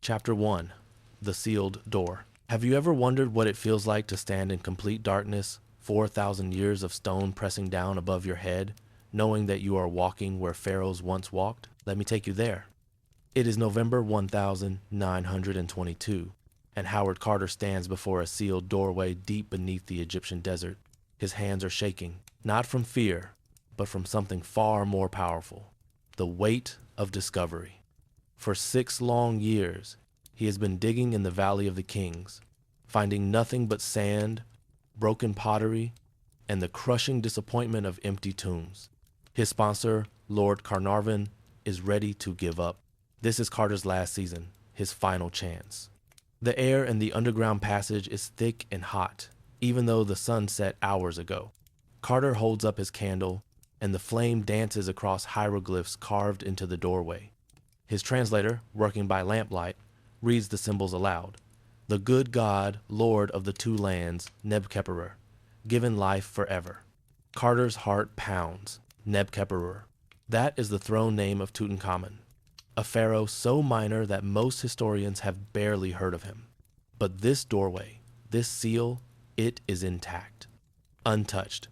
Chapter 1. The Sealed Door. Have you ever wondered what it feels like to stand in complete darkness, 4,000 years of stone pressing down above your head, knowing that you are walking where pharaohs once walked? Let me take you there. It is November 1922, and Howard Carter stands before a sealed doorway deep beneath the Egyptian desert. His hands are shaking, not from fear, but from something far more powerful: the weight of discovery. For 6 long years, he has been digging in the Valley of the Kings, finding nothing but sand, broken pottery, and the crushing disappointment of empty tombs. His sponsor, Lord Carnarvon, is ready to give up. This is Carter's last season, his final chance. The air in the underground passage is thick and hot, even though the sun set hours ago. Carter holds up his candle, and the flame dances across hieroglyphs carved into the doorway. His translator, working by lamplight, reads the symbols aloud. The good God, Lord of the two lands, Nebkheperer, given life forever. Carter's heart pounds. Nebkheperer. That is the throne name of Tutankhamun, a pharaoh so minor that most historians have barely heard of him. But this doorway, this seal, it is intact, untouched.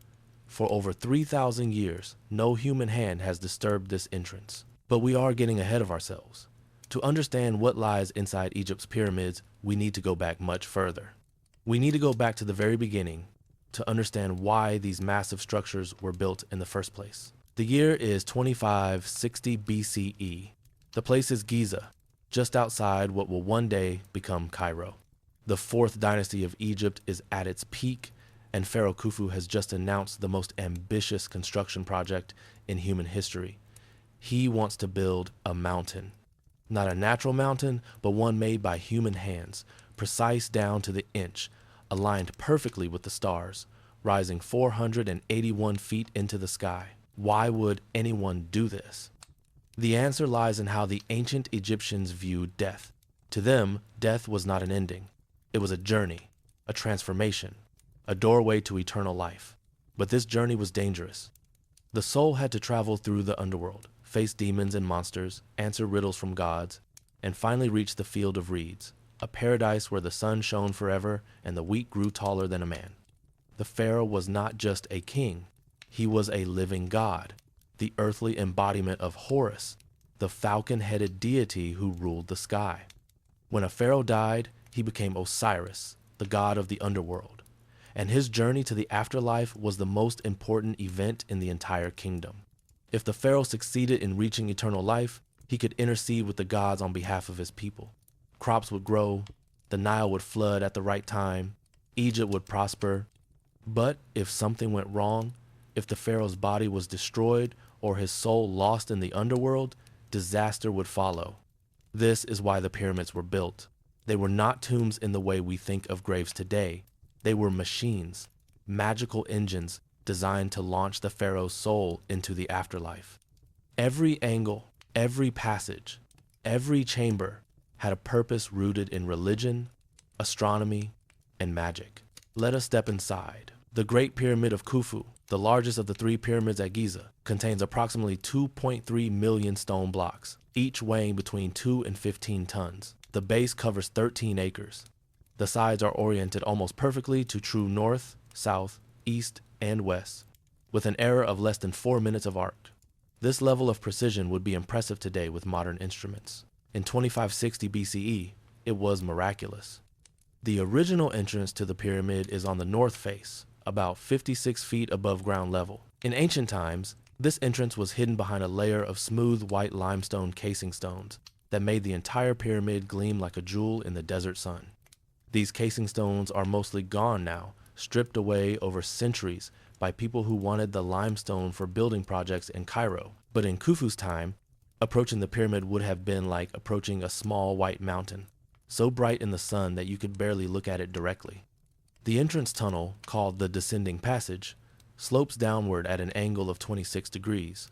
For over 3,000 years, no human hand has disturbed this entrance. But we are getting ahead of ourselves. To understand what lies inside Egypt's pyramids, we need to go back much further. We need to go back to the very beginning to understand why these massive structures were built in the first place. The year is 2560 BCE. The place is Giza, just outside what will one day become Cairo. The 4th dynasty of Egypt is at its peak, and Pharaoh Khufu has just announced the most ambitious construction project in human history. He wants to build a mountain. Not a natural mountain, but one made by human hands, precise down to the inch, aligned perfectly with the stars, rising 481 feet into the sky. Why would anyone do this? The answer lies in how the ancient Egyptians viewed death. To them, death was not an ending. It was a journey, a transformation, a doorway to eternal life. But this journey was dangerous. The soul had to travel through the underworld, face demons and monsters, answer riddles from gods, and finally reach the field of reeds, a paradise where the sun shone forever and the wheat grew taller than a man. The pharaoh was not just a king, he was a living god, the earthly embodiment of Horus, the falcon-headed deity who ruled the sky. When a pharaoh died, he became Osiris, the god of the underworld, and his journey to the afterlife was the most important event in the entire kingdom. If the pharaoh succeeded in reaching eternal life, he could intercede with the gods on behalf of his people. Crops would grow, the Nile would flood at the right time, Egypt would prosper. But if something went wrong, if the pharaoh's body was destroyed or his soul lost in the underworld, disaster would follow. This is why the pyramids were built. They were not tombs in the way we think of graves today. They were machines, magical engines designed to launch the pharaoh's soul into the afterlife. Every angle, every passage, every chamber had a purpose rooted in religion, astronomy, and magic. Let us step inside. The Great Pyramid of Khufu, the largest of the 3 pyramids at Giza, contains approximately 2.3 million stone blocks, each weighing between 2 and 15 tons. The base covers 13 acres. The sides are oriented almost perfectly to true north, south, east, and west, with an error of less than 4 minutes of arc. This level of precision would be impressive today with modern instruments. In 2560 BCE, it was miraculous. The original entrance to the pyramid is on the north face, about 56 feet above ground level. In ancient times, this entrance was hidden behind a layer of smooth white limestone casing stones that made the entire pyramid gleam like a jewel in the desert sun. These casing stones are mostly gone now, stripped away over centuries by people who wanted the limestone for building projects in Cairo. But in Khufu's time, approaching the pyramid would have been like approaching a small white mountain, so bright in the sun that you could barely look at it directly. The entrance tunnel, called the Descending Passage, slopes downward at an angle of 26 degrees.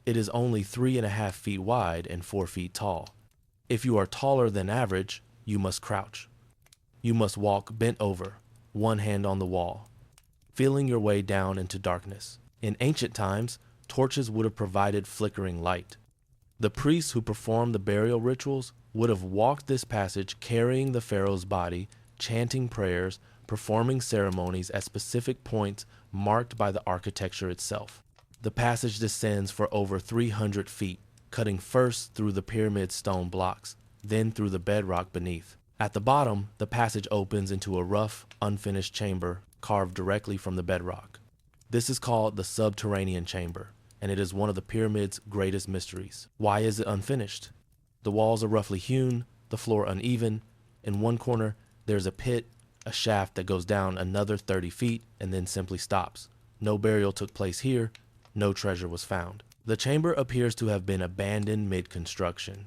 It is only 3.5 feet wide and 4 feet tall. If you are taller than average, you must crouch. You must walk bent over, one hand on the wall, feeling your way down into darkness. In ancient times, torches would have provided flickering light. The priests who performed the burial rituals would have walked this passage carrying the pharaoh's body, chanting prayers, performing ceremonies at specific points marked by the architecture itself. The passage descends for over 300 feet, cutting first through the pyramid's stone blocks, then through the bedrock beneath. At the bottom, the passage opens into a rough, unfinished chamber carved directly from the bedrock. This is called the subterranean chamber, and it is one of the pyramid's greatest mysteries. Why is it unfinished? The walls are roughly hewn, the floor uneven. In one corner, there's a pit, a shaft that goes down another 30 feet and then simply stops. No burial took place here, no treasure was found. The chamber appears to have been abandoned mid-construction.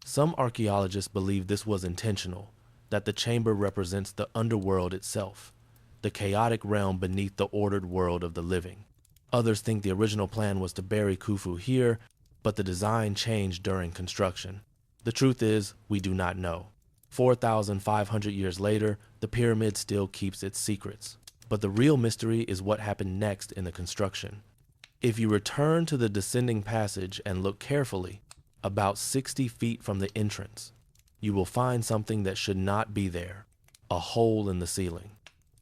Some archaeologists believe this was intentional, that the chamber represents the underworld itself, the chaotic realm beneath the ordered world of the living. Others think the original plan was to bury Khufu here, but the design changed during construction. The truth is, we do not know. 4,500 years later, the pyramid still keeps its secrets. But the real mystery is what happened next in the construction. If you return to the descending passage and look carefully, about 60 feet from the entrance, you will find something that should not be there, a hole in the ceiling.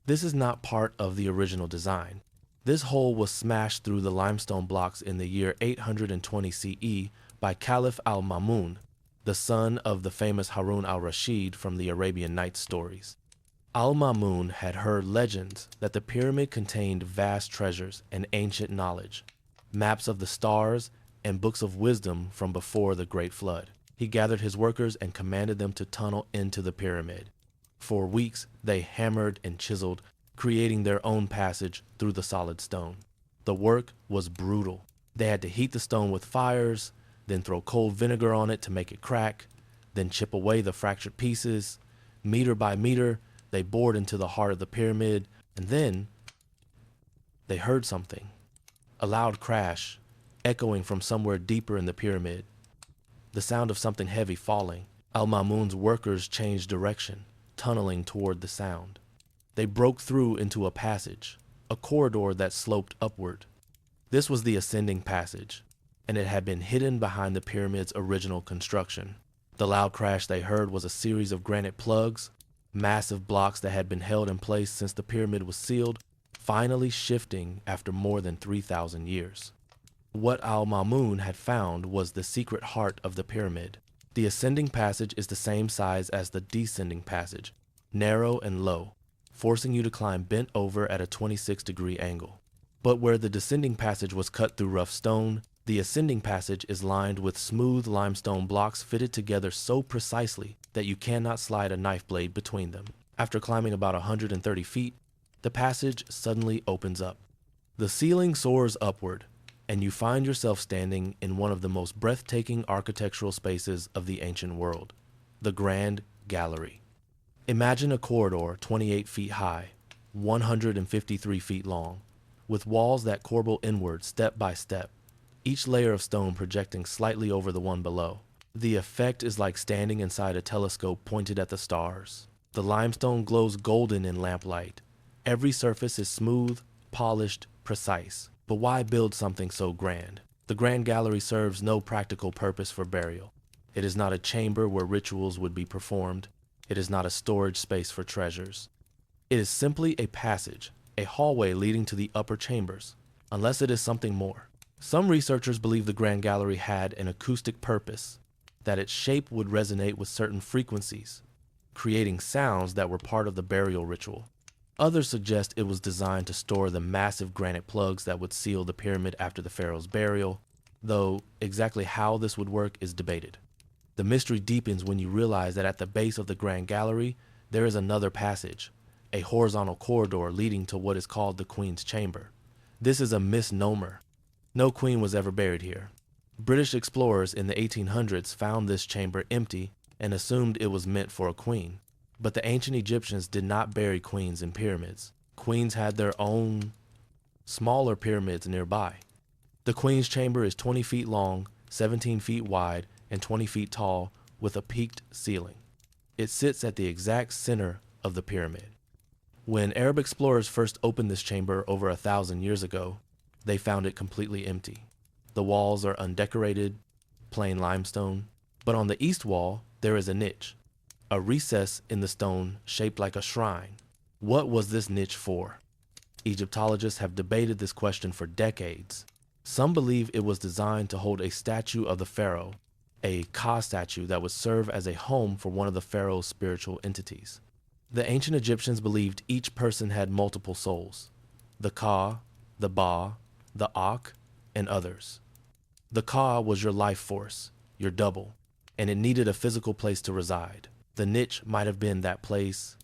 This is not part of the original design. This hole was smashed through the limestone blocks in the year 820 CE by Caliph al-Ma'mun, the son of the famous Harun al-Rashid from the Arabian Nights stories. Al-Ma'mun had heard legends that the pyramid contained vast treasures and ancient knowledge, maps of the stars, and books of wisdom from before the Great Flood. He gathered his workers and commanded them to tunnel into the pyramid. For weeks, they hammered and chiseled, creating their own passage through the solid stone. The work was brutal. They had to heat the stone with fires, then throw cold vinegar on it to make it crack, then chip away the fractured pieces. Meter by meter, they bored into the heart of the pyramid, and then they heard something. A loud crash, echoing from somewhere deeper in the pyramid. The sound of something heavy falling. Al-Ma'mun's workers changed direction, tunneling toward the sound. They broke through into a passage, a corridor that sloped upward. This was the ascending passage, and it had been hidden behind the pyramid's original construction. The loud crash they heard was a series of granite plugs, massive blocks that had been held in place since the pyramid was sealed, finally shifting after more than 3,000 years. What Al-Ma'mun had found was the secret heart of the pyramid. The ascending passage is the same size as the descending passage, narrow and low, forcing you to climb bent over at a 26-degree angle. But where the descending passage was cut through rough stone, the ascending passage is lined with smooth limestone blocks fitted together so precisely that you cannot slide a knife blade between them. After climbing about 130 feet, the passage suddenly opens up. The ceiling soars upward, and you find yourself standing in one of the most breathtaking architectural spaces of the ancient world, the Grand Gallery. Imagine a corridor 28 feet high, 153 feet long, with walls that corbel inward step by step, each layer of stone projecting slightly over the one below. The effect is like standing inside a telescope pointed at the stars. The limestone glows golden in lamplight. Every surface is smooth, polished, precise. But why build something so grand? The Grand Gallery serves no practical purpose for burial. It is not a chamber where rituals would be performed. It is not a storage space for treasures. It is simply a passage, a hallway leading to the upper chambers, unless it is something more. Some researchers believe the Grand Gallery had an acoustic purpose, that its shape would resonate with certain frequencies, creating sounds that were part of the burial ritual. Others suggest it was designed to store the massive granite plugs that would seal the pyramid after the pharaoh's burial, though exactly how this would work is debated. The mystery deepens when you realize that at the base of the Grand Gallery, there is another passage, a horizontal corridor leading to what is called the Queen's Chamber. This is a misnomer. No queen was ever buried here. British explorers in the 1800s found this chamber empty and assumed it was meant for a queen. But the ancient Egyptians did not bury queens in pyramids. Queens had their own smaller pyramids nearby. The Queen's Chamber is 20 feet long, 17 feet wide, and 20 feet tall with a peaked ceiling. It sits at the exact center of the pyramid. When Arab explorers first opened this chamber over 1,000 years ago, they found it completely empty. The walls are undecorated, plain limestone, but on the east wall there is a niche, a recess in the stone shaped like a shrine. What was this niche for? Egyptologists have debated this question for decades. Some believe it was designed to hold a statue of the pharaoh, a Ka statue that would serve as a home for one of the pharaoh's spiritual entities. The ancient Egyptians believed each person had multiple souls: the Ka, the Ba, the Ak, and others. The Ka was your life force, your double, and it needed a physical place to reside. The niche might have been that place,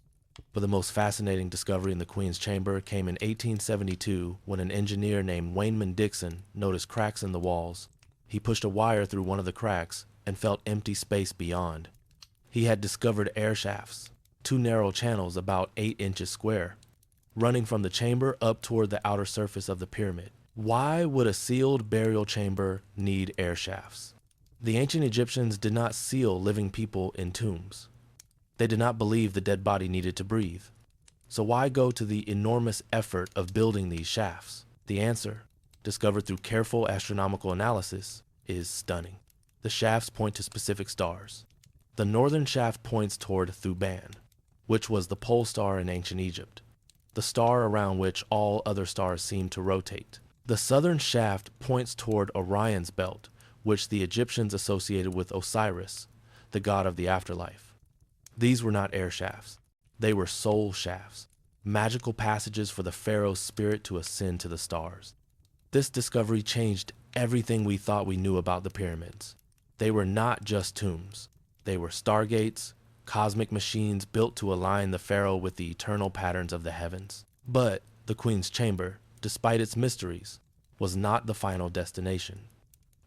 but the most fascinating discovery in the Queen's Chamber came in 1872 when an engineer named Wayman Dixon noticed cracks in the walls. He pushed a wire through one of the cracks and felt empty space beyond. He had discovered air shafts, two narrow channels about 8 inches square, running from the chamber up toward the outer surface of the pyramid. Why would a sealed burial chamber need air shafts? The ancient Egyptians did not seal living people in tombs. They did not believe the dead body needed to breathe. So why go to the enormous effort of building these shafts? The answer, discovered through careful astronomical analysis, is stunning. The shafts point to specific stars. The northern shaft points toward Thuban, which was the pole star in ancient Egypt, the star around which all other stars seem to rotate. The southern shaft points toward Orion's belt, which the Egyptians associated with Osiris, the god of the afterlife. These were not air shafts. They were soul shafts, magical passages for the pharaoh's spirit to ascend to the stars. This discovery changed everything we thought we knew about the pyramids. They were not just tombs. They were stargates, cosmic machines built to align the pharaoh with the eternal patterns of the heavens. But the Queen's Chamber, despite its mysteries, was not the final destination.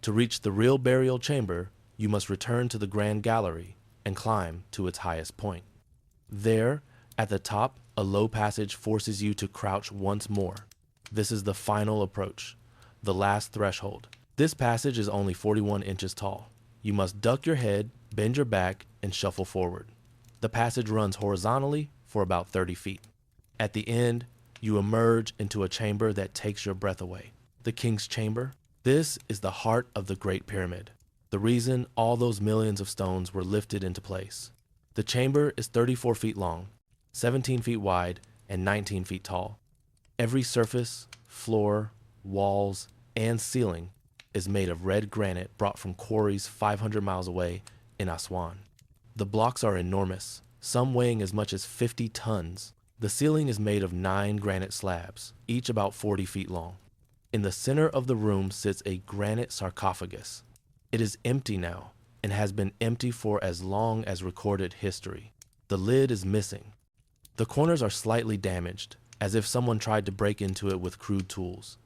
To reach the real burial chamber, you must return to the Grand Gallery and climb to its highest point. There, at the top, a low passage forces you to crouch once more. This is the final approach, the last threshold. This passage is only 41 inches tall. You must duck your head, bend your back, and shuffle forward. The passage runs horizontally for about 30 feet. At the end, you emerge into a chamber that takes your breath away. The King's Chamber. This is the heart of the Great Pyramid, the reason all those millions of stones were lifted into place. The chamber is 34 feet long, 17 feet wide, and 19 feet tall. Every surface, floor, walls, and ceiling is made of red granite brought from quarries 500 miles away in Aswan. The blocks are enormous, some weighing as much as 50 tons. The ceiling is made of 9 granite slabs, each about 40 feet long. In the center of the room sits a granite sarcophagus. It is empty now, and has been empty for as long as recorded history. The lid is missing. The corners are slightly damaged, as if someone tried to break into it with crude tools.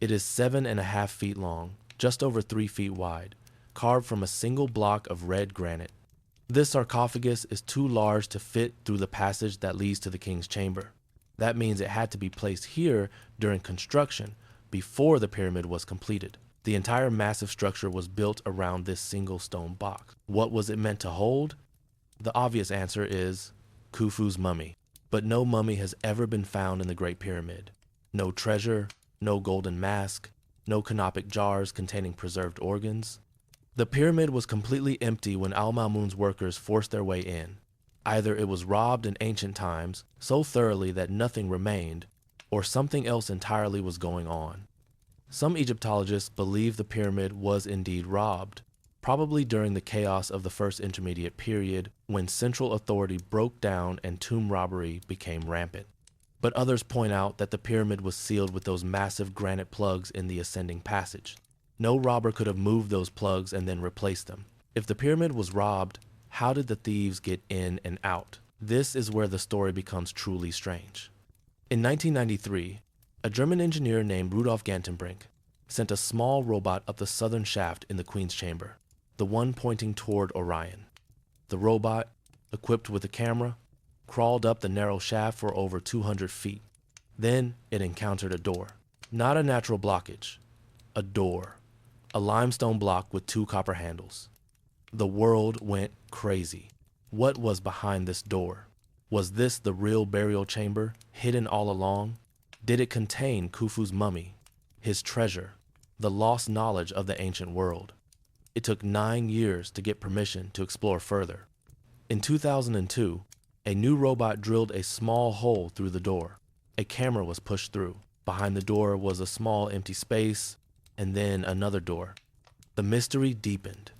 It is 7.5 feet long, just over 3 feet wide, carved from a single block of red granite. This sarcophagus is too large to fit through the passage that leads to the King's Chamber. That means it had to be placed here during construction, before the pyramid was completed. The entire massive structure was built around this single stone box. What was it meant to hold? The obvious answer is Khufu's mummy. But no mummy has ever been found in the Great Pyramid. No treasure, no golden mask, no canopic jars containing preserved organs. The pyramid was completely empty when Al-Mamun's workers forced their way in. Either it was robbed in ancient times so thoroughly that nothing remained, or something else entirely was going on. Some Egyptologists believe the pyramid was indeed robbed, probably during the chaos of the First Intermediate Period when central authority broke down and tomb robbery became rampant. But others point out that the pyramid was sealed with those massive granite plugs in the ascending passage. No robber could have moved those plugs and then replaced them. If the pyramid was robbed, how did the thieves get in and out? This is where the story becomes truly strange. In 1993, a German engineer named Rudolf Gantenbrink sent a small robot up the southern shaft in the Queen's Chamber, the one pointing toward Orion. The robot, equipped with a camera, crawled up the narrow shaft for over 200 feet. Then it encountered a door. Not a natural blockage, a door. A limestone block with 2 copper handles. The world went crazy. What was behind this door? Was this the real burial chamber, hidden all along? Did it contain Khufu's mummy, his treasure, the lost knowledge of the ancient world? It took 9 years to get permission to explore further. In 2002, a new robot drilled a small hole through the door. A camera was pushed through. Behind the door was a small empty space, and then another door. The mystery deepened.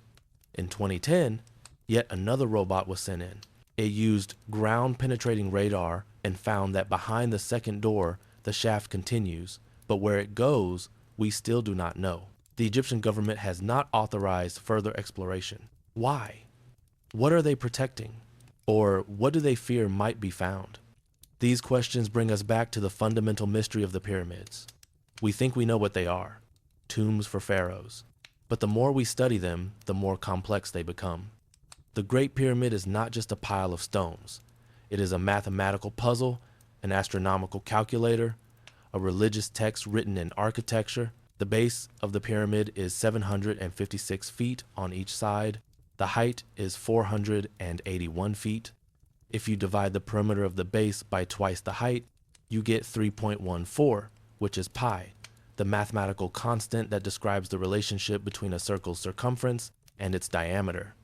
In 2010, yet another robot was sent in. It used ground-penetrating radar and found that behind the second door, the shaft continues, but where it goes, we still do not know. The Egyptian government has not authorized further exploration. Why? What are they protecting? Or what do they fear might be found? These questions bring us back to the fundamental mystery of the pyramids. We think we know what they are, tombs for pharaohs. But the more we study them, the more complex they become. The Great Pyramid is not just a pile of stones. It is a mathematical puzzle, an astronomical calculator, a religious text written in architecture. The base of the pyramid is 756 feet on each side. The height is 481 feet. If you divide the perimeter of the base by twice the height, you get 3.14, which is pi, the mathematical constant that describes the relationship between a circle's circumference and its diameter.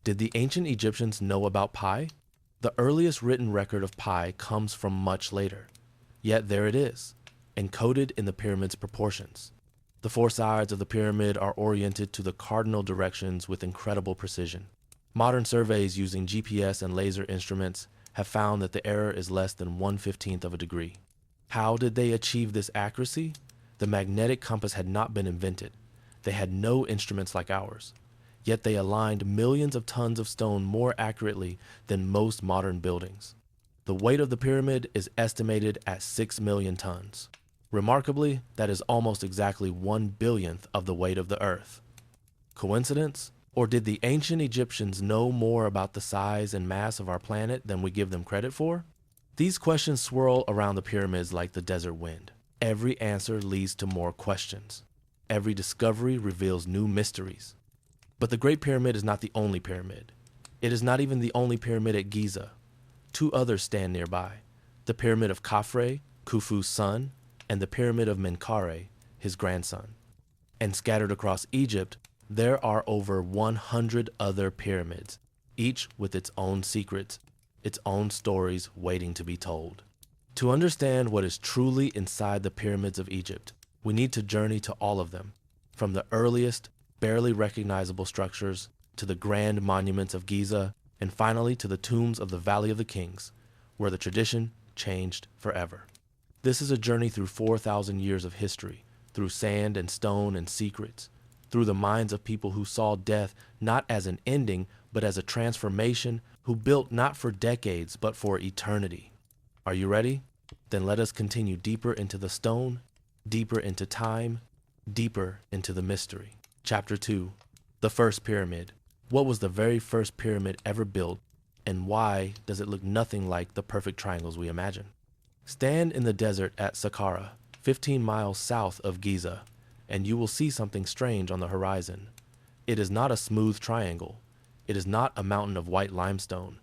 Did the ancient Egyptians know about pi? The earliest written record of pi comes from much later. Yet there it is, encoded in the pyramid's proportions. The 4 sides of the pyramid are oriented to the cardinal directions with incredible precision. Modern surveys using GPS and laser instruments have found that the error is less than 1/15 of a degree. How did they achieve this accuracy? The magnetic compass had not been invented. They had no instruments like ours. Yet they aligned millions of tons of stone more accurately than most modern buildings. The weight of the pyramid is estimated at 6 million tons. Remarkably, that is almost exactly 1/1000th of the weight of the Earth. Coincidence? Or did the ancient Egyptians know more about the size and mass of our planet than we give them credit for? These questions swirl around the pyramids like the desert wind. Every answer leads to more questions. Every discovery reveals new mysteries. But the Great Pyramid is not the only pyramid. It is not even the only pyramid at Giza. 2 others stand nearby: the Pyramid of Khafre, Khufu's son, and the Pyramid of Menkaure, his grandson. And scattered across Egypt, there are over 100 other pyramids, each with its own secrets, its own stories waiting to be told. To understand what is truly inside the pyramids of Egypt, we need to journey to all of them, from the earliest, barely recognizable structures to the grand monuments of Giza, and finally to the tombs of the Valley of the Kings, where the tradition changed forever. This is a journey through 4,000 years of history, through sand and stone and secrets, through the minds of people who saw death not as an ending, but as a transformation, who built not for decades, but for eternity. Are you ready? Then let us continue deeper into the stone, deeper into time, deeper into the mystery. Chapter 2. The First Pyramid. What was the very first pyramid ever built, and why does it look nothing like the perfect triangles we imagine? Stand in the desert at Saqqara, 15 miles south of Giza, and you will see something strange on the horizon. It is not a smooth triangle. It is not a mountain of white limestone.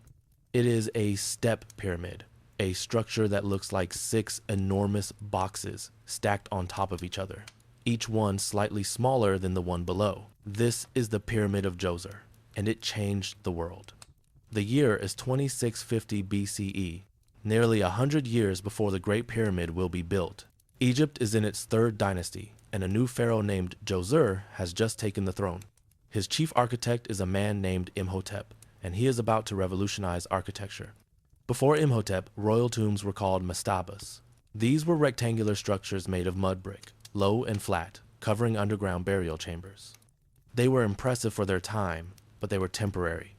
It is a step pyramid, a structure that looks like 6 enormous boxes stacked on top of each other, each one slightly smaller than the one below. This is the Pyramid of Djoser, and it changed the world. The year is 2650 BCE, nearly 100 years before the Great Pyramid will be built. Egypt is in its 3rd dynasty, and a new pharaoh named Djoser has just taken the throne. His chief architect is a man named Imhotep, and he is about to revolutionize architecture. Before Imhotep, royal tombs were called mastabas. These were rectangular structures made of mud brick, low and flat, covering underground burial chambers. They were impressive for their time, but they were temporary.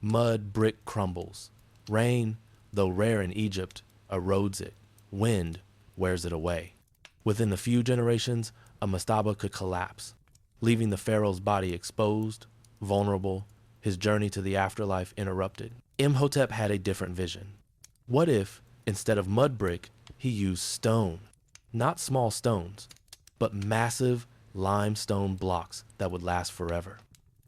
Mud brick crumbles. Rain, though rare in Egypt, erodes it. Wind wears it away. Within a few generations, a mastaba could collapse, leaving the pharaoh's body exposed, vulnerable, his journey to the afterlife interrupted. Imhotep had a different vision. What if, instead of mud brick, he used stone? Not small stones, but massive limestone blocks that would last forever.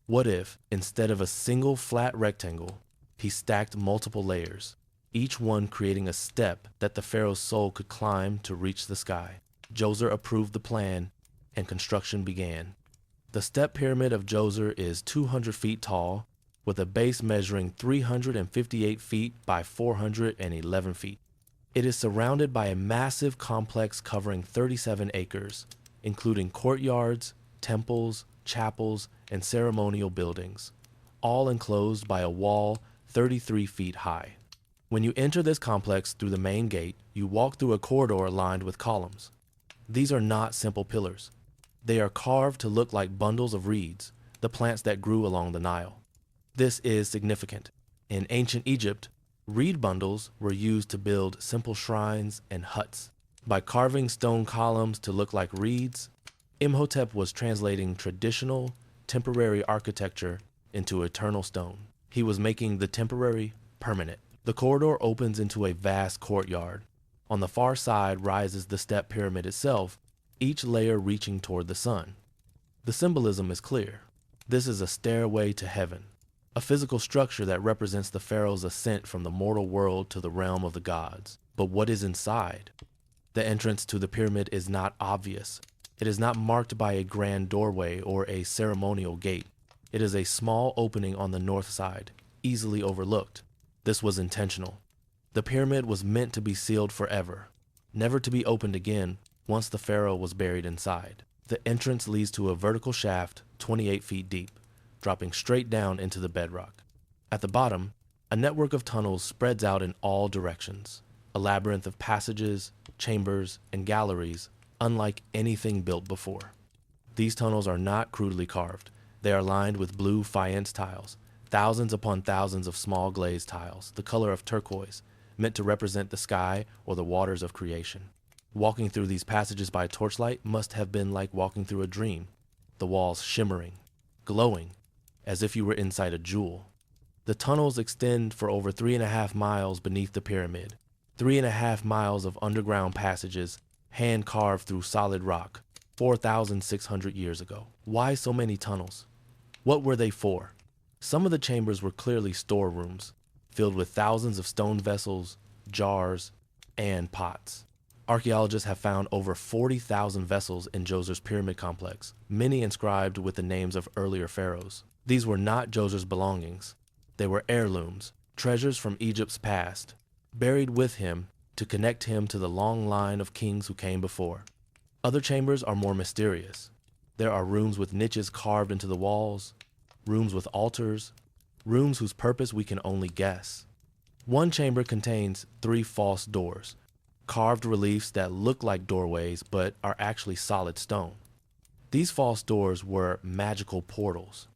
What if, instead of a single flat rectangle, he stacked multiple layers, each one creating a step that the pharaoh's soul could climb to reach the sky? Djoser approved the plan, and construction began. The step pyramid of Djoser is 200 feet tall, with a base measuring 358 feet by 411 feet. It is surrounded by a massive complex covering 37 acres, including courtyards, temples, chapels, and ceremonial buildings, all enclosed by a wall 33 feet high. When you enter this complex through the main gate, you walk through a corridor lined with columns. These are not simple pillars. They are carved to look like bundles of reeds, the plants that grew along the Nile. This is significant. In ancient Egypt, reed bundles were used to build simple shrines and huts. By carving stone columns to look like reeds, Imhotep was translating traditional, temporary architecture into eternal stone. He was making the temporary permanent. The corridor opens into a vast courtyard. On the far side rises the step pyramid itself, each layer reaching toward the sun. The symbolism is clear. This is a stairway to heaven, a physical structure that represents the pharaoh's ascent from the mortal world to the realm of the gods. But what is inside? The entrance to the pyramid is not obvious. It is not marked by a grand doorway or a ceremonial gate. It is a small opening on the north side, easily overlooked. This was intentional. The pyramid was meant to be sealed forever, never to be opened again once the pharaoh was buried inside. The entrance leads to a vertical shaft 28 feet deep, dropping straight down into the bedrock. At the bottom, a network of tunnels spreads out in all directions, a labyrinth of passages, chambers, and galleries unlike anything built before. These tunnels are not crudely carved. They are lined with blue faience tiles, thousands upon thousands of small glazed tiles, the color of turquoise, meant to represent the sky or the waters of creation. Walking through these passages by torchlight must have been like walking through a dream, the walls shimmering, glowing, as if you were inside a jewel. The tunnels extend for over 3.5 miles beneath the pyramid, 3.5 miles of underground passages, hand-carved through solid rock, 4,600 years ago. Why so many tunnels? What were they for? Some of the chambers were clearly storerooms, filled with thousands of stone vessels, jars, and pots. Archaeologists have found over 40,000 vessels in Djoser's pyramid complex, many inscribed with the names of earlier pharaohs. These were not Djoser's belongings. They were heirlooms, treasures from Egypt's past, buried with him to connect him to the long line of kings who came before. Other chambers are more mysterious. There are rooms with niches carved into the walls, rooms with altars, rooms whose purpose we can only guess. One chamber contains 3 false doors, carved reliefs that look like doorways but are actually solid stone. These false doors were magical portals.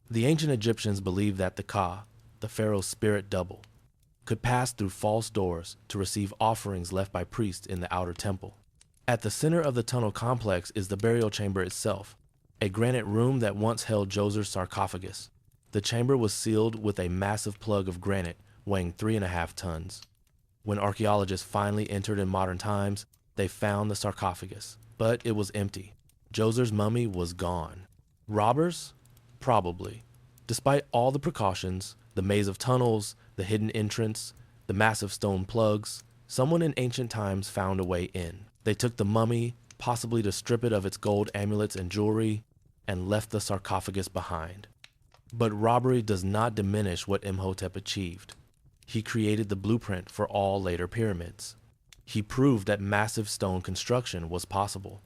The ancient Egyptians believed that the Ka, the pharaoh's spirit double, could pass through false doors to receive offerings left by priests in the outer temple. At the center of the tunnel complex is the burial chamber itself, a granite room that once held Djoser's sarcophagus. The chamber was sealed with a massive plug of granite weighing 3.5 tons. When archaeologists finally entered in modern times, they found the sarcophagus, but it was empty. Djoser's mummy was gone. Robbers? Probably. Despite all the precautions, the maze of tunnels, the hidden entrance, the massive stone plugs, someone in ancient times found a way in. They took the mummy, possibly to strip it of its gold amulets and jewelry, and left the sarcophagus behind. But robbery does not diminish what Imhotep achieved. He created the blueprint for all later pyramids. He proved that massive stone construction was possible.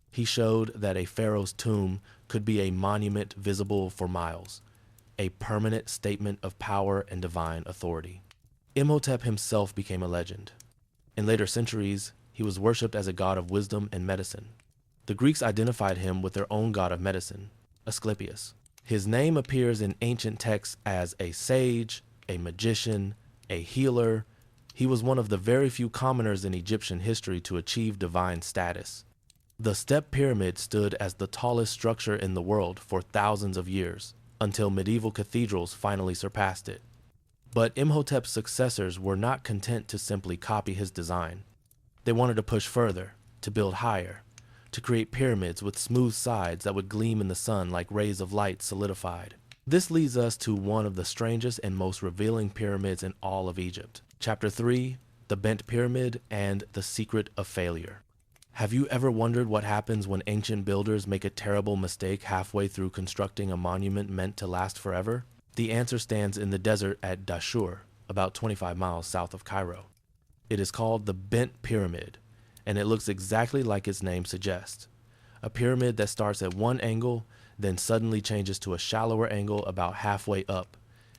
He showed that a pharaoh's tomb could be a monument visible for miles, a permanent statement of power and divine authority. Imhotep himself became a legend. In later centuries, he was worshipped as a god of wisdom and medicine. The Greeks identified him with their own god of medicine, Asclepius. His name appears in ancient texts as a sage, a magician, a healer. He was one of the very few commoners in Egyptian history to achieve divine status. The step pyramid stood as the tallest structure in the world for thousands of years, until medieval cathedrals finally surpassed it. But Imhotep's successors were not content to simply copy his design. They wanted to push further, to build higher, to create pyramids with smooth sides that would gleam in the sun like rays of light solidified. This leads us to one of the strangest and most revealing pyramids in all of Egypt. Chapter 3, The Bent Pyramid and the Secret of Failure. Have you ever wondered what happens when ancient builders make a terrible mistake halfway through constructing a monument meant to last forever? The answer stands in the desert at Dashur, about 25 miles south of Cairo. It is called the Bent Pyramid, and it looks exactly like its name suggests. A pyramid that starts at one angle, then suddenly changes to a shallower angle about halfway up,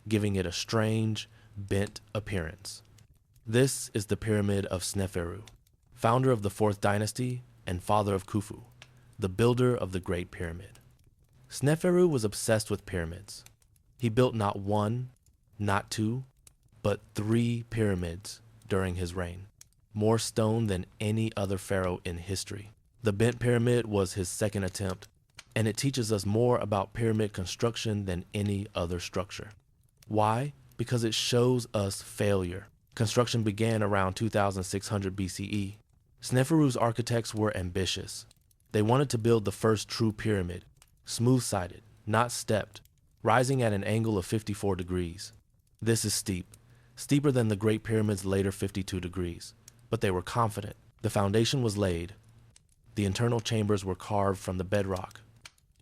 giving it a strange, bent appearance. This is the Pyramid of Sneferu, founder of the 4th dynasty and father of Khufu, the builder of the Great Pyramid. Sneferu was obsessed with pyramids. He built not one, not two, but 3 pyramids during his reign, more stone than any other pharaoh in history. The Bent Pyramid was his second attempt, and it teaches us more about pyramid construction than any other structure. Why? Because it shows us failure. Construction began around 2600 BCE. Sneferu's architects were ambitious. They wanted to build the first true pyramid, smooth-sided, not stepped, rising at an angle of 54 degrees. This is steep, steeper than the Great Pyramid's later 52 degrees, but they were confident. The foundation was laid. The internal chambers were carved from the bedrock.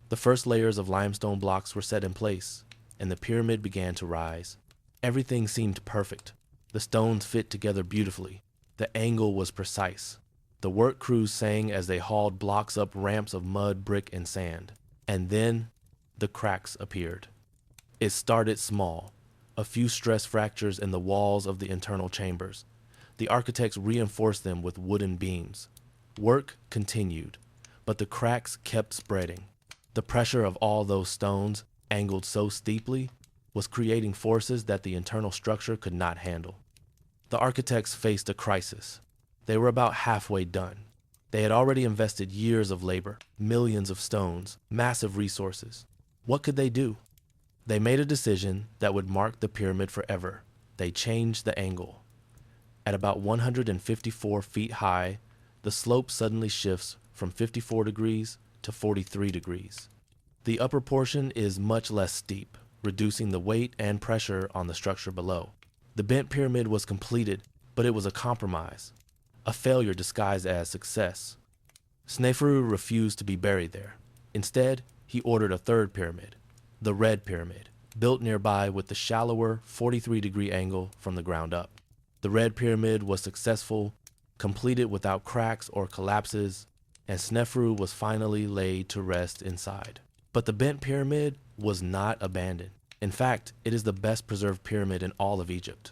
The first layers of limestone blocks were set in place, and the pyramid began to rise. Everything seemed perfect. The stones fit together beautifully. The angle was precise. The work crews sang as they hauled blocks up ramps of mud, brick, and sand. And then the cracks appeared. It started small, a few stress fractures in the walls of the internal chambers. The architects reinforced them with wooden beams. Work continued, but the cracks kept spreading. The pressure of all those stones, angled so steeply, was creating forces that the internal structure could not handle. The architects faced a crisis. They were about halfway done. They had already invested years of labor, millions of stones, massive resources. What could they do? They made a decision that would mark the pyramid forever. They changed the angle. At about 154 feet high, the slope suddenly shifts from 54 degrees to 43 degrees. The upper portion is much less steep, reducing the weight and pressure on the structure below. The bent pyramid was completed, but it was a compromise, a failure disguised as success. Sneferu refused to be buried there. Instead, he ordered a 3rd pyramid, the Red Pyramid, built nearby with the shallower 43-degree angle from the ground up. The Red Pyramid was successful, completed without cracks or collapses, and Sneferu was finally laid to rest inside. But the Bent Pyramid was not abandoned. In fact, it is the best preserved pyramid in all of Egypt.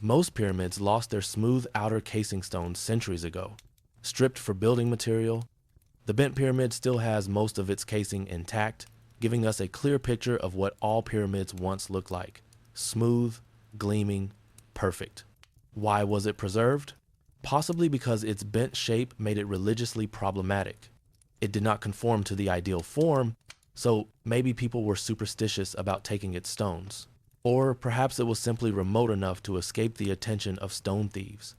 Most pyramids lost their smooth outer casing stones centuries ago. Stripped for building material, the Bent Pyramid still has most of its casing intact, giving us a clear picture of what all pyramids once looked like. Smooth, gleaming, perfect. Why was it preserved? Possibly because its bent shape made it religiously problematic. It did not conform to the ideal form, so maybe people were superstitious about taking its stones. Or perhaps it was simply remote enough to escape the attention of stone thieves.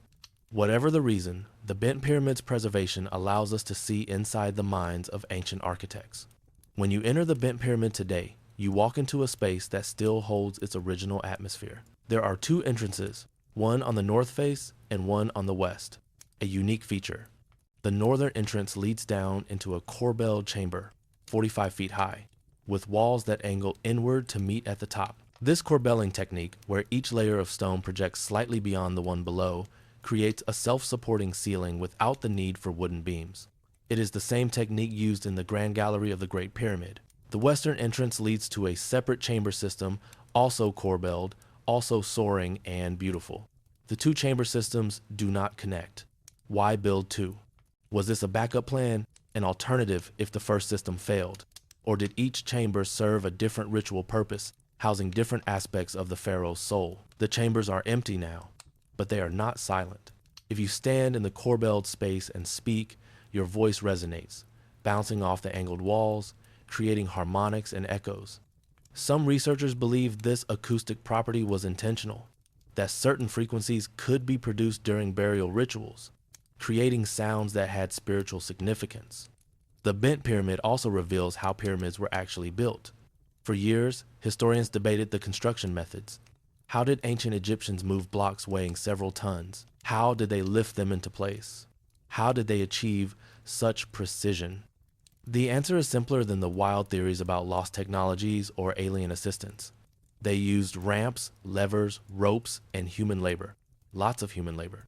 Whatever the reason, the Bent Pyramid's preservation allows us to see inside the minds of ancient architects. When you enter the Bent Pyramid today, you walk into a space that still holds its original atmosphere. There are 2 entrances, one on the north face and one on the west, a unique feature. The northern entrance leads down into a corbelled chamber, 45 feet high, with walls that angle inward to meet at the top. This corbelling technique, where each layer of stone projects slightly beyond the one below, creates a self-supporting ceiling without the need for wooden beams. It is the same technique used in the Grand Gallery of the Great Pyramid. The western entrance leads to a separate chamber system, also corbelled, also soaring and beautiful. The 2 chamber systems do not connect. Why build 2? Was this a backup plan, an alternative if the first system failed? Or did each chamber serve a different ritual purpose, housing different aspects of the pharaoh's soul? The chambers are empty now, but they are not silent. If you stand in the corbelled space and speak, your voice resonates, bouncing off the angled walls, creating harmonics and echoes. Some researchers believe this acoustic property was intentional, that certain frequencies could be produced during burial rituals, creating sounds that had spiritual significance. The Bent Pyramid also reveals how pyramids were actually built. For years, historians debated the construction methods. How did ancient Egyptians move blocks weighing several tons? How did they lift them into place? How did they achieve such precision? The answer is simpler than the wild theories about lost technologies or alien assistance. They used ramps, levers, ropes, and human labor. Lots of human labor.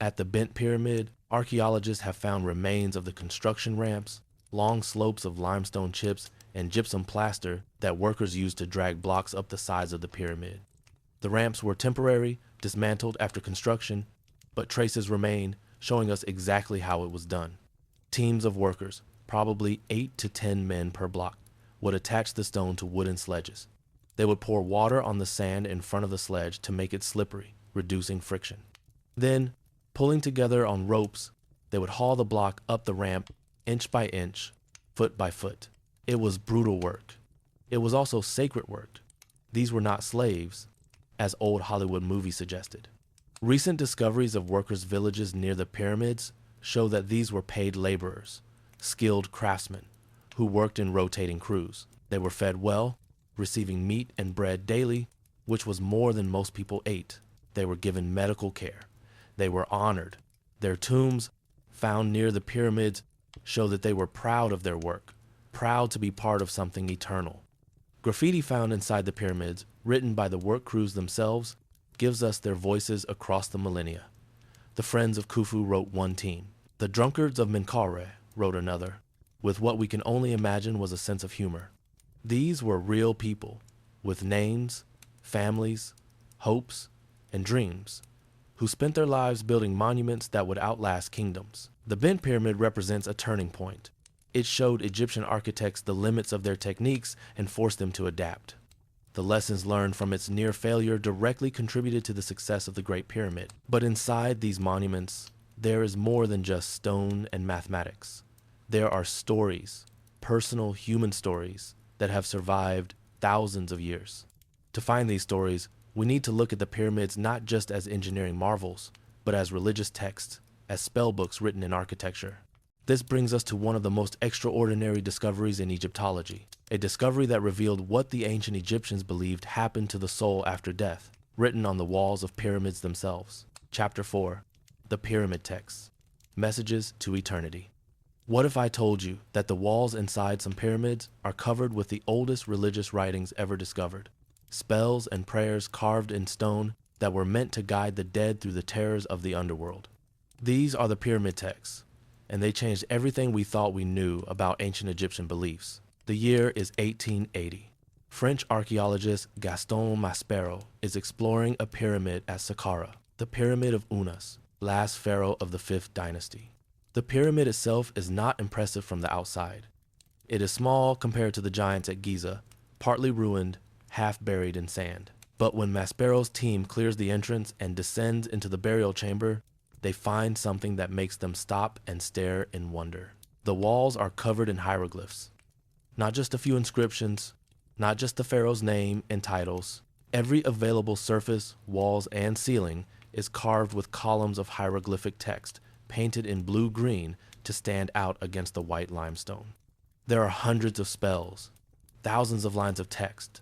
At the Bent Pyramid, archaeologists have found remains of the construction ramps, long slopes of limestone chips, and gypsum plaster that workers used to drag blocks up the sides of the pyramid. The ramps were temporary, dismantled after construction, but traces remain, showing us exactly how it was done. Teams of workers, probably 8 to 10 men per block, would attach the stone to wooden sledges. They would pour water on the sand in front of the sledge to make it slippery, reducing friction. Then, pulling together on ropes, they would haul the block up the ramp, inch by inch, foot by foot. It was brutal work. It was also sacred work. These were not slaves, as old Hollywood movies suggested. Recent discoveries of workers' villages near the pyramids show that these were paid laborers, skilled craftsmen, who worked in rotating crews. They were fed well, receiving meat and bread daily, which was more than most people ate. They were given medical care. They were honored. Their tombs, found near the pyramids, show that they were proud of their work, proud to be part of something eternal. Graffiti found inside the pyramids, written by the work crews themselves, gives us their voices across the millennia. The Friends of Khufu wrote one team. The Drunkards of Menkaure wrote another, with what we can only imagine was a sense of humor. These were real people, with names, families, hopes, and dreams, who spent their lives building monuments that would outlast kingdoms. The Bent Pyramid represents a turning point. It showed Egyptian architects the limits of their techniques and forced them to adapt. The lessons learned from its near failure directly contributed to the success of the Great Pyramid. But inside these monuments, there is more than just stone and mathematics. There are stories, personal human stories, that have survived thousands of years. To find these stories, we need to look at the pyramids not just as engineering marvels, but as religious texts, as spell books written in architecture. This brings us to one of the most extraordinary discoveries in Egyptology, a discovery that revealed what the ancient Egyptians believed happened to the soul after death, written on the walls of pyramids themselves. Chapter 4, The Pyramid Texts, Messages to Eternity. What if I told you that the walls inside some pyramids are covered with the oldest religious writings ever discovered? Spells and prayers carved in stone that were meant to guide the dead through the terrors of the underworld. These are the pyramid texts, and they changed everything we thought we knew about ancient Egyptian beliefs. The year is 1880. French archaeologist Gaston Maspero is exploring a pyramid at Saqqara, the Pyramid of Unas, last pharaoh of the 5th dynasty. The pyramid itself is not impressive from the outside. It is small compared to the giants at Giza, partly ruined, half buried in sand. But when Maspero's team clears the entrance and descends into the burial chamber, they find something that makes them stop and stare in wonder. The walls are covered in hieroglyphs. Not just a few inscriptions, not just the pharaoh's name and titles. Every available surface, walls, and ceiling is carved with columns of hieroglyphic text, painted in blue-green to stand out against the white limestone. There are hundreds of spells, thousands of lines of text,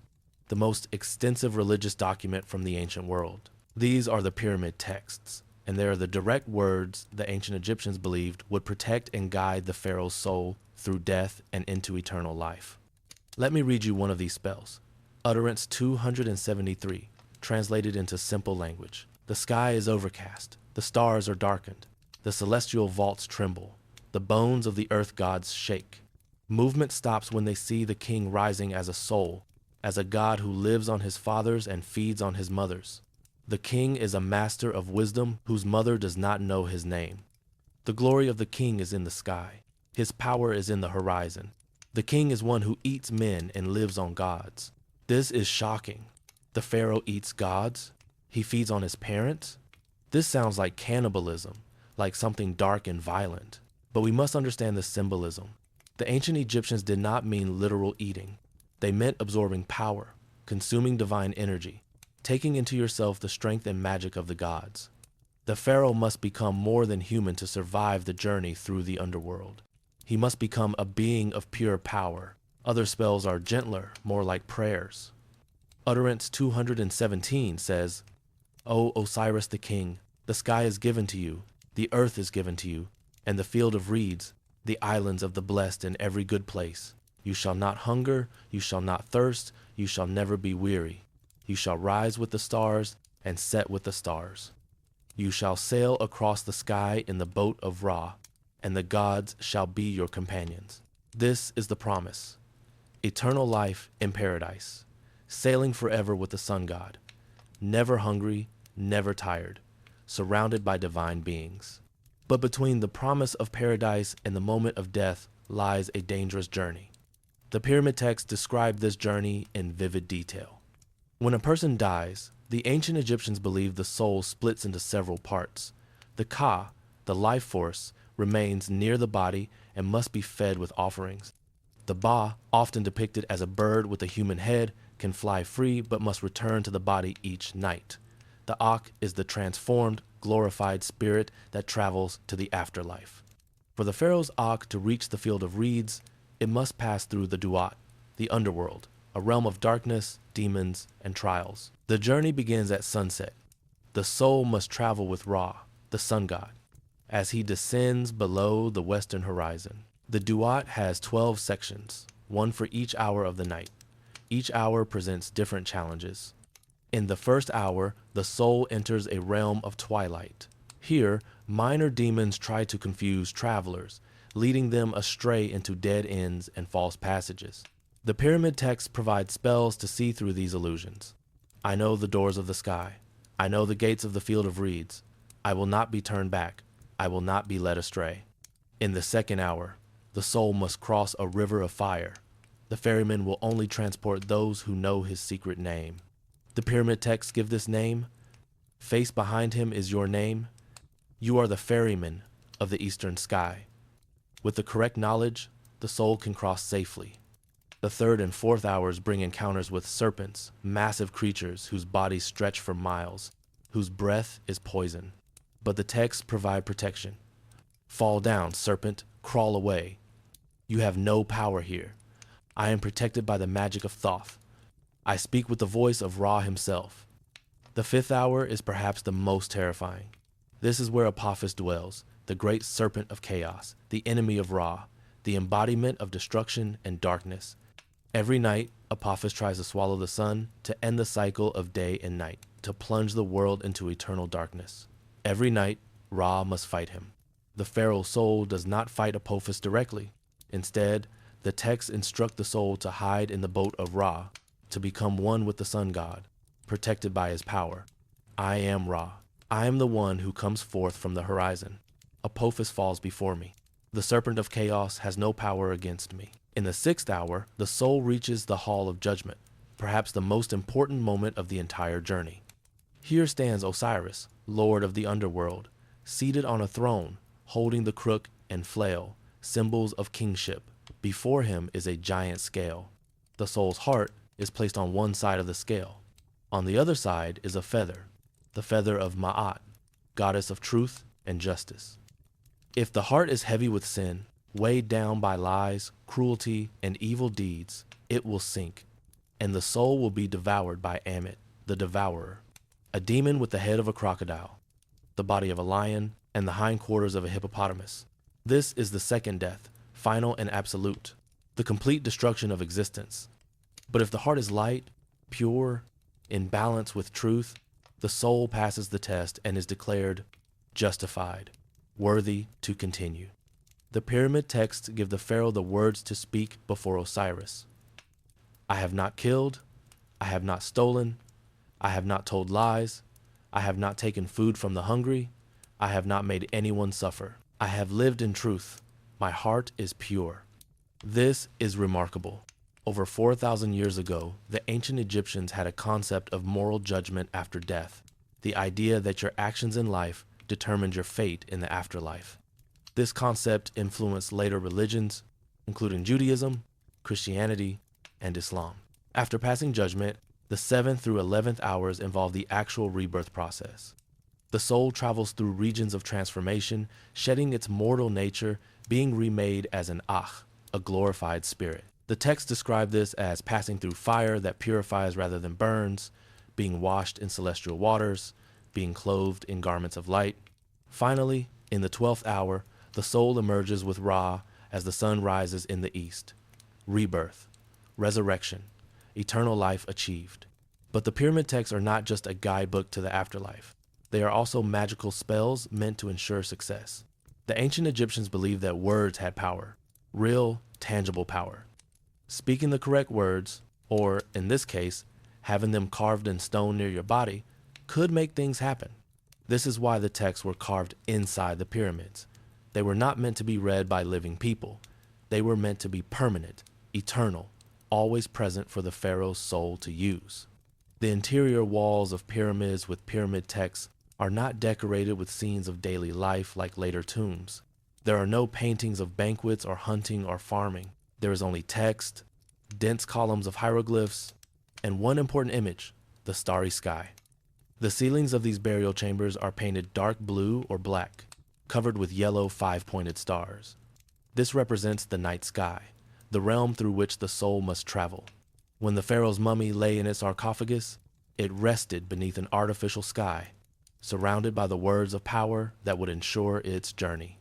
the most extensive religious document from the ancient world. These are the pyramid texts, and they are the direct words the ancient Egyptians believed would protect and guide the pharaoh's soul through death and into eternal life. Let me read you one of these spells. Utterance 273, translated into simple language. The sky is overcast, the stars are darkened, the celestial vaults tremble, the bones of the earth gods shake. Movement stops when they see the king rising as a soul, as a god who lives on his fathers and feeds on his mothers. The king is a master of wisdom whose mother does not know his name. The glory of the king is in the sky. His power is in the horizon. The king is one who eats men and lives on gods. This is shocking. The pharaoh eats gods? He feeds on his parents? This sounds like cannibalism, like something dark and violent. But we must understand the symbolism. The ancient Egyptians did not mean literal eating. They meant absorbing power, consuming divine energy, taking into yourself the strength and magic of the gods. The pharaoh must become more than human to survive the journey through the underworld. He must become a being of pure power. Other spells are gentler, more like prayers. Utterance 217 says, O Osiris the king, the sky is given to you, the earth is given to you, and the field of reeds, the islands of the blessed in every good place. You shall not hunger, you shall not thirst, you shall never be weary. You shall rise with the stars and set with the stars. You shall sail across the sky in the boat of Ra, and the gods shall be your companions. This is the promise: eternal life in paradise, sailing forever with the sun god, never hungry, never tired, surrounded by divine beings. But between the promise of paradise and the moment of death lies a dangerous journey. The pyramid texts describe this journey in vivid detail. When a person dies, the ancient Egyptians believed the soul splits into several parts. The Ka, the life force, remains near the body and must be fed with offerings. The Ba, often depicted as a bird with a human head, can fly free but must return to the body each night. The Ak is the transformed, glorified spirit that travels to the afterlife. For the pharaoh's Ak to reach the field of reeds, it must pass through the Duat, the underworld, a realm of darkness, demons, and trials. The journey begins at sunset. The soul must travel with Ra, the sun god, as he descends below the western horizon. The Duat has 12 sections, one for each hour of the night. Each hour presents different challenges. In the first hour, the soul enters a realm of twilight. Here, minor demons try to confuse travelers, leading them astray into dead ends and false passages. The pyramid texts provide spells to see through these illusions. I know the doors of the sky. I know the gates of the field of reeds. I will not be turned back. I will not be led astray. In the second hour, the soul must cross a river of fire. The ferryman will only transport those who know his secret name. The pyramid texts give this name. Face behind him is your name. You are the ferryman of the eastern sky. With the correct knowledge, the soul can cross safely. The third and fourth hours bring encounters with serpents, massive creatures whose bodies stretch for miles, whose breath is poison. But the texts provide protection. Fall down, serpent, crawl away. You have no power here. I am protected by the magic of Thoth. I speak with the voice of Ra himself. The fifth hour is perhaps the most terrifying. This is where Apophis dwells, the great serpent of chaos, the enemy of Ra, the embodiment of destruction and darkness. Every night, Apophis tries to swallow the sun, to end the cycle of day and night, to plunge the world into eternal darkness. Every night, Ra must fight him. The pharaoh's soul does not fight Apophis directly. Instead, the texts instruct the soul to hide in the boat of Ra, to become one with the sun god, protected by his power. I am Ra. I am the one who comes forth from the horizon. Apophis falls before me. The serpent of chaos has no power against me. In the sixth hour, the soul reaches the hall of judgment, perhaps the most important moment of the entire journey. Here stands Osiris, lord of the underworld, seated on a throne, holding the crook and flail, symbols of kingship. Before him is a giant scale. The soul's heart is placed on one side of the scale. On the other side is a feather, the feather of Ma'at, goddess of truth and justice. If the heart is heavy with sin, weighed down by lies, cruelty, and evil deeds, it will sink, and the soul will be devoured by Amit, the devourer, a demon with the head of a crocodile, the body of a lion, and the hindquarters of a hippopotamus. This is the second death, final and absolute, the complete destruction of existence. But if the heart is light, pure, in balance with truth, the soul passes the test and is declared justified, worthy to continue. The pyramid texts give the pharaoh the words to speak before Osiris. I have not killed, I have not stolen, I have not told lies, I have not taken food from the hungry, I have not made anyone suffer. I have lived in truth, my heart is pure. This is remarkable. Over 4,000 years ago, the ancient Egyptians had a concept of moral judgment after death, the idea that your actions in life determined your fate in the afterlife. This concept influenced later religions, including Judaism, Christianity, and Islam. After passing judgment, the 7th through 11th hours involve the actual rebirth process. The soul travels through regions of transformation, shedding its mortal nature, being remade as an Akh, a glorified spirit. The texts describe this as passing through fire that purifies rather than burns, being washed in celestial waters, being clothed in garments of light. Finally, in the 12th hour, the soul emerges with Ra as the sun rises in the east. Rebirth, resurrection, eternal life achieved. But the pyramid texts are not just a guidebook to the afterlife. They are also magical spells meant to ensure success. The ancient Egyptians believed that words had power, real, tangible power. Speaking the correct words, or in this case, having them carved in stone near your body, could make things happen. This is why the texts were carved inside the pyramids. They were not meant to be read by living people. They were meant to be permanent, eternal, always present for the pharaoh's soul to use. The interior walls of pyramids with pyramid texts are not decorated with scenes of daily life like later tombs. There are no paintings of banquets or hunting or farming. There is only text, dense columns of hieroglyphs, and one important image, the starry sky. The ceilings of these burial chambers are painted dark blue or black, covered with yellow five-pointed stars. This represents the night sky, the realm through which the soul must travel. When the pharaoh's mummy lay in its sarcophagus, it rested beneath an artificial sky, surrounded by the words of power that would ensure its journey.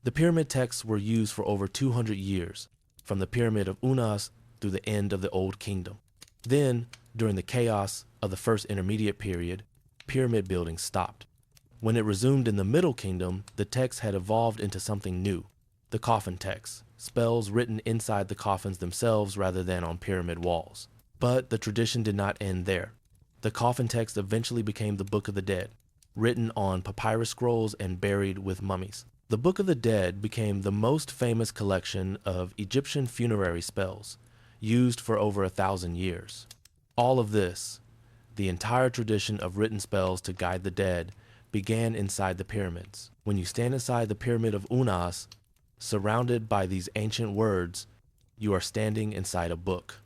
The pyramid texts were used for over 200 years, from the Pyramid of Unas through the end of the Old Kingdom. Then, during the chaos of the First Intermediate Period, pyramid building stopped. When it resumed in the Middle Kingdom, the text had evolved into something new, the coffin text, spells written inside the coffins themselves rather than on pyramid walls. But the tradition did not end there. The coffin text eventually became the Book of the Dead, written on papyrus scrolls and buried with mummies. The Book of the Dead became the most famous collection of Egyptian funerary spells, used for over 1,000 years. All of this, the entire tradition of written spells to guide the dead, began inside the pyramids. When you stand inside the Pyramid of Unas, surrounded by these ancient words, you are standing inside a book.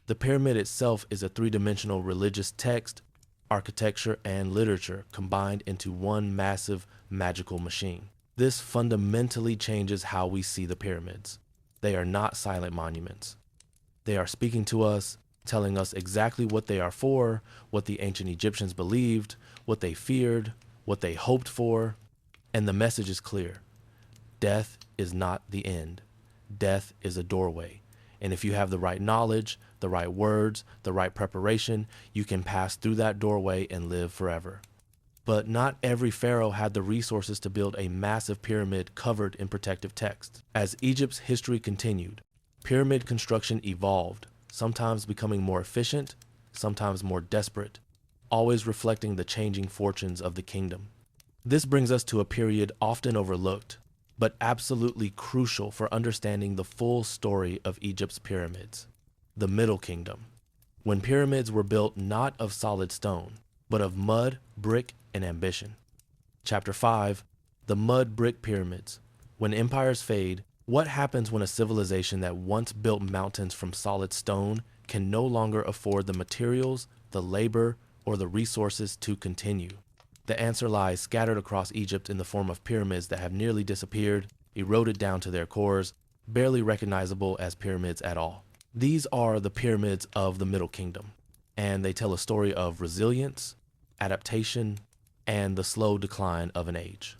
The pyramid itself is a three-dimensional religious text, architecture, and literature combined into one massive magical machine. This fundamentally changes how we see the pyramids. They are not silent monuments. They are speaking to us, telling us exactly what they are for, what the ancient Egyptians believed, what they feared, what they hoped for, and the message is clear. Death is not the end. Death is a doorway. And if you have the right knowledge, the right words, the right preparation, you can pass through that doorway and live forever. But not every pharaoh had the resources to build a massive pyramid covered in protective text. As Egypt's history continued, pyramid construction evolved, sometimes becoming more efficient, sometimes more desperate, always reflecting the changing fortunes of the kingdom. This brings us to a period often overlooked, but absolutely crucial for understanding the full story of Egypt's pyramids, the Middle Kingdom, when pyramids were built not of solid stone, but of mud, brick, and ambition. Chapter 5, the mud brick pyramids. When empires fade, what happens when a civilization that once built mountains from solid stone can no longer afford the materials, the labor, or the resources to continue? The answer lies scattered across Egypt in the form of pyramids that have nearly disappeared, eroded down to their cores, barely recognizable as pyramids at all. These are the pyramids of the Middle Kingdom, and they tell a story of resilience, adaptation, and the slow decline of an age.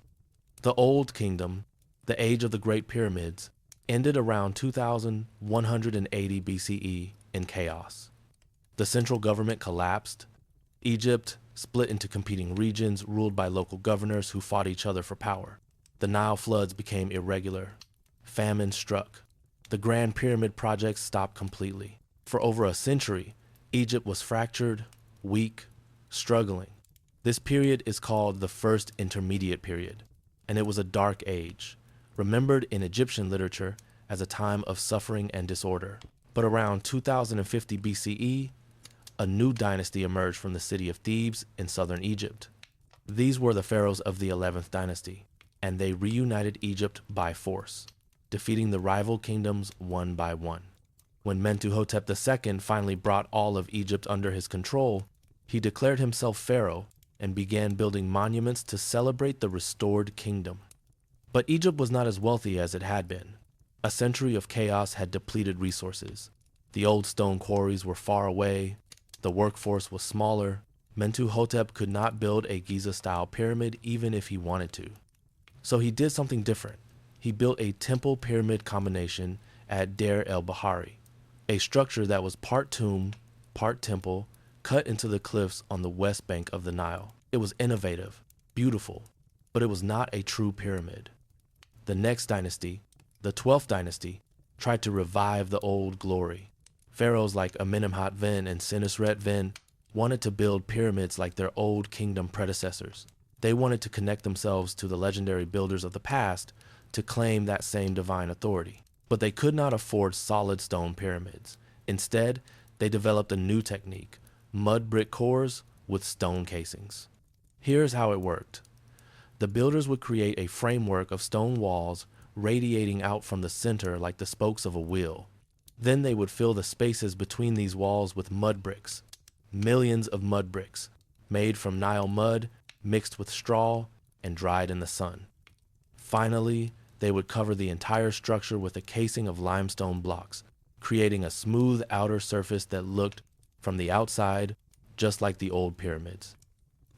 The Old Kingdom, the age of the Great Pyramids, ended around 2180 BCE in chaos. The central government collapsed. Egypt split into competing regions ruled by local governors who fought each other for power. The Nile floods became irregular. Famine struck. The Grand Pyramid project stopped completely. For over a century, Egypt was fractured, weak, struggling. This period is called the First Intermediate Period, and it was a dark age, remembered in Egyptian literature as a time of suffering and disorder. But around 2050 BCE, a new dynasty emerged from the city of Thebes in southern Egypt. These were the pharaohs of the 11th dynasty, and they reunited Egypt by force, defeating the rival kingdoms one by one. When Mentuhotep II finally brought all of Egypt under his control, he declared himself pharaoh and began building monuments to celebrate the restored kingdom. But Egypt was not as wealthy as it had been. A century of chaos had depleted resources. The old stone quarries were far away. The workforce was smaller. Mentuhotep could not build a Giza-style pyramid even if he wanted to. So he did something different. he built a temple-pyramid combination at Deir el-Bahari, a structure that was part tomb, part temple, cut into the cliffs on the west bank of the Nile. It was innovative, beautiful, but it was not a true pyramid. The next dynasty, the 12th dynasty, tried to revive the old glory. Pharaohs like Amenemhat I and Senusret I wanted to build pyramids like their old kingdom predecessors. They wanted to connect themselves to the legendary builders of the past to claim that same divine authority. But they could not afford solid stone pyramids. Instead, they developed a new technique, mud brick cores with stone casings. Here's how it worked. The builders would create a framework of stone walls radiating out from the center like the spokes of a wheel. Then they would fill the spaces between these walls with mud bricks, millions of mud bricks, made from Nile mud, mixed with straw, and dried in the sun. Finally, they would cover the entire structure with a casing of limestone blocks, creating a smooth outer surface that looked, from the outside, just like the old pyramids.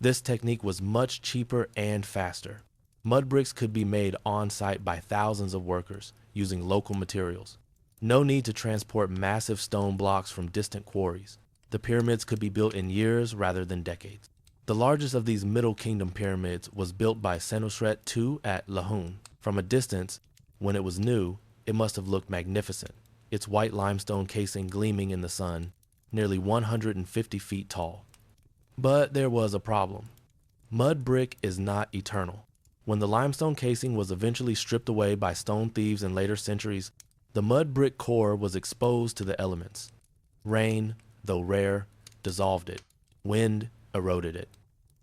This technique was much cheaper and faster. Mud bricks could be made on-site by thousands of workers using local materials. No need to transport massive stone blocks from distant quarries. The pyramids could be built in years rather than decades. The largest of these Middle Kingdom pyramids was built by Senusret II at Lahun. From a distance, when it was new, it must have looked magnificent, its white limestone casing gleaming in the sun, nearly 150 feet tall. But there was a problem. Mud brick is not eternal. When the limestone casing was eventually stripped away by stone thieves in later centuries, the mud brick core was exposed to the elements. Rain, though rare, dissolved it. Wind eroded it.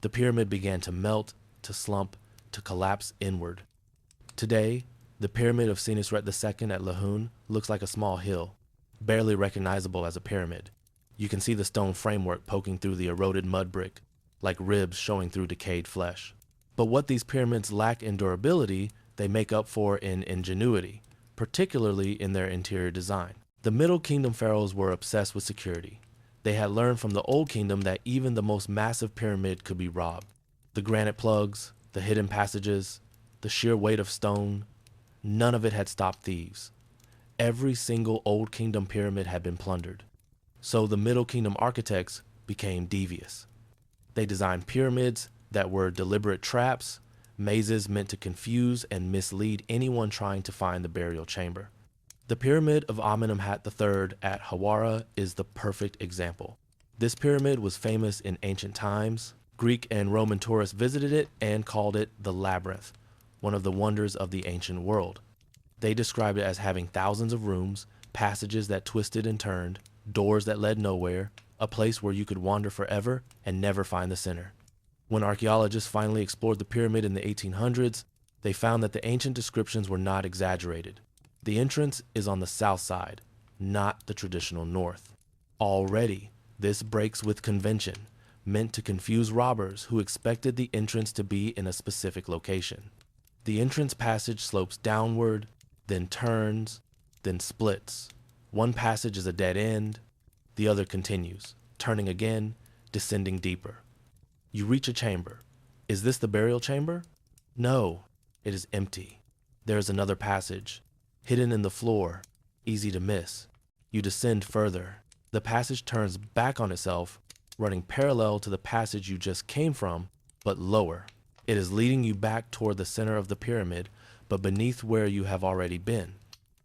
The pyramid began to melt, to slump, to collapse inward. Today, the pyramid of Senusret II at Lahun looks like a small hill, barely recognizable as a pyramid. You can see the stone framework poking through the eroded mud brick, like ribs showing through decayed flesh. But what these pyramids lack in durability, they make up for in ingenuity, particularly in their interior design. The Middle Kingdom pharaohs were obsessed with security. They had learned from the Old Kingdom that even the most massive pyramid could be robbed. The granite plugs, the hidden passages, the sheer weight of stone, none of it had stopped thieves. Every single Old Kingdom pyramid had been plundered. So the Middle Kingdom architects became devious. They designed pyramids that were deliberate traps, mazes meant to confuse and mislead anyone trying to find the burial chamber. The Pyramid of Amenemhat III at Hawara is the perfect example. This pyramid was famous in ancient times. Greek and Roman tourists visited it and called it the labyrinth, one of the wonders of the ancient world. They described it as having thousands of rooms, passages that twisted and turned, doors that led nowhere, a place where you could wander forever and never find the center. When archaeologists finally explored the pyramid in the 1800s, they found that the ancient descriptions were not exaggerated. The entrance is on the south side, not the traditional north. Already, this breaks with convention, meant to confuse robbers who expected the entrance to be in a specific location. The entrance passage slopes downward, then turns, then splits. One passage is a dead end, the other continues, turning again, descending deeper. You reach a chamber. Is this the burial chamber? No, it is empty. There is another passage, hidden in the floor, easy to miss. You descend further. The passage turns back on itself, running parallel to the passage you just came from, but lower. It is leading you back toward the center of the pyramid, but beneath where you have already been.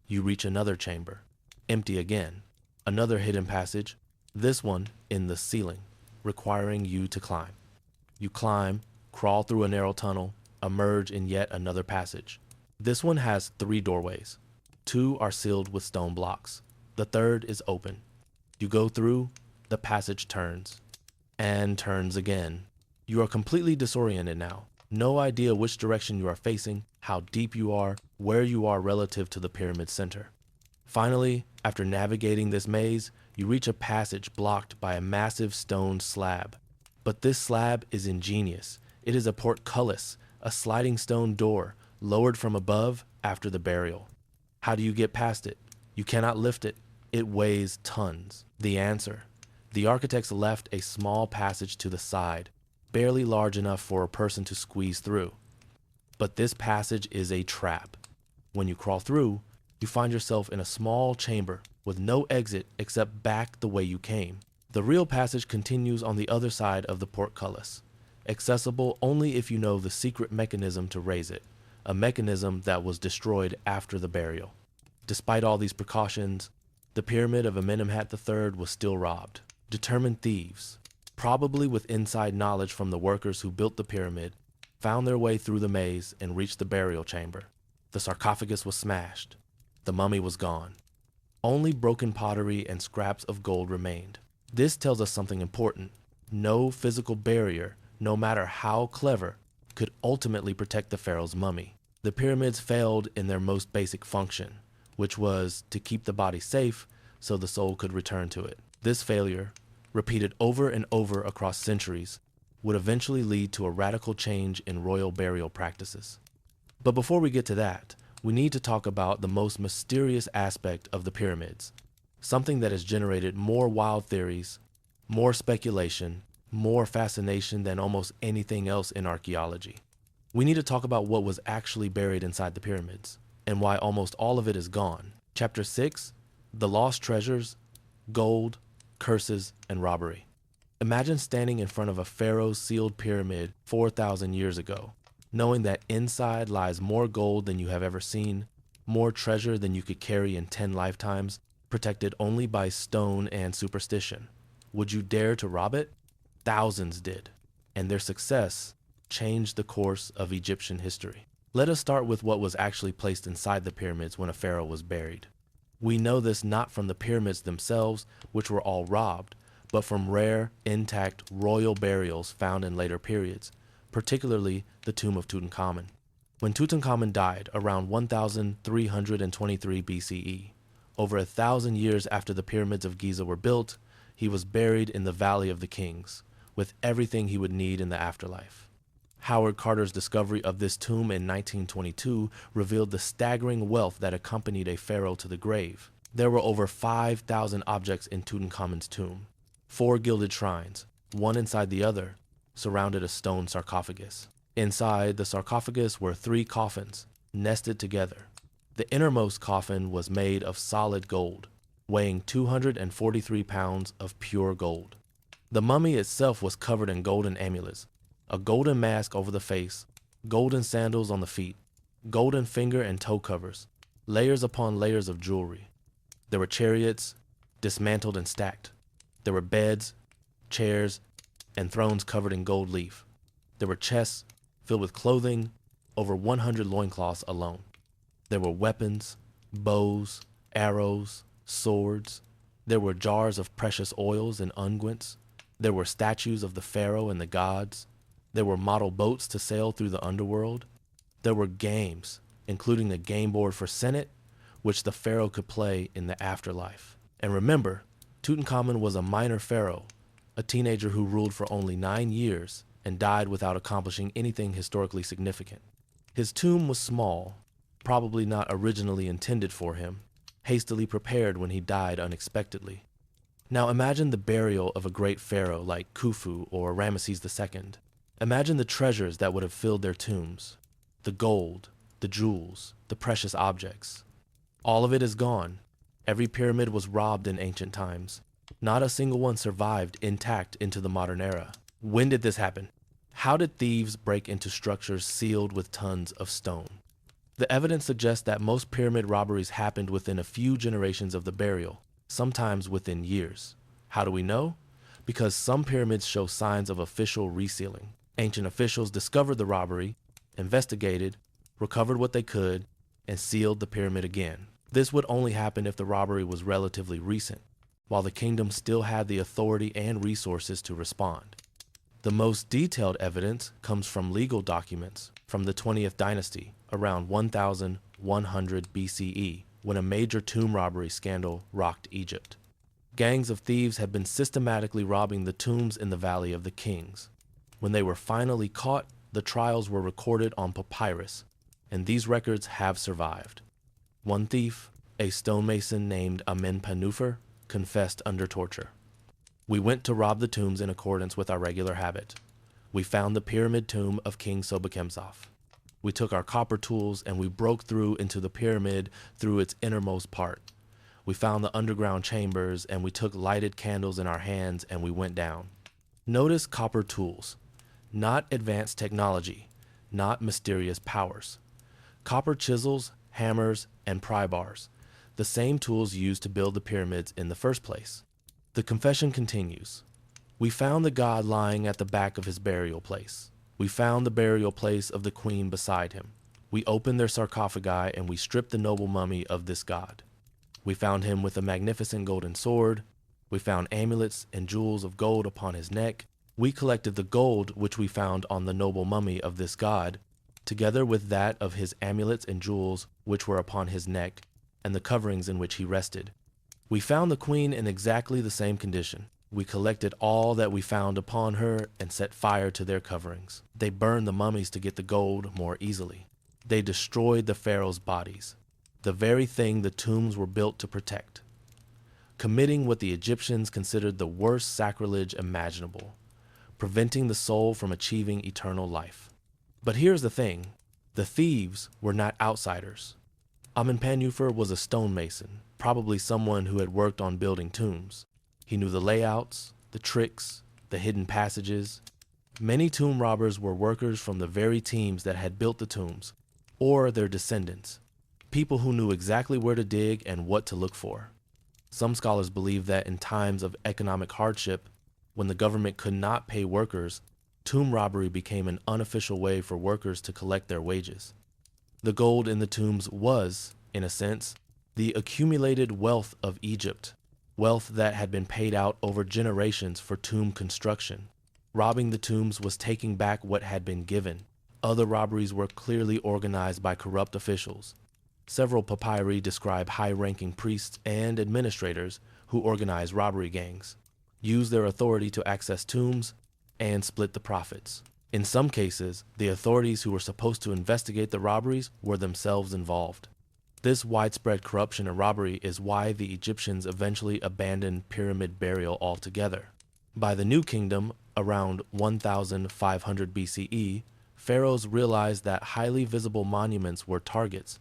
You reach another chamber, empty again. Another hidden passage, this one in the ceiling, requiring you to climb. You climb, crawl through a narrow tunnel, emerge in yet another passage. This one has 3 doorways. 2 are sealed with stone blocks. The third is open. You go through, the passage turns, and turns again. You are completely disoriented now. No idea which direction you are facing, how deep you are, where you are relative to the pyramid center. Finally, after navigating this maze, you reach a passage blocked by a massive stone slab. But this slab is ingenious. It is a portcullis, a sliding stone door, lowered from above after the burial. How do you get past it? You cannot lift it. It weighs tons. The answer: the architects left a small passage to the side, barely large enough for a person to squeeze through. But this passage is a trap. When you crawl through, you find yourself in a small chamber with no exit except back the way you came. The real passage continues on the other side of the portcullis, accessible only if you know the secret mechanism to raise it, a mechanism that was destroyed after the burial. Despite all these precautions, the pyramid of Amenemhat III was still robbed. Determined thieves, probably with inside knowledge from the workers who built the pyramid, found their way through the maze and reached the burial chamber. The sarcophagus was smashed. The mummy was gone. Only broken pottery and scraps of gold remained. This tells us something important. No physical barrier, no matter how clever, could ultimately protect the pharaoh's mummy. The pyramids failed in their most basic function, which was to keep the body safe so the soul could return to it. This failure, repeated over and over across centuries, would eventually lead to a radical change in royal burial practices. But before we get to that, we need to talk about the most mysterious aspect of the pyramids, something that has generated more wild theories, more speculation, more fascination than almost anything else in archaeology. We need to talk about what was actually buried inside the pyramids, and why almost all of it is gone. Chapter 6, The Lost Treasures, Gold, Curses, and Robbery. Imagine standing in front of a pharaoh's sealed pyramid 4,000 years ago, knowing that inside lies more gold than you have ever seen, more treasure than you could carry in 10 lifetimes, protected only by stone and superstition. Would you dare to rob it? Thousands did, and their success changed the course of Egyptian history. Let us start with what was actually placed inside the pyramids when a pharaoh was buried. We know this not from the pyramids themselves, which were all robbed, but from rare, intact royal burials found in later periods, particularly the tomb of Tutankhamun. When Tutankhamun died around 1323 BCE, over 1,000 years after the pyramids of Giza were built, he was buried in the Valley of the Kings, with everything he would need in the afterlife. Howard Carter's discovery of this tomb in 1922 revealed the staggering wealth that accompanied a pharaoh to the grave. There were over 5,000 objects in Tutankhamen's tomb. 4 gilded shrines, one inside the other, surrounded a stone sarcophagus. Inside the sarcophagus were 3 coffins, nested together. The innermost coffin was made of solid gold, weighing 243 pounds of pure gold. The mummy itself was covered in golden amulets, a golden mask over the face, golden sandals on the feet, golden finger and toe covers, layers upon layers of jewelry. There were chariots, dismantled and stacked. There were beds, chairs, and thrones covered in gold leaf. There were chests filled with clothing, over 100 loincloths alone. There were weapons, bows, arrows, swords. There were jars of precious oils and unguents. There were statues of the pharaoh and the gods. There were model boats to sail through the underworld. There were games, including the game board for Senate, which the pharaoh could play in the afterlife. And remember, Tutankhamun was a minor pharaoh, a teenager who ruled for only 9 years and died without accomplishing anything historically significant. His tomb was small, probably not originally intended for him, hastily prepared when he died unexpectedly. Now imagine the burial of a great pharaoh like Khufu or Ramesses II. Imagine the treasures that would have filled their tombs. The gold, the jewels, the precious objects. All of it is gone. Every pyramid was robbed in ancient times. Not a single one survived intact into the modern era. When did this happen? How did thieves break into structures sealed with tons of stone? The evidence suggests that most pyramid robberies happened within a few generations of the burial, sometimes within years. How do we know? Because some pyramids show signs of official resealing. Ancient officials discovered the robbery, investigated, recovered what they could, and sealed the pyramid again. This would only happen if the robbery was relatively recent, while the kingdom still had the authority and resources to respond. The most detailed evidence comes from legal documents from the 20th dynasty, around 1100 BCE, when a major tomb robbery scandal rocked Egypt. Gangs of thieves had been systematically robbing the tombs in the Valley of the Kings. When they were finally caught, the trials were recorded on papyrus, and these records have survived. One thief, a stonemason named Amenpanufer, confessed under torture. "We went to rob the tombs in accordance with our regular habit. We found the pyramid tomb of King Sobekemsaf. We took our copper tools and we broke through into the pyramid through its innermost part. We found the underground chambers and we took lighted candles in our hands and we went down. Notice copper tools, not advanced technology, not mysterious powers. Copper chisels, hammers, and pry bars, the same tools used to build the pyramids in the first place. The confession continues. We found the god lying at the back of his burial place. We found the burial place of the queen beside him. We opened their sarcophagi and we stripped the noble mummy of this god. We found him with a magnificent golden sword. We found amulets and jewels of gold upon his neck. We collected the gold which we found on the noble mummy of this god, together with that of his amulets and jewels which were upon his neck, and the coverings in which he rested. We found the queen in exactly the same condition. We collected all that we found upon her and set fire to their coverings. They burned the mummies to get the gold more easily. They destroyed the pharaohs' bodies, the very thing the tombs were built to protect, committing what the Egyptians considered the worst sacrilege imaginable, preventing the soul from achieving eternal life. But here's the thing, the thieves were not outsiders. Amenhotep was a stonemason, probably someone who had worked on building tombs. He knew the layouts, the tricks, the hidden passages. Many tomb robbers were workers from the very teams that had built the tombs, or their descendants, people who knew exactly where to dig and what to look for. Some scholars believe that in times of economic hardship, when the government could not pay workers, tomb robbery became an unofficial way for workers to collect their wages. The gold in the tombs was, in a sense, the accumulated wealth of Egypt, wealth that had been paid out over generations for tomb construction. Robbing the tombs was taking back what had been given. Other robberies were clearly organized by corrupt officials. Several papyri describe high-ranking priests and administrators who organized robbery gangs, used their authority to access tombs, and split the profits. In some cases, the authorities who were supposed to investigate the robberies were themselves involved. This widespread corruption and robbery is why the Egyptians eventually abandoned pyramid burial altogether. By the New Kingdom, around 1500 BCE, pharaohs realized that highly visible monuments were targets.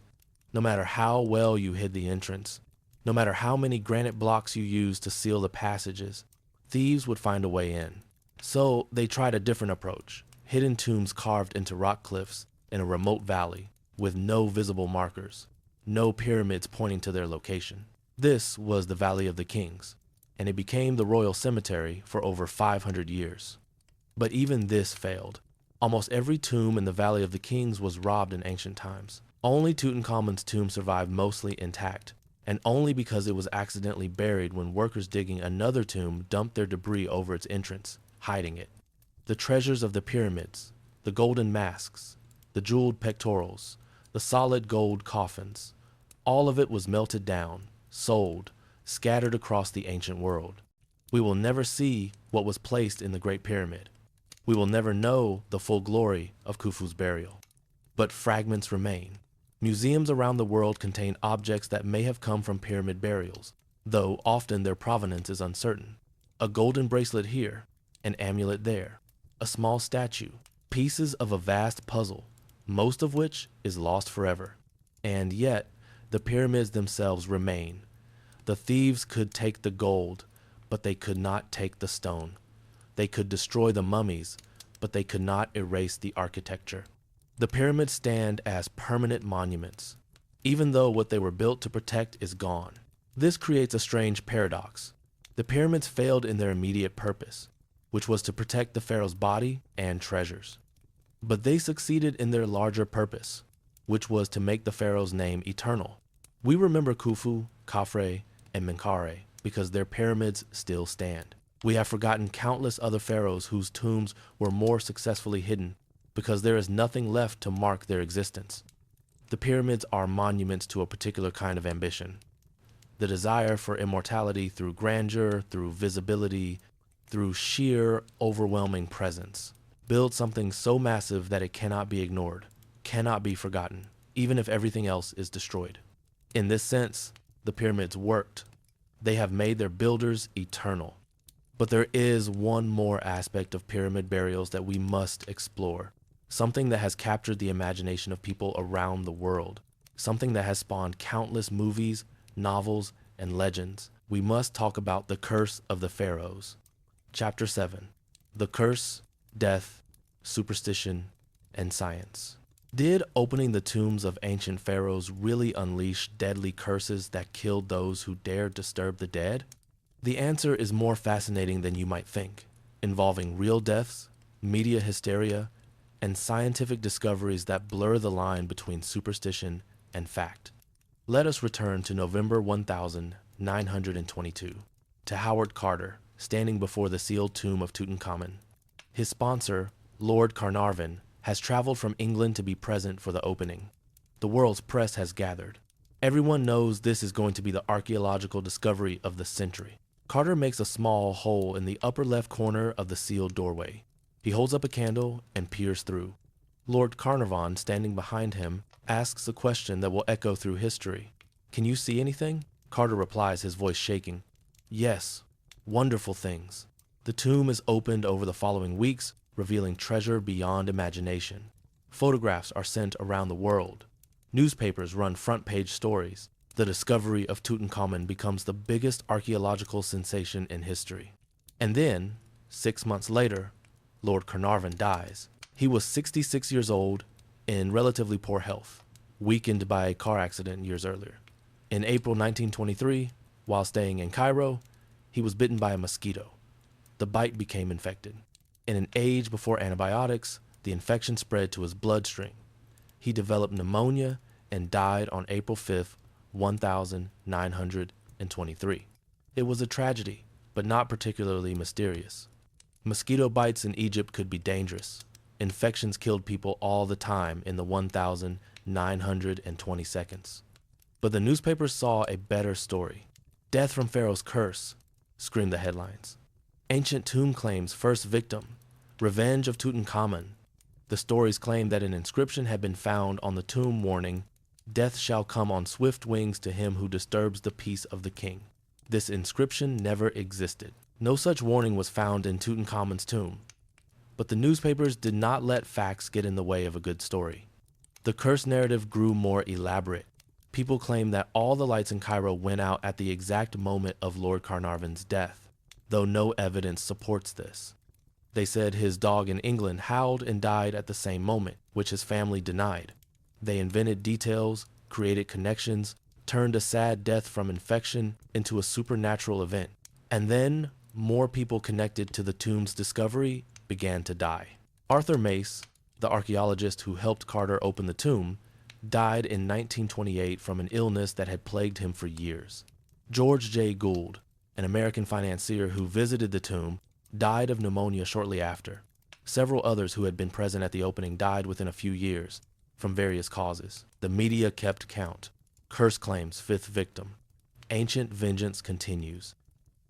No matter how well you hid the entrance, no matter how many granite blocks you used to seal the passages, thieves would find a way in. So they tried a different approach, hidden tombs carved into rock cliffs in a remote valley with no visible markers, no pyramids pointing to their location. This was the Valley of the Kings, and it became the royal cemetery for over 500 years. But even this failed. Almost every tomb in the Valley of the Kings was robbed in ancient times. Only Tutankhamun's tomb survived mostly intact, and only because it was accidentally buried when workers digging another tomb dumped their debris over its entrance, hiding it. The treasures of the pyramids, the golden masks, the jeweled pectorals, the solid gold coffins, all of it was melted down, sold, scattered across the ancient world. We will never see what was placed in the Great Pyramid. We will never know the full glory of Khufu's burial. But fragments remain. Museums around the world contain objects that may have come from pyramid burials, though often their provenance is uncertain. A golden bracelet here, an amulet there, a small statue, pieces of a vast puzzle, most of which is lost forever. And yet, the pyramids themselves remain. The thieves could take the gold, but they could not take the stone. They could destroy the mummies, but they could not erase the architecture. The pyramids stand as permanent monuments, even though what they were built to protect is gone. This creates a strange paradox. The pyramids failed in their immediate purpose, which was to protect the pharaoh's body and treasures. But they succeeded in their larger purpose, which was to make the pharaoh's name eternal. We remember Khufu, Khafre, and Menkaure because their pyramids still stand. We have forgotten countless other pharaohs whose tombs were more successfully hidden because there is nothing left to mark their existence. The pyramids are monuments to a particular kind of ambition. The desire for immortality through grandeur, through visibility, through sheer, overwhelming presence. Build something so massive that it cannot be ignored, cannot be forgotten, even if everything else is destroyed. In this sense, the pyramids worked. They have made their builders eternal. But there is one more aspect of pyramid burials that we must explore. something that has captured the imagination of people around the world, something that has spawned countless movies, novels, and legends. We must talk about the curse of the pharaohs. Chapter 7. The Curse, Death, Superstition, and Science. Did opening the tombs of ancient pharaohs really unleash deadly curses that killed those who dared disturb the dead? The answer is more fascinating than you might think, involving real deaths, media hysteria, and scientific discoveries that blur the line between superstition and fact. Let us return to November 1922, to Howard Carter, standing before the sealed tomb of Tutankhamun. His sponsor, Lord Carnarvon, has traveled from England to be present for the opening. The world's press has gathered. Everyone knows this is going to be the archaeological discovery of the century. Carter makes a small hole in the upper left corner of the sealed doorway. He holds up a candle and peers through. Lord Carnarvon, standing behind him, asks a question that will echo through history. "Can you see anything?" Carter replies, his voice shaking. "Yes, wonderful things." The tomb is opened over the following weeks, revealing treasure beyond imagination. Photographs are sent around the world. Newspapers run front-page stories. The discovery of Tutankhamun becomes the biggest archaeological sensation in history. And then, 6 months later, Lord Carnarvon dies. He was 66 years old, in relatively poor health, weakened by a car accident years earlier. In April 1923, while staying in Cairo, he was bitten by a mosquito. The bite became infected. In an age before antibiotics, the infection spread to his bloodstream. He developed pneumonia and died on April 5th, 1923. It was a tragedy, but not particularly mysterious. Mosquito bites in Egypt could be dangerous. Infections killed people all the time in the 1920 seconds. But the newspapers saw a better story. "Death from Pharaoh's curse," screamed the headlines. "Ancient tomb claims first victim. Revenge of Tutankhamun." The stories claimed that an inscription had been found on the tomb warning, "Death shall come on swift wings to him who disturbs the peace of the king." This inscription never existed. No such warning was found in Tutankhamun's tomb. But the newspapers did not let facts get in the way of a good story. The curse narrative grew more elaborate. People claimed that all the lights in Cairo went out at the exact moment of Lord Carnarvon's death, though no evidence supports this. They said his dog in England howled and died at the same moment, which his family denied. They invented details, created connections, turned a sad death from infection into a supernatural event. And then, more people connected to the tomb's discovery began to die. Arthur Mace, the archaeologist who helped Carter open the tomb, died in 1928 from an illness that had plagued him for years. George J. Gould, an American financier who visited the tomb, died of pneumonia shortly after. Several others who had been present at the opening died within a few years, from various causes. The media kept count. Curse claims fifth victim. Ancient vengeance continues.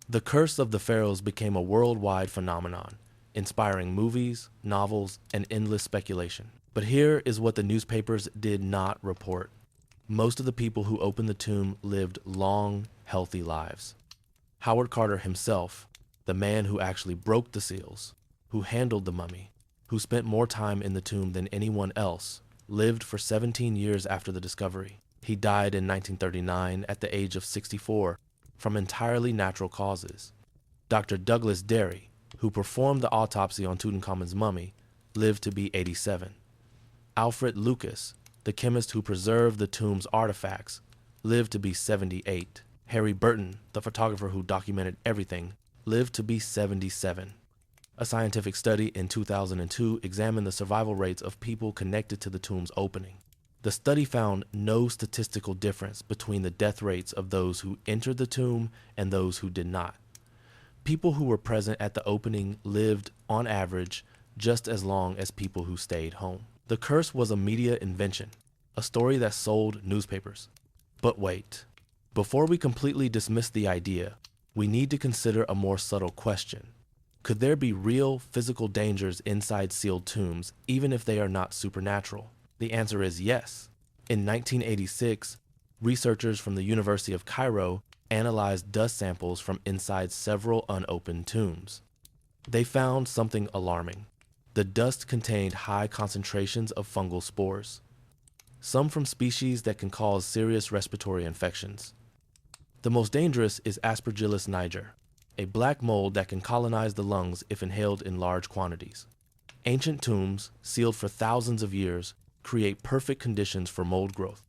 The curse of the pharaohs became a worldwide phenomenon, inspiring movies, novels, and endless speculation. But here is what the newspapers did not report. Most of the people who opened the tomb lived long, healthy lives. Howard Carter himself, the man who actually broke the seals, who handled the mummy, who spent more time in the tomb than anyone else, lived for 17 years after the discovery. He died in 1939 at the age of 64 from entirely natural causes. Dr. Douglas Derry, who performed the autopsy on Tutankhamun's mummy, lived to be 87. Alfred Lucas, the chemist who preserved the tomb's artifacts, lived to be 78. Harry Burton, the photographer who documented everything, lived to be 77. A scientific study in 2002 examined the survival rates of people connected to the tomb's opening. The study found no statistical difference between the death rates of those who entered the tomb and those who did not. People who were present at the opening lived, on average, just as long as people who stayed home. The curse was a media invention, a story that sold newspapers. But wait, before we completely dismiss the idea, we need to consider a more subtle question. Could there be real physical dangers inside sealed tombs, even if they are not supernatural? The answer is yes. In 1986, researchers from the University of Cairo analyzed dust samples from inside several unopened tombs. They found something alarming. The dust contained high concentrations of fungal spores, some from species that can cause serious respiratory infections. The most dangerous is Aspergillus niger, a black mold that can colonize the lungs if inhaled in large quantities. Ancient tombs, sealed for thousands of years, create perfect conditions for mold growth.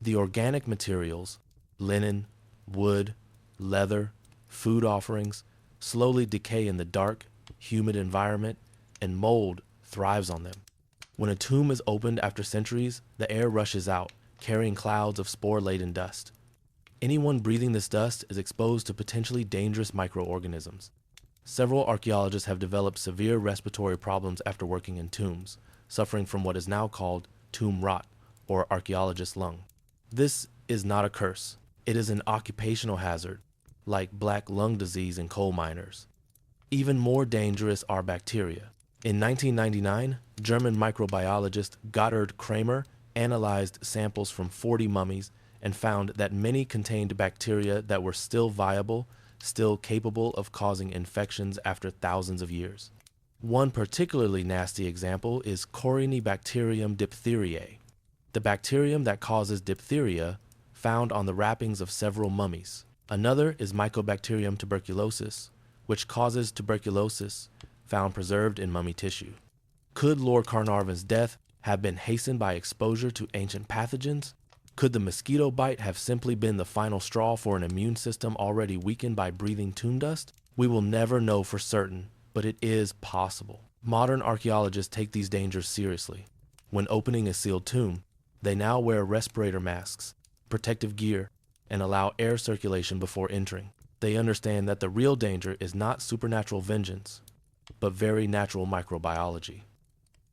The organic materials, linen, wood, leather, food offerings, slowly decay in the dark, humid environment, and mold thrives on them. When a tomb is opened after centuries, the air rushes out, carrying clouds of spore-laden dust. Anyone breathing this dust is exposed to potentially dangerous microorganisms. Several archaeologists have developed severe respiratory problems after working in tombs, suffering from what is now called tomb rot, or archaeologist's lung. This is not a curse. It is an occupational hazard, like black lung disease in coal miners. Even more dangerous are bacteria. In 1999, German microbiologist Gotthold Kramer analyzed samples from 40 mummies and found that many contained bacteria that were still viable, still capable of causing infections after thousands of years. One particularly nasty example is Corynebacterium diphtheriae, the bacterium that causes diphtheria found on the wrappings of several mummies. Another is Mycobacterium tuberculosis, which causes tuberculosis found preserved in mummy tissue. Could Lord Carnarvon's death have been hastened by exposure to ancient pathogens? Could the mosquito bite have simply been the final straw for an immune system already weakened by breathing tomb dust? We will never know for certain, but it is possible. Modern archaeologists take these dangers seriously. When opening a sealed tomb, they now wear respirator masks, protective gear, and allow air circulation before entering. They understand that the real danger is not supernatural vengeance, but very natural microbiology.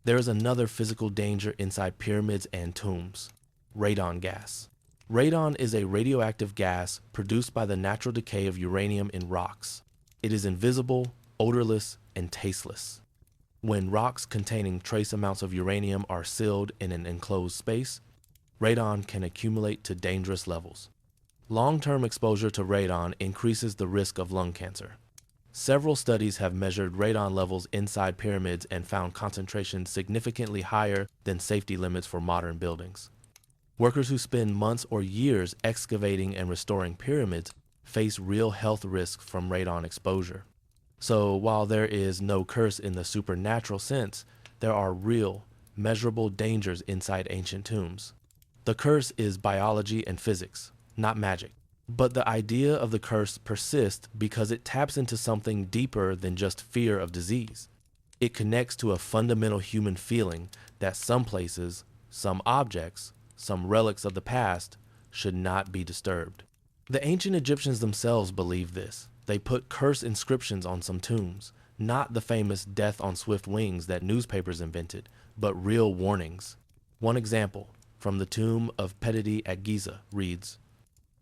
There is another physical danger inside pyramids and tombs: radon gas. Radon is a radioactive gas produced by the natural decay of uranium in rocks. It is invisible, odorless, and tasteless. When rocks containing trace amounts of uranium are sealed in an enclosed space, radon can accumulate to dangerous levels. Long-term exposure to radon increases the risk of lung cancer. Several studies have measured radon levels inside pyramids and found concentrations significantly higher than safety limits for modern buildings. Workers who spend months or years excavating and restoring pyramids face real health risks from radon exposure. So while there is no curse in the supernatural sense, there are real, measurable dangers inside ancient tombs. The curse is biology and physics, not magic. But the idea of the curse persists because it taps into something deeper than just fear of disease. It connects to a fundamental human feeling that some places, some objects, some relics of the past should not be disturbed. The ancient Egyptians themselves believed this. They put curse inscriptions on some tombs, not the famous death on swift wings that newspapers invented, but real warnings. One example from the tomb of Petiti at Giza reads,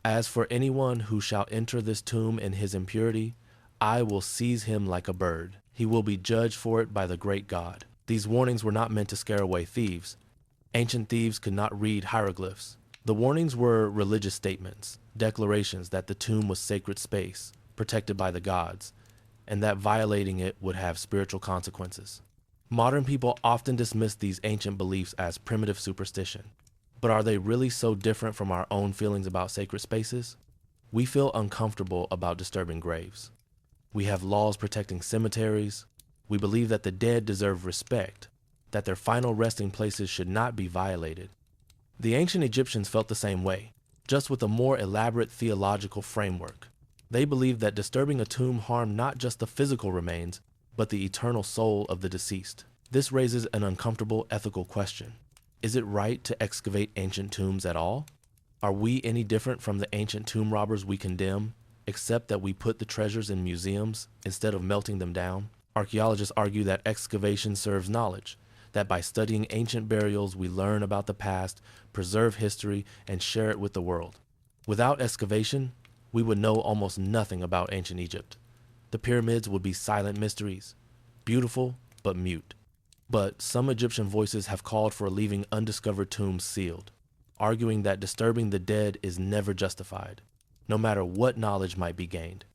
"As for anyone who shall enter this tomb in his impurity, I will seize him like a bird. He will be judged for it by the great God." These warnings were not meant to scare away thieves. Ancient thieves could not read hieroglyphs. The warnings were religious statements, declarations that the tomb was sacred space, protected by the gods, and that violating it would have spiritual consequences. Modern people often dismiss these ancient beliefs as primitive superstition. But are they really so different from our own feelings about sacred spaces? We feel uncomfortable about disturbing graves. We have laws protecting cemeteries. We believe that the dead deserve respect, that their final resting places should not be violated. The ancient Egyptians felt the same way, just with a more elaborate theological framework. They believed that disturbing a tomb harmed not just the physical remains, but the eternal soul of the deceased. This raises an uncomfortable ethical question. Is it right to excavate ancient tombs at all? Are we any different from the ancient tomb robbers we condemn, except that we put the treasures in museums instead of melting them down? Archaeologists argue that excavation serves knowledge, that by studying ancient burials we learn about the past, preserve history, and share it with the world. Without excavation, we would know almost nothing about ancient Egypt. The pyramids would be silent mysteries, beautiful but mute. But some Egyptian voices have called for leaving undiscovered tombs sealed, arguing that disturbing the dead is never justified, no matter what knowledge might be gained.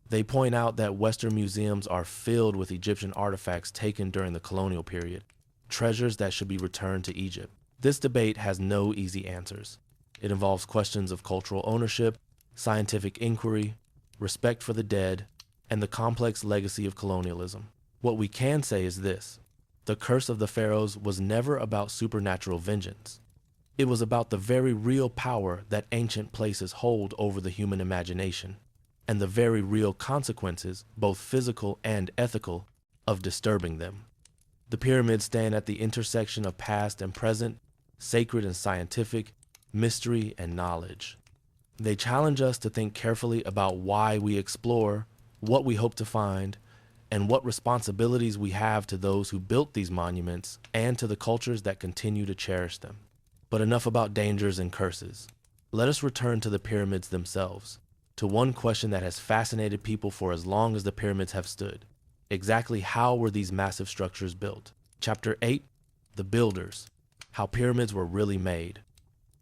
They point out that Western museums are filled with Egyptian artifacts taken during the colonial period, treasures that should be returned to Egypt. This debate has no easy answers. It involves questions of cultural ownership, scientific inquiry, respect for the dead, and the complex legacy of colonialism. What we can say is this: the curse of the pharaohs was never about supernatural vengeance. It was about the very real power that ancient places hold over the human imagination, and the very real consequences, both physical and ethical, of disturbing them. The pyramids stand at the intersection of past and present, sacred and scientific, mystery and knowledge. They challenge us to think carefully about why we explore, what we hope to find, and what responsibilities we have to those who built these monuments and to the cultures that continue to cherish them. But enough about dangers and curses. Let us return to the pyramids themselves, to one question that has fascinated people for as long as the pyramids have stood. Exactly how were these massive structures built? Chapter 8, The Builders, How Pyramids Were Really Made.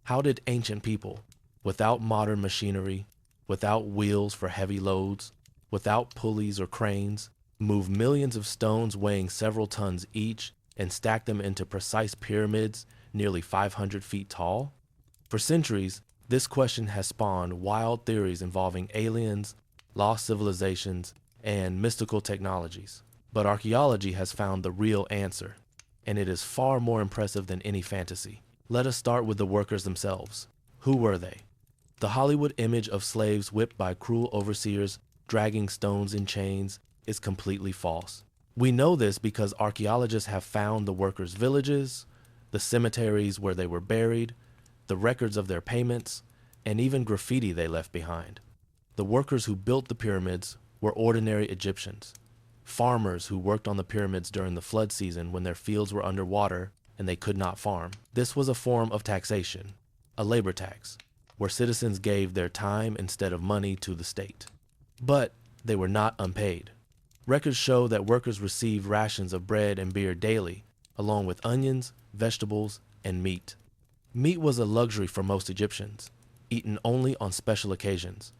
How did ancient people, without modern machinery, without wheels for heavy loads, without pulleys or cranes, move millions of stones weighing several tons each and stack them into precise pyramids nearly 500 feet tall? For centuries, this question has spawned wild theories involving aliens, lost civilizations, and mystical technologies. But archaeology has found the real answer, and it is far more impressive than any fantasy. Let us start with the workers themselves. Who were they? The Hollywood image of slaves whipped by cruel overseers dragging stones in chains is completely false. We know this because archaeologists have found the workers' villages, the cemeteries where they were buried, the records of their payments, and even graffiti they left behind. The workers who built the pyramids were ordinary Egyptians, farmers who worked on the pyramids during the flood season when their fields were underwater and they could not farm. This was a form of taxation, a labor tax, where citizens gave their time instead of money to the state. But they were not unpaid. Records show that workers received rations of bread and beer daily, along with onions, vegetables, and meat. Meat was a luxury for most Egyptians, eaten only on special occasions.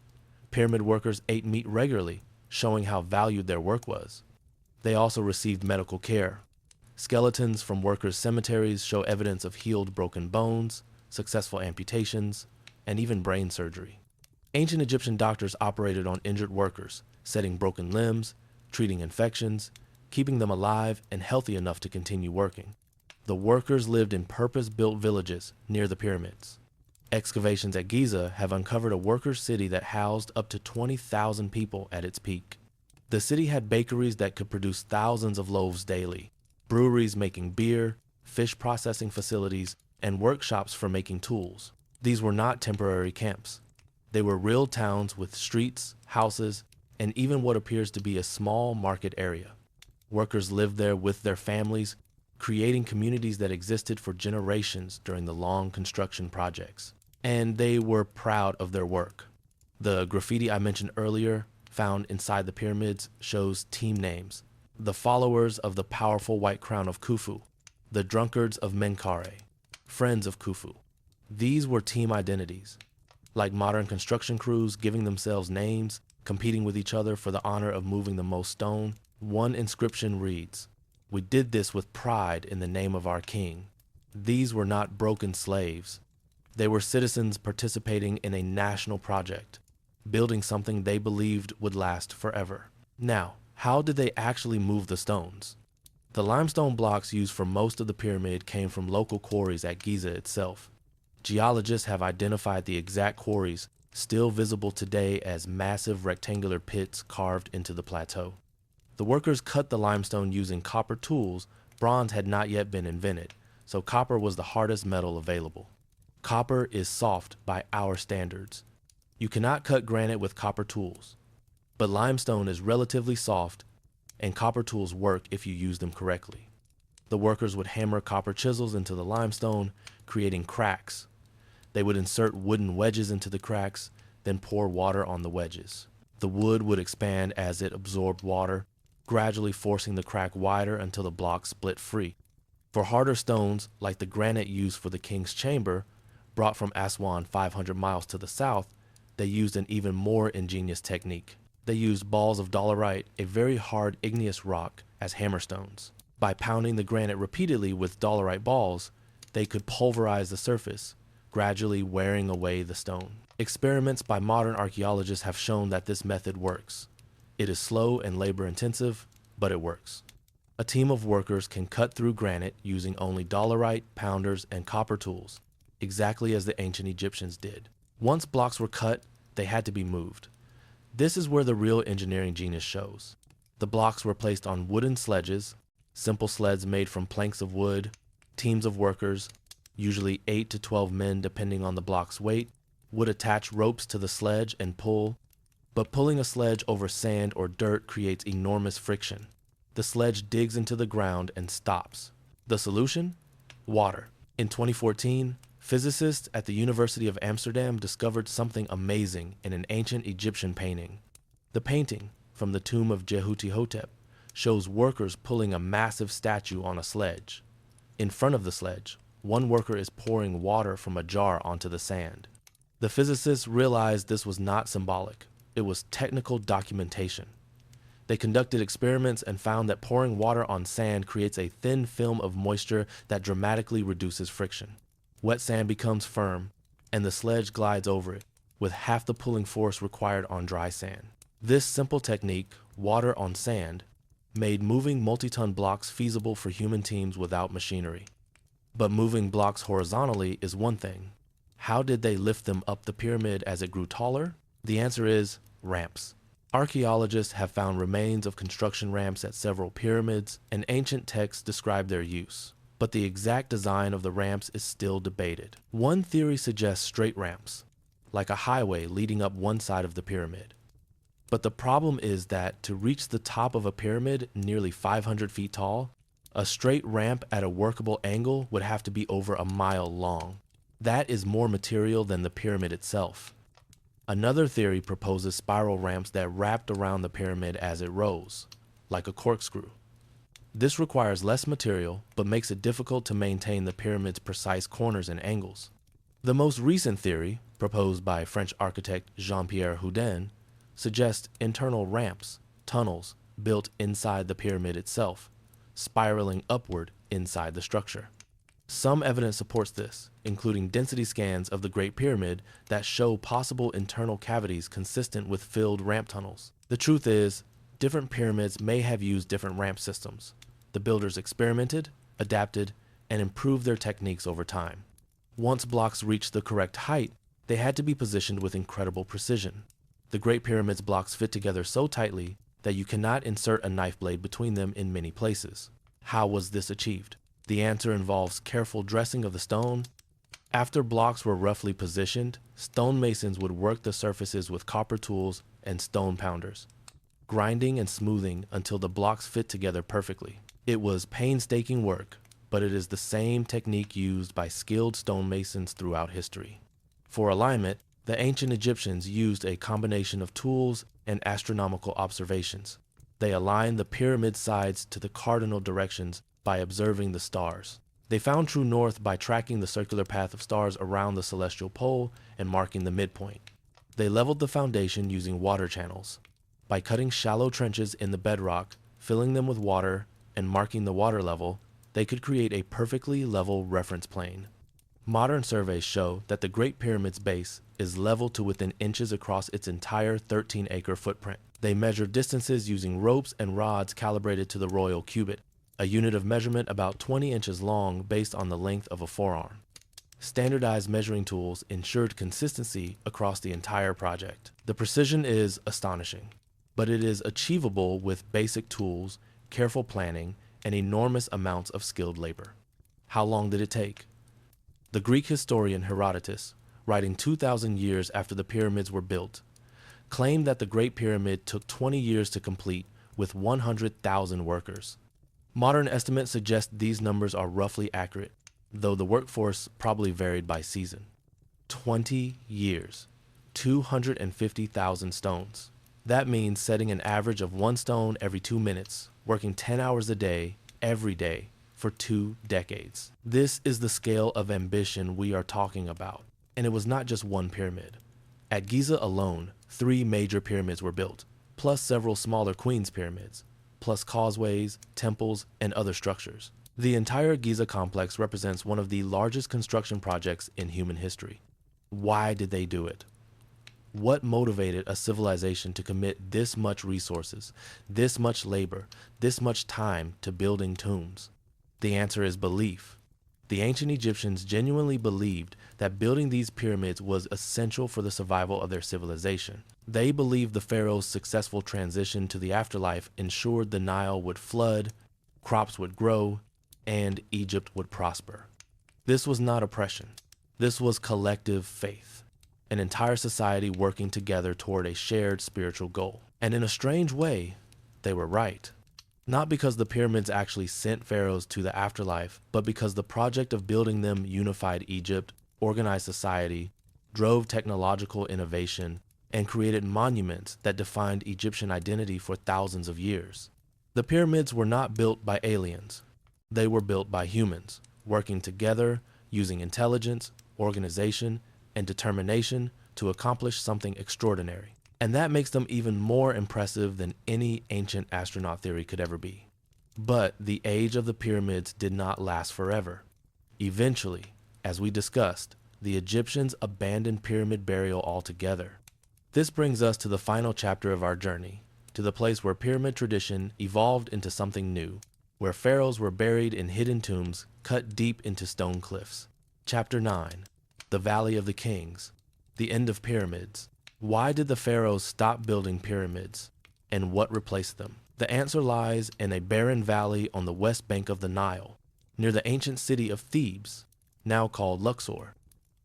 Pyramid workers ate meat regularly, showing how valued their work was. They also received medical care. Skeletons from workers' cemeteries show evidence of healed broken bones, successful amputations, and even brain surgery. Ancient Egyptian doctors operated on injured workers, setting broken limbs, treating infections, keeping them alive and healthy enough to continue working. The workers lived in purpose-built villages near the pyramids. Excavations at Giza have uncovered a workers' city that housed up to 20,000 people at its peak. The city had bakeries that could produce thousands of loaves daily, breweries making beer, fish processing facilities, and workshops for making tools. These were not temporary camps. They were real towns with streets, houses, and even what appears to be a small market area. Workers lived there with their families, creating communities that existed for generations during the long construction projects. And they were proud of their work. The graffiti I mentioned earlier, found inside the pyramids, shows team names: the followers of the powerful white crown of Khufu, the drunkards of Menkaure, friends of Khufu. These were team identities, like modern construction crews giving themselves names, competing with each other for the honor of moving the most stone. One inscription reads, "We did this with pride in the name of our king." These were not broken slaves. They were citizens participating in a national project, building something they believed would last forever. Now, how did they actually move the stones? The limestone blocks used for most of the pyramid came from local quarries at Giza itself. Geologists have identified the exact quarries, still visible today as massive rectangular pits carved into the plateau. The workers cut the limestone using copper tools. Bronze had not yet been invented, so copper was the hardest metal available. Copper is soft by our standards. You cannot cut granite with copper tools, but limestone is relatively soft, and copper tools work if you use them correctly. The workers would hammer copper chisels into the limestone, creating cracks. They would insert wooden wedges into the cracks, then pour water on the wedges. The wood would expand as it absorbed water, gradually forcing the crack wider until the block split free. For harder stones, like the granite used for the king's chamber, brought from Aswan 500 miles to the south, they used an even more ingenious technique. They used balls of dolerite, a very hard igneous rock, as hammerstones. By pounding the granite repeatedly with dolerite balls, they could pulverize the surface, gradually wearing away the stone. Experiments by modern archaeologists have shown that this method works. It is slow and labor-intensive, but it works. A team of workers can cut through granite using only dolerite, pounders, and copper tools, exactly as the ancient Egyptians did. Once blocks were cut, they had to be moved. This is where the real engineering genius shows. The blocks were placed on wooden sledges, simple sleds made from planks of wood. Teams of workers, usually 8 to 12 men depending on the block's weight, would attach ropes to the sledge and pull. But pulling a sledge over sand or dirt creates enormous friction. The sledge digs into the ground and stops. The solution? Water. In 2014, physicists at the University of Amsterdam discovered something amazing in an ancient Egyptian painting. The painting, from the tomb of Jehuti-Hotep, shows workers pulling a massive statue on a sledge. In front of the sledge, one worker is pouring water from a jar onto the sand. The physicists realized this was not symbolic. It was technical documentation. They conducted experiments and found that pouring water on sand creates a thin film of moisture that dramatically reduces friction. Wet sand becomes firm, and the sledge glides over it, with half the pulling force required on dry sand. This simple technique, water on sand, made moving multi-ton blocks feasible for human teams without machinery. But moving blocks horizontally is one thing. How did they lift them up the pyramid as it grew taller? The answer is ramps. Archaeologists have found remains of construction ramps at several pyramids, and ancient texts describe their use. But the exact design of the ramps is still debated. One theory suggests straight ramps, like a highway leading up one side of the pyramid. But the problem is that to reach the top of a pyramid nearly 500 feet tall, a straight ramp at a workable angle would have to be over a mile long. That is more material than the pyramid itself. Another theory proposes spiral ramps that wrapped around the pyramid as it rose, like a corkscrew. This requires less material, but makes it difficult to maintain the pyramid's precise corners and angles. The most recent theory, proposed by French architect Jean-Pierre Houdin, suggests internal ramps, tunnels, built inside the pyramid itself, spiraling upward inside the structure. Some evidence supports this, including density scans of the Great Pyramid that show possible internal cavities consistent with filled ramp tunnels. The truth is, different pyramids may have used different ramp systems. The builders experimented, adapted, and improved their techniques over time. Once blocks reached the correct height, they had to be positioned with incredible precision. The Great Pyramid's blocks fit together so tightly that you cannot insert a knife blade between them in many places. How was this achieved? The answer involves careful dressing of the stone. After blocks were roughly positioned, stonemasons would work the surfaces with copper tools and stone pounders, grinding and smoothing until the blocks fit together perfectly. It was painstaking work, but it is the same technique used by skilled stonemasons throughout history. For alignment, the ancient Egyptians used a combination of tools and astronomical observations. They aligned the pyramid sides to the cardinal directions by observing the stars. They found true north by tracking the circular path of stars around the celestial pole and marking the midpoint. They leveled the foundation using water channels. By cutting shallow trenches in the bedrock, filling them with water, and marking the water level, they could create a perfectly level reference plane. Modern surveys show that the Great Pyramid's base is level to within inches across its entire 13-acre footprint. They measure distances using ropes and rods calibrated to the royal cubit, a unit of measurement about 20 inches long based on the length of a forearm. Standardized measuring tools ensured consistency across the entire project. The precision is astonishing, but it is achievable with basic tools, careful planning, and enormous amounts of skilled labor. How long did it take? The Greek historian Herodotus, writing 2,000 years after the pyramids were built, claimed that the Great Pyramid took 20 years to complete with 100,000 workers. Modern estimates suggest these numbers are roughly accurate, though the workforce probably varied by season. 20 years, 250,000 stones. That means setting an average of one stone every 2 minutes, working 10 hours a day, every day, for 2 decades. This is the scale of ambition we are talking about, and it was not just one pyramid. At Giza alone, 3 major pyramids were built, plus several smaller Queen's pyramids, plus causeways, temples, and other structures. The entire Giza complex represents one of the largest construction projects in human history. Why did they do it? What motivated a civilization to commit this much resources, this much labor, this much time to building tombs? The answer is belief. The ancient Egyptians genuinely believed that building these pyramids was essential for the survival of their civilization. They believed the pharaoh's successful transition to the afterlife ensured the Nile would flood, crops would grow, and Egypt would prosper. This was not oppression. This was collective faith, an entire society working together toward a shared spiritual goal. And in a strange way, they were right. Not because the pyramids actually sent pharaohs to the afterlife, but because the project of building them unified Egypt, organized society, drove technological innovation, and created monuments that defined Egyptian identity for thousands of years. The pyramids were not built by aliens. They were built by humans, working together, using intelligence, organization, and determination to accomplish something extraordinary. And that makes them even more impressive than any ancient astronaut theory could ever be. But the age of the pyramids did not last forever. Eventually, as we discussed, the Egyptians abandoned pyramid burial altogether. This brings us to the final chapter of our journey, to the place where pyramid tradition evolved into something new, where pharaohs were buried in hidden tombs cut deep into stone cliffs. Chapter 9. The Valley of the Kings. The End of Pyramids. Why did the pharaohs stop building pyramids, and what replaced them? The answer lies in a barren valley on the west bank of the Nile, near the ancient city of Thebes, now called Luxor.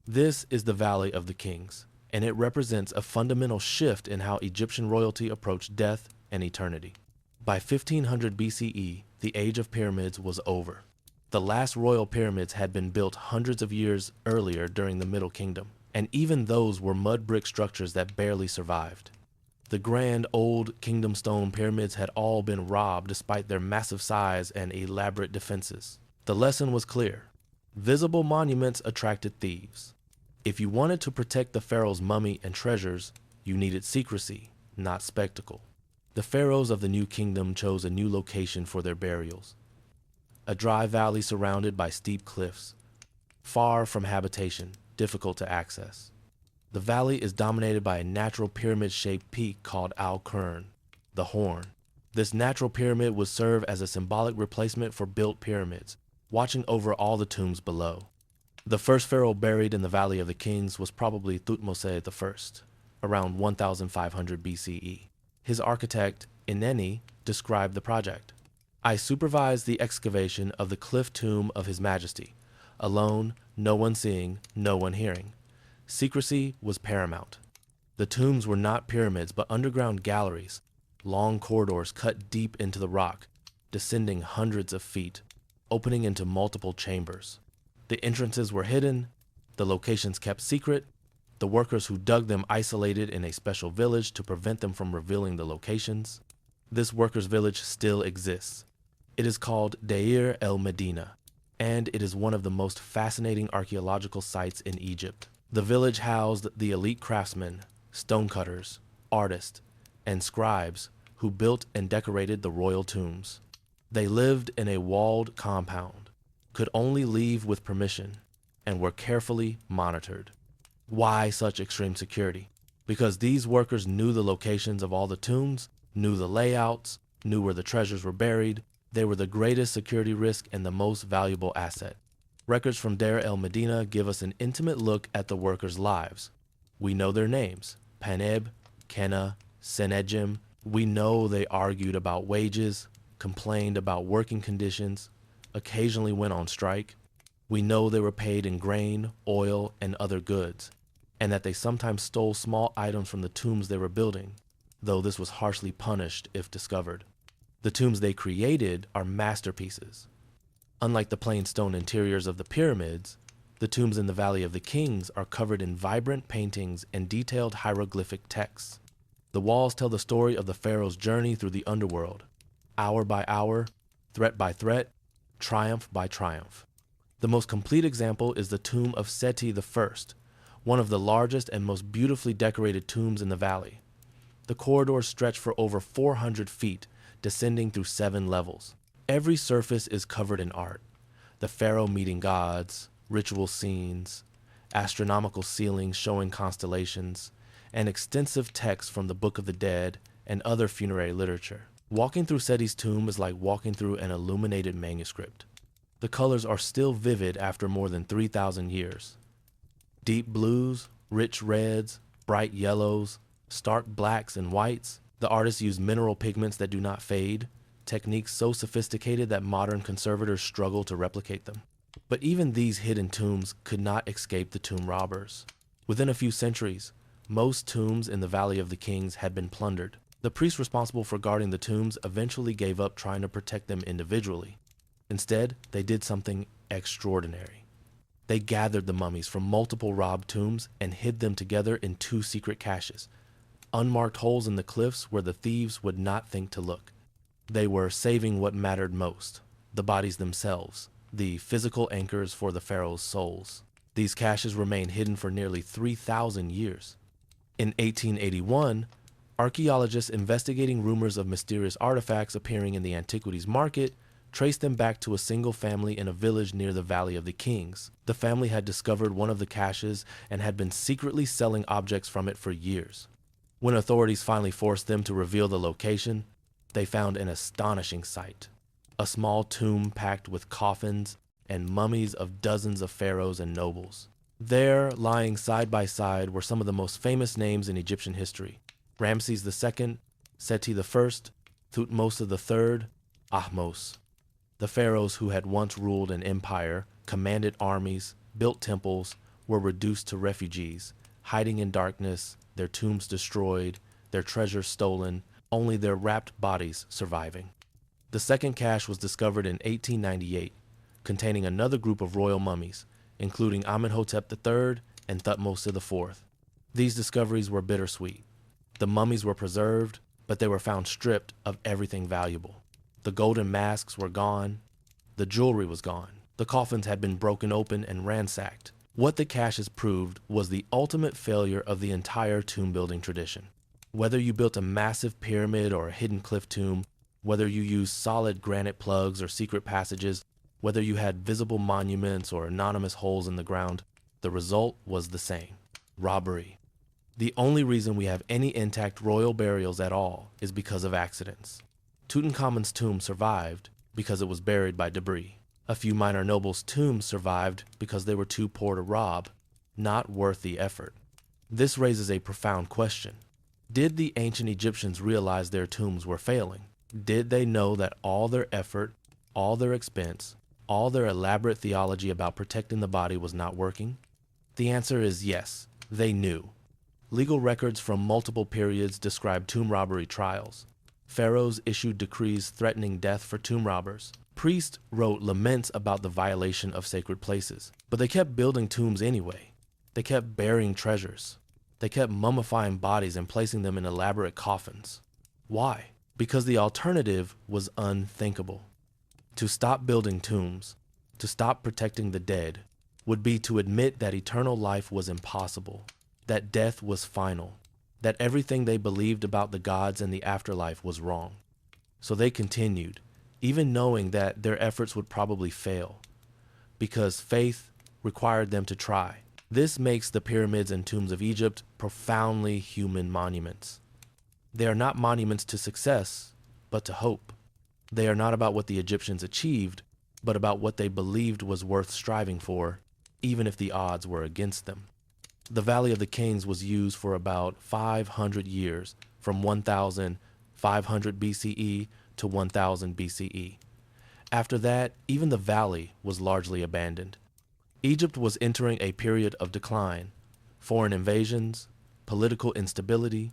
This is the Valley of the Kings, and it represents a fundamental shift in how Egyptian royalty approached death and eternity. By 1500 BCE, the age of pyramids was over. The last royal pyramids had been built hundreds of years earlier during the Middle Kingdom, and even those were mud brick structures that barely survived. The grand old kingdom stone pyramids had all been robbed despite their massive size and elaborate defenses. The lesson was clear. Visible monuments attracted thieves. If you wanted to protect the pharaoh's mummy and treasures, you needed secrecy, not spectacle. The pharaohs of the new kingdom chose a new location for their burials. A dry valley surrounded by steep cliffs, far from habitation, difficult to access. The valley is dominated by a natural pyramid-shaped peak called Al-Qurn, the Horn. This natural pyramid would serve as a symbolic replacement for built pyramids, watching over all the tombs below. The first pharaoh buried in the Valley of the Kings was probably Thutmose I, around 1500 BCE. His architect, Ineni, described the project. "I supervised the excavation of the cliff tomb of His Majesty, alone, no one seeing, no one hearing. Secrecy was paramount. The tombs were not pyramids but underground galleries, long corridors cut deep into the rock, descending hundreds of feet, opening into multiple chambers. The entrances were hidden, the locations kept secret, the workers who dug them isolated in a special village to prevent them from revealing the locations. This workers' village still exists. It is called Deir el Medina, and it is one of the most fascinating archaeological sites in Egypt. The village housed the elite craftsmen, stonecutters, artists, and scribes who built and decorated the royal tombs. They lived in a walled compound, could only leave with permission, and were carefully monitored. Why such extreme security? Because these workers knew the locations of all the tombs, knew the layouts, knew where the treasures were buried. They were the greatest security risk and the most valuable asset. Records from Deir el Medina give us an intimate look at the workers' lives. We know their names: Paneb, Kenna, Senedjim. We know they argued about wages, complained about working conditions, occasionally went on strike. We know they were paid in grain, oil, and other goods, and that they sometimes stole small items from the tombs they were building, though this was harshly punished if discovered. The tombs they created are masterpieces. Unlike the plain stone interiors of the pyramids, the tombs in the Valley of the Kings are covered in vibrant paintings and detailed hieroglyphic texts. The walls tell the story of the pharaoh's journey through the underworld, hour by hour, threat by threat, triumph by triumph. The most complete example is the tomb of Seti I, one of the largest and most beautifully decorated tombs in the valley. The corridors stretch for over 400 feet, descending through 7 levels. Every surface is covered in art. The pharaoh meeting gods, ritual scenes, astronomical ceilings showing constellations, and extensive texts from the Book of the Dead and other funerary literature. Walking through Seti's tomb is like walking through an illuminated manuscript. The colors are still vivid after more than 3,000 years. Deep blues, rich reds, bright yellows, stark blacks and whites. The artists use mineral pigments that do not fade, techniques so sophisticated that modern conservators struggle to replicate them. But even these hidden tombs could not escape the tomb robbers. Within a few centuries, most tombs in the Valley of the Kings had been plundered. The priests responsible for guarding the tombs eventually gave up trying to protect them individually. Instead, they did something extraordinary. They gathered the mummies from multiple robbed tombs and hid them together in 2 secret caches, unmarked holes in the cliffs where the thieves would not think to look. They were saving what mattered most, the bodies themselves, the physical anchors for the pharaoh's souls. These caches remained hidden for nearly 3,000 years. In 1881, archaeologists investigating rumors of mysterious artifacts appearing in the antiquities market traced them back to a single family in a village near the Valley of the Kings. The family had discovered one of the caches and had been secretly selling objects from it for years. When authorities finally forced them to reveal the location, they found an astonishing sight. A small tomb packed with coffins and mummies of dozens of pharaohs and nobles. There, lying side by side, were some of the most famous names in Egyptian history: Ramses II, Seti I, Thutmose III, Ahmose. The pharaohs who had once ruled an empire, commanded armies, built temples, were reduced to refugees, hiding in darkness, their tombs destroyed, their treasures stolen, only their wrapped bodies surviving. The second cache was discovered in 1898, containing another group of royal mummies, including Amenhotep III and Thutmose IV. These discoveries were bittersweet. The mummies were preserved, but they were found stripped of everything valuable. The golden masks were gone. The jewelry was gone. The coffins had been broken open and ransacked. What the caches proved was the ultimate failure of the entire tomb-building tradition. Whether you built a massive pyramid or a hidden cliff tomb, whether you used solid granite plugs or secret passages, whether you had visible monuments or anonymous holes in the ground, the result was the same: robbery. The only reason we have any intact royal burials at all is because of accidents. Tutankhamun's tomb survived because it was buried by debris. A few minor nobles' tombs survived because they were too poor to rob, not worth the effort. This raises a profound question. Did the ancient Egyptians realize their tombs were failing? Did they know that all their effort, all their expense, all their elaborate theology about protecting the body was not working? The answer is yes, they knew. Legal records from multiple periods describe tomb robbery trials. Pharaohs issued decrees threatening death for tomb robbers. Priests wrote laments about the violation of sacred places. But they kept building tombs anyway. They kept burying treasures. They kept mummifying bodies and placing them in elaborate coffins. Why? Because the alternative was unthinkable. To stop building tombs, to stop protecting the dead, would be to admit that eternal life was impossible, that death was final, that everything they believed about the gods and the afterlife was wrong. So they continued, even knowing that their efforts would probably fail, because faith required them to try. This makes the pyramids and tombs of Egypt profoundly human monuments. They are not monuments to success, but to hope. They are not about what the Egyptians achieved, but about what they believed was worth striving for, even if the odds were against them. The Valley of the Kings was used for about 500 years, from 1500 BCE to 1000 BCE. After that, even the valley was largely abandoned. Egypt was entering a period of decline. Foreign invasions, political instability,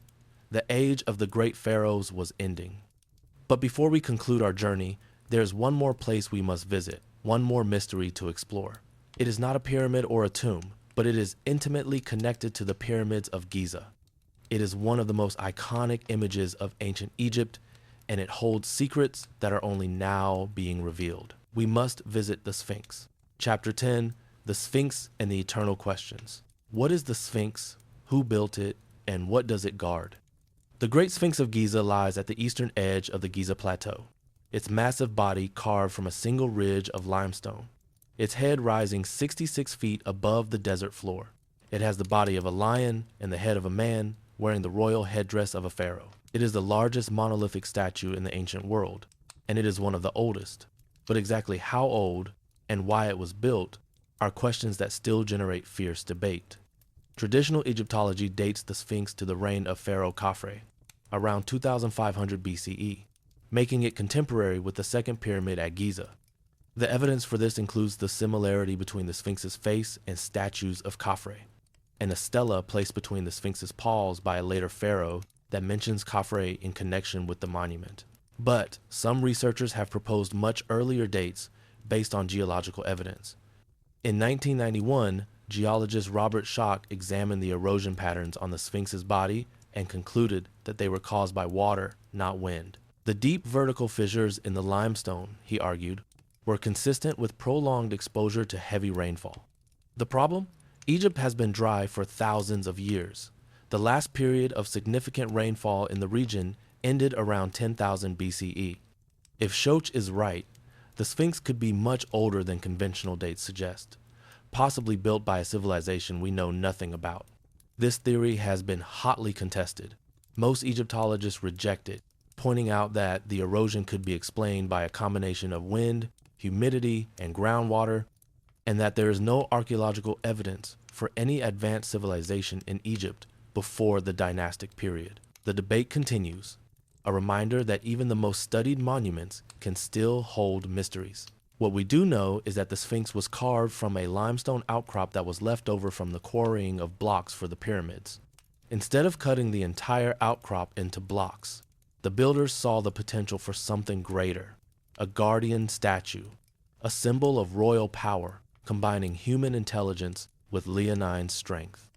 the age of the great pharaohs was ending. But before we conclude our journey, there's one more place we must visit, one more mystery to explore. It is not a pyramid or a tomb, but it is intimately connected to the pyramids of Giza. It is one of the most iconic images of ancient Egypt, and it holds secrets that are only now being revealed. We must visit the Sphinx. Chapter 10, The Sphinx and the Eternal Questions. What is the Sphinx? Who built it? And what does it guard? The Great Sphinx of Giza lies at the eastern edge of the Giza Plateau, its massive body carved from a single ridge of limestone, its head rising 66 feet above the desert floor. It has the body of a lion and the head of a man wearing the royal headdress of a pharaoh. It is the largest monolithic statue in the ancient world, and it is one of the oldest. But exactly how old and why it was built are questions that still generate fierce debate. Traditional Egyptology dates the Sphinx to the reign of Pharaoh Khafre, around 2500 BCE, making it contemporary with the second pyramid at Giza. The evidence for this includes the similarity between the Sphinx's face and statues of Khafre, and a stela placed between the Sphinx's paws by a later pharaoh that mentions Khafre in connection with the monument. But some researchers have proposed much earlier dates based on geological evidence. In 1991, geologist Robert Schoch examined the erosion patterns on the Sphinx's body and concluded that they were caused by water, not wind. The deep vertical fissures in the limestone, he argued, were consistent with prolonged exposure to heavy rainfall. The problem? Egypt has been dry for thousands of years. The last period of significant rainfall in the region ended around 10,000 BCE. If Schoch is right, the Sphinx could be much older than conventional dates suggest, possibly built by a civilization we know nothing about. This theory has been hotly contested. Most Egyptologists reject it, pointing out that the erosion could be explained by a combination of wind, humidity, and groundwater, and that there is no archaeological evidence for any advanced civilization in Egypt before the dynastic period. The debate continues, a reminder that even the most studied monuments can still hold mysteries. What we do know is that the Sphinx was carved from a limestone outcrop that was left over from the quarrying of blocks for the pyramids. Instead of cutting the entire outcrop into blocks, the builders saw the potential for something greater, a guardian statue, a symbol of royal power, combining human intelligence with leonine strength.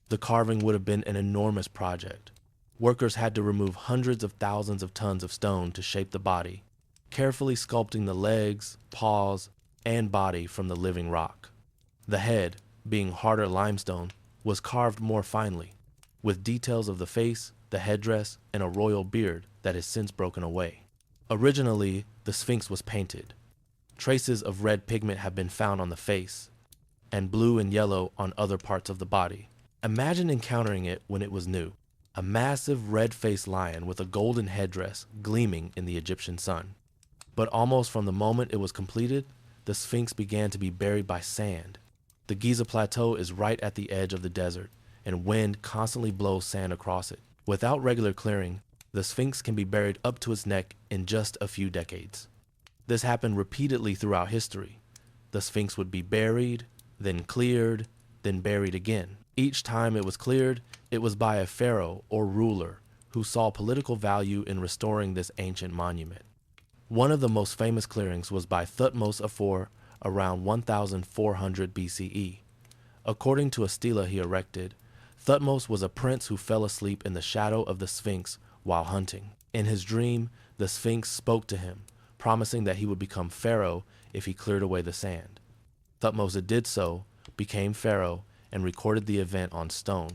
The carving would have been an enormous project. Workers had to remove hundreds of thousands of tons of stone to shape the body, carefully sculpting the legs, paws, and body from the living rock. The head, being harder limestone, was carved more finely, with details of the face, the headdress, and a royal beard that has since broken away. Originally, the Sphinx was painted. Traces of red pigment have been found on the face, and blue and yellow on other parts of the body. Imagine encountering it when it was new, a massive red-faced lion with a golden headdress gleaming in the Egyptian sun. But almost from the moment it was completed, the Sphinx began to be buried by sand. The Giza Plateau is right at the edge of the desert, and wind constantly blows sand across it. Without regular clearing, the Sphinx can be buried up to its neck in just a few decades. This happened repeatedly throughout history. The Sphinx would be buried, then cleared, then buried again. Each time it was cleared, it was by a pharaoh or ruler who saw political value in restoring this ancient monument. One of the most famous clearings was by Thutmose IV around 1400 BCE. According to a stela he erected, Thutmose was a prince who fell asleep in the shadow of the Sphinx while hunting. In his dream, the Sphinx spoke to him, promising that he would become pharaoh if he cleared away the sand. Thutmose did so, became pharaoh, and recorded the event on stone.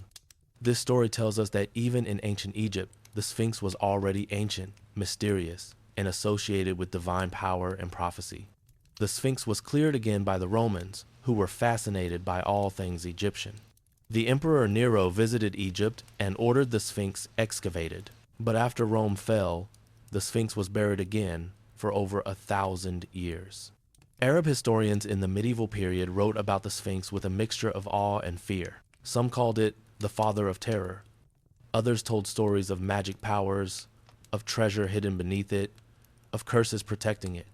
This story tells us that even in ancient Egypt, the Sphinx was already ancient, mysterious, and associated with divine power and prophecy. The Sphinx was cleared again by the Romans, who were fascinated by all things Egyptian. The Emperor Nero visited Egypt and ordered the Sphinx excavated. But after Rome fell, the Sphinx was buried again for over 1,000 years. Arab historians in the medieval period wrote about the Sphinx with a mixture of awe and fear. Some called it the father of terror. Others told stories of magic powers, of treasure hidden beneath it, of curses protecting it.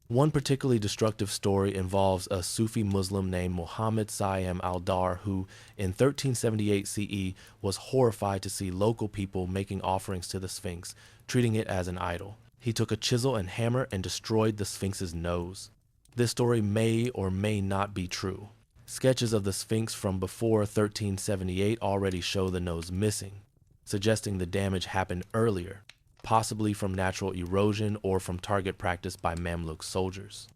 One particularly destructive story involves a Sufi Muslim named Muhammad Sayyam al-Dar who, in 1378 CE, was horrified to see local people making offerings to the Sphinx, treating it as an idol. He took a chisel and hammer and destroyed the Sphinx's nose. This story may or may not be true. Sketches of the Sphinx from before 1378 already show the nose missing, suggesting the damage happened earlier, possibly from natural erosion or from target practice by Mamluk soldiers.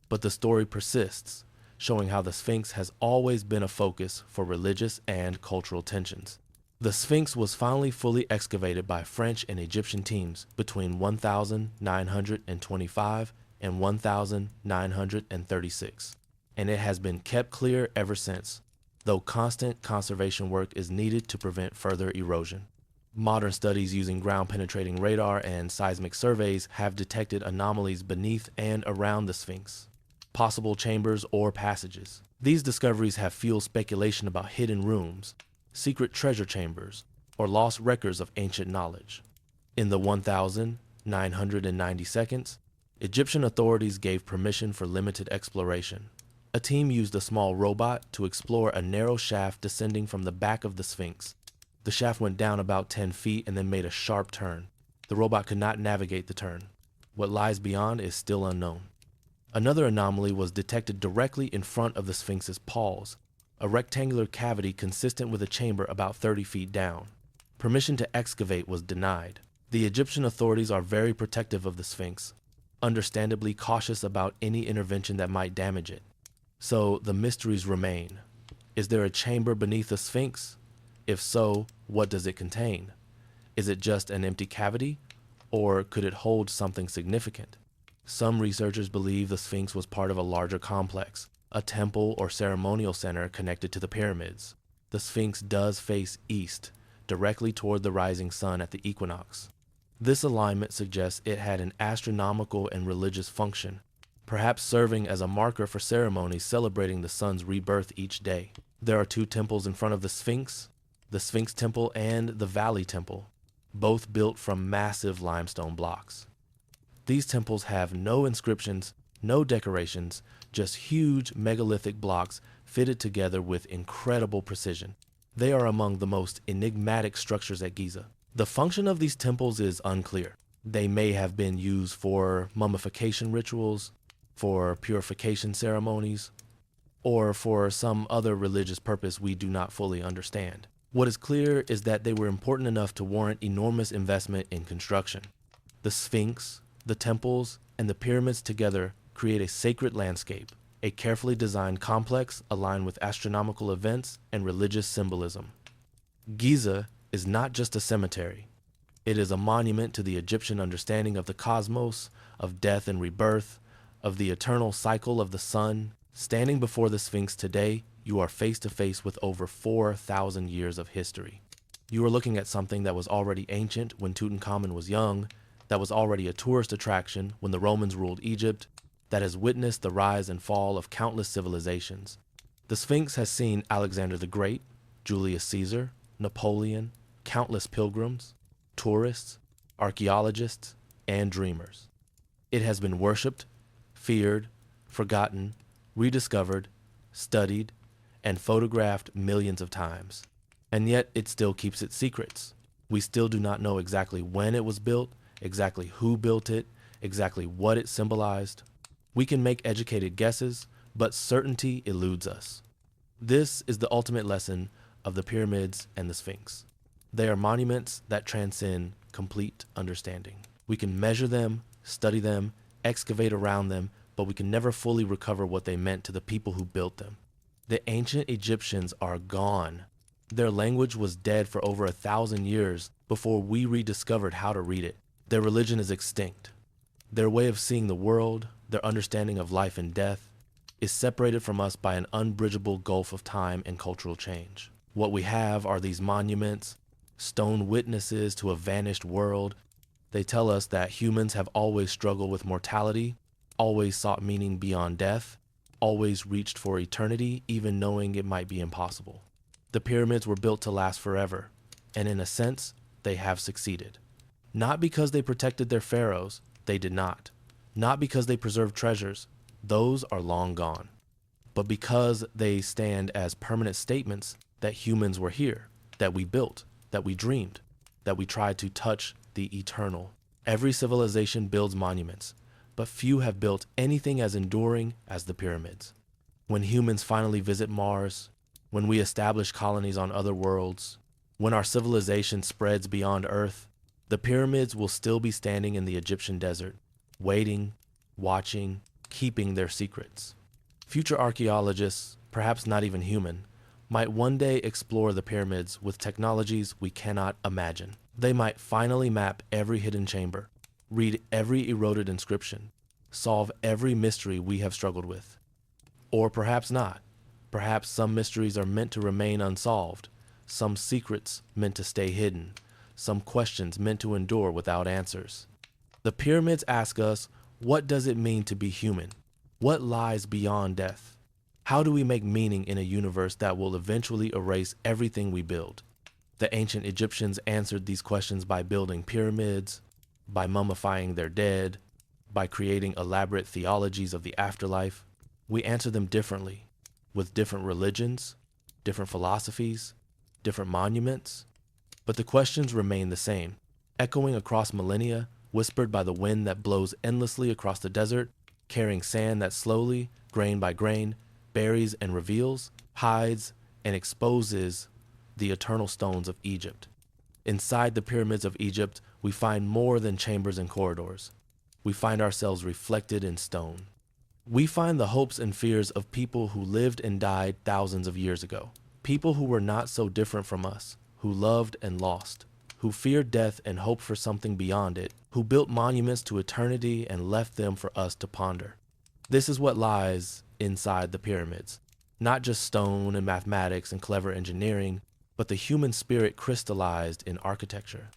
But the story persists, showing how the Sphinx has always been a focus for religious and cultural tensions. The Sphinx was finally fully excavated by French and Egyptian teams between 1925 and 1936, and it has been kept clear ever since, though constant conservation work is needed to prevent further erosion. Modern studies using ground-penetrating radar and seismic surveys have detected anomalies beneath and around the Sphinx, possible chambers or passages. These discoveries have fueled speculation about hidden rooms, secret treasure chambers, or lost records of ancient knowledge. In the 1990 seconds, Egyptian authorities gave permission for limited exploration. A team used a small robot to explore a narrow shaft descending from the back of the Sphinx. The shaft went down about 10 feet and then made a sharp turn. The robot could not navigate the turn. What lies beyond is still unknown. Another anomaly was detected directly in front of the Sphinx's paws, a rectangular cavity consistent with a chamber about 30 feet down. Permission to excavate was denied. The Egyptian authorities are very protective of the Sphinx, understandably cautious about any intervention that might damage it. So the mysteries remain. Is there a chamber beneath the Sphinx? If so, what does it contain? Is it just an empty cavity, or could it hold something significant? Some researchers believe the Sphinx was part of a larger complex, a temple or ceremonial center connected to the pyramids. The Sphinx does face east, directly toward the rising sun at the equinox. This alignment suggests it had an astronomical and religious function, perhaps serving as a marker for ceremonies celebrating the sun's rebirth each day. There are two temples in front of the Sphinx Temple and the Valley Temple, both built from massive limestone blocks. These temples have no inscriptions, no decorations, just huge megalithic blocks fitted together with incredible precision. They are among the most enigmatic structures at Giza. The function of these temples is unclear. They may have been used for mummification rituals, for purification ceremonies, or for some other religious purpose we do not fully understand. What is clear is that they were important enough to warrant enormous investment in construction. The Sphinx, the temples, and the pyramids together create a sacred landscape, a carefully designed complex aligned with astronomical events and religious symbolism. Giza is not just a cemetery. It is a monument to the Egyptian understanding of the cosmos, of death and rebirth, of the eternal cycle of the sun. Standing before the Sphinx today, you are face to face with over 4,000 years of history. You are looking at something that was already ancient when Tutankhamun was young, that was already a tourist attraction when the Romans ruled Egypt, that has witnessed the rise and fall of countless civilizations. The Sphinx has seen Alexander the Great, Julius Caesar, Napoleon, countless pilgrims, tourists, archaeologists, and dreamers. It has been worshipped, feared, forgotten, rediscovered, studied, and photographed millions of times. And yet it still keeps its secrets. We still do not know exactly when it was built, exactly who built it, exactly what it symbolized. We can make educated guesses, but certainty eludes us. This is the ultimate lesson of the pyramids and the Sphinx. They are monuments that transcend complete understanding. We can measure them, study them, excavate around them, but we can never fully recover what they meant to the people who built them. The ancient Egyptians are gone. Their language was dead for over 1,000 years before we rediscovered how to read it. Their religion is extinct. Their way of seeing the world, their understanding of life and death, is separated from us by an unbridgeable gulf of time and cultural change. What we have are these monuments, stone witnesses to a vanished world. They tell us that humans have always struggled with mortality, always sought meaning beyond death, always reached for eternity, even knowing it might be impossible. The pyramids were built to last forever, and in a sense, they have succeeded. Not because they protected their pharaohs, they did not. Not because they preserved treasures, those are long gone. But because they stand as permanent statements that humans were here, that we built, that we dreamed, that we tried to touch the eternal. Every civilization builds monuments, but few have built anything as enduring as the pyramids. When humans finally visit Mars, when we establish colonies on other worlds, when our civilization spreads beyond Earth, the pyramids will still be standing in the Egyptian desert, waiting, watching, keeping their secrets. Future archaeologists, perhaps not even human, might one day explore the pyramids with technologies we cannot imagine. They might finally map every hidden chamber, read every eroded inscription, solve every mystery we have struggled with. Or perhaps not. Perhaps some mysteries are meant to remain unsolved, some secrets meant to stay hidden, some questions meant to endure without answers. The pyramids ask us, what does it mean to be human? What lies beyond death? How do we make meaning in a universe that will eventually erase everything we build? The ancient Egyptians answered these questions by building pyramids, by mummifying their dead, by creating elaborate theologies of the afterlife. We answer them differently, with different religions, different philosophies, different monuments. But the questions remain the same, echoing across millennia, whispered by the wind that blows endlessly across the desert, carrying sand that slowly, grain by grain, buries and reveals, hides and exposes the eternal stones of Egypt. Inside the pyramids of Egypt, we find more than chambers and corridors. We find ourselves reflected in stone. We find the hopes and fears of people who lived and died thousands of years ago. People who were not so different from us, who loved and lost, who feared death and hoped for something beyond it, who built monuments to eternity and left them for us to ponder. This is what lies inside the pyramids. Not just stone and mathematics and clever engineering, but the human spirit crystallized in architecture.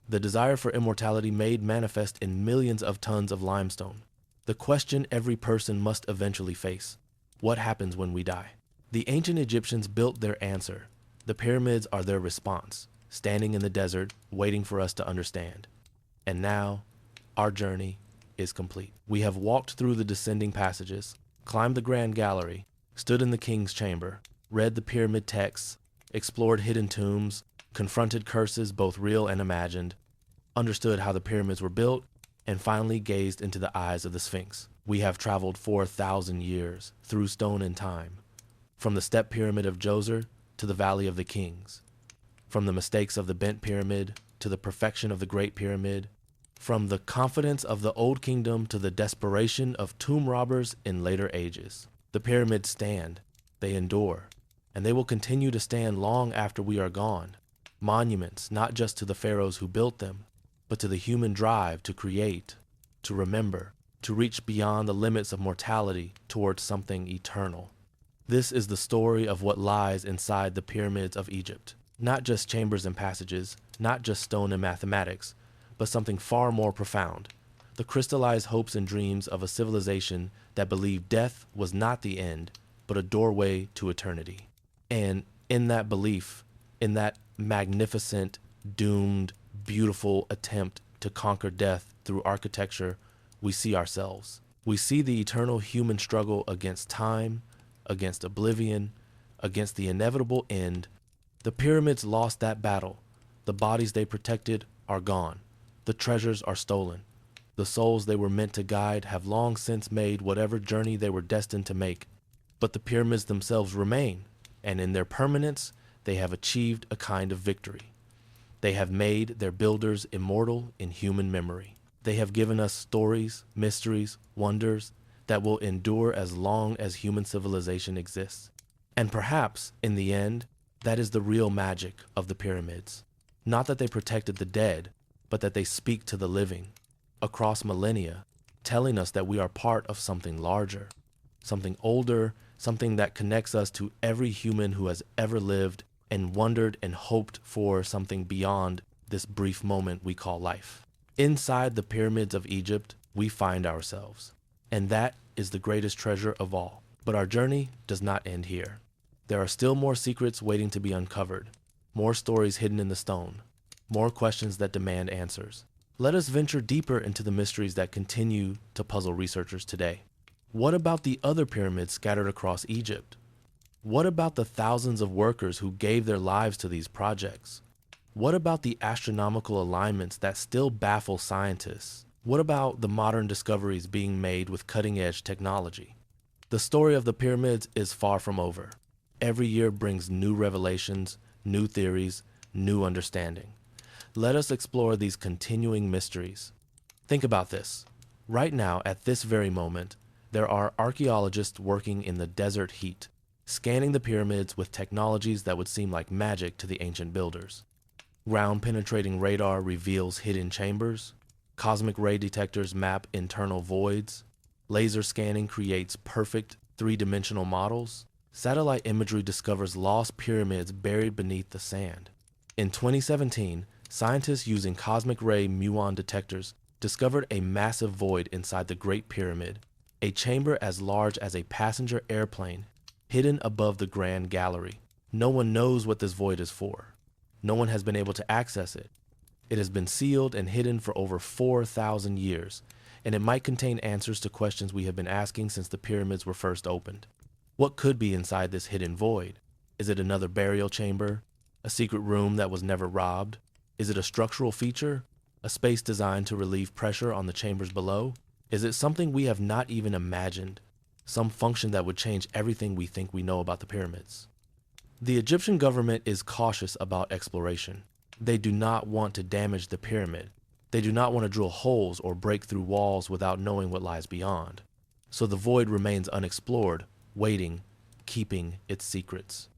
The desire for immortality made manifest in millions of tons of limestone. The question every person must eventually face: what happens when we die? The ancient Egyptians built their answer. The pyramids are their response, standing in the desert, waiting for us to understand. And now, our journey is complete. We have walked through the descending passages, climbed the grand gallery, stood in the king's chamber, read the pyramid texts, explored hidden tombs, confronted curses both real and imagined, understood how the pyramids were built, and finally gazed into the eyes of the Sphinx. We have traveled 4,000 years through stone and time, from the step pyramid of Djoser to the Valley of the Kings, from the mistakes of the bent pyramid to the perfection of the Great Pyramid, from the confidence of the Old Kingdom to the desperation of tomb robbers in later ages. The pyramids stand, they endure, and they will continue to stand long after we are gone. Monuments not just to the pharaohs who built them, but to the human drive to create, to remember, to reach beyond the limits of mortality towards something eternal. This is the story of what lies inside the pyramids of Egypt. Not just chambers and passages, not just stone and mathematics, but something far more profound. The crystallized hopes and dreams of a civilization that believed death was not the end, but a doorway to eternity. And in that belief, in that magnificent, doomed, beautiful attempt to conquer death through architecture, we see ourselves. We see the eternal human struggle against time, against oblivion, against the inevitable end. The pyramids lost that battle. The bodies they protected are gone. The treasures are stolen. The souls they were meant to guide have long since made whatever journey they were destined to make. But the pyramids themselves remain, and in their permanence, they have achieved a kind of victory. They have made their builders immortal in human memory. They have given us stories, mysteries, wonders that will endure as long as human civilization exists. And perhaps, in the end, that is the real magic of the pyramids. Not that they protected the dead, but that they speak to the living, across millennia, telling us that we are part of something larger, something older, something that connects us to every human who has ever lived and wondered and hoped for something beyond this brief moment we call life. Inside the pyramids of Egypt, we find ourselves, and that is the greatest treasure of all. But our journey does not end here. There are still more secrets waiting to be uncovered, more stories hidden in the stone, more questions that demand answers. Let us venture deeper into the mysteries that continue to puzzle researchers today. What about the other pyramids scattered across Egypt? What about the thousands of workers who gave their lives to these projects? What about the astronomical alignments that still baffle scientists? What about the modern discoveries being made with cutting-edge technology? The story of the pyramids is far from over. Every year brings new revelations, new theories, new understanding. Let us explore these continuing mysteries. Think about this. Right now, at this very moment, there are archaeologists working in the desert heat, scanning the pyramids with technologies that would seem like magic to the ancient builders. Ground-penetrating radar reveals hidden chambers, cosmic ray detectors map internal voids, laser scanning creates perfect three-dimensional models, satellite imagery discovers lost pyramids buried beneath the sand. In 2017, scientists using cosmic ray muon detectors discovered a massive void inside the Great Pyramid, a chamber as large as a passenger airplane hidden above the Grand Gallery. No one knows what this void is for. No one has been able to access it. It has been sealed and hidden for over 4,000 years, and it might contain answers to questions we have been asking since the pyramids were first opened. What could be inside this hidden void? Is it another burial chamber? A secret room that was never robbed? Is it a structural feature? A space designed to relieve pressure on the chambers below? Is it something we have not even imagined? Some function that would change everything we think we know about the pyramids? The Egyptian government is cautious about exploration. They do not want to damage the pyramid. They do not want to drill holes or break through walls without knowing what lies beyond. So the void remains unexplored, waiting, keeping its secrets.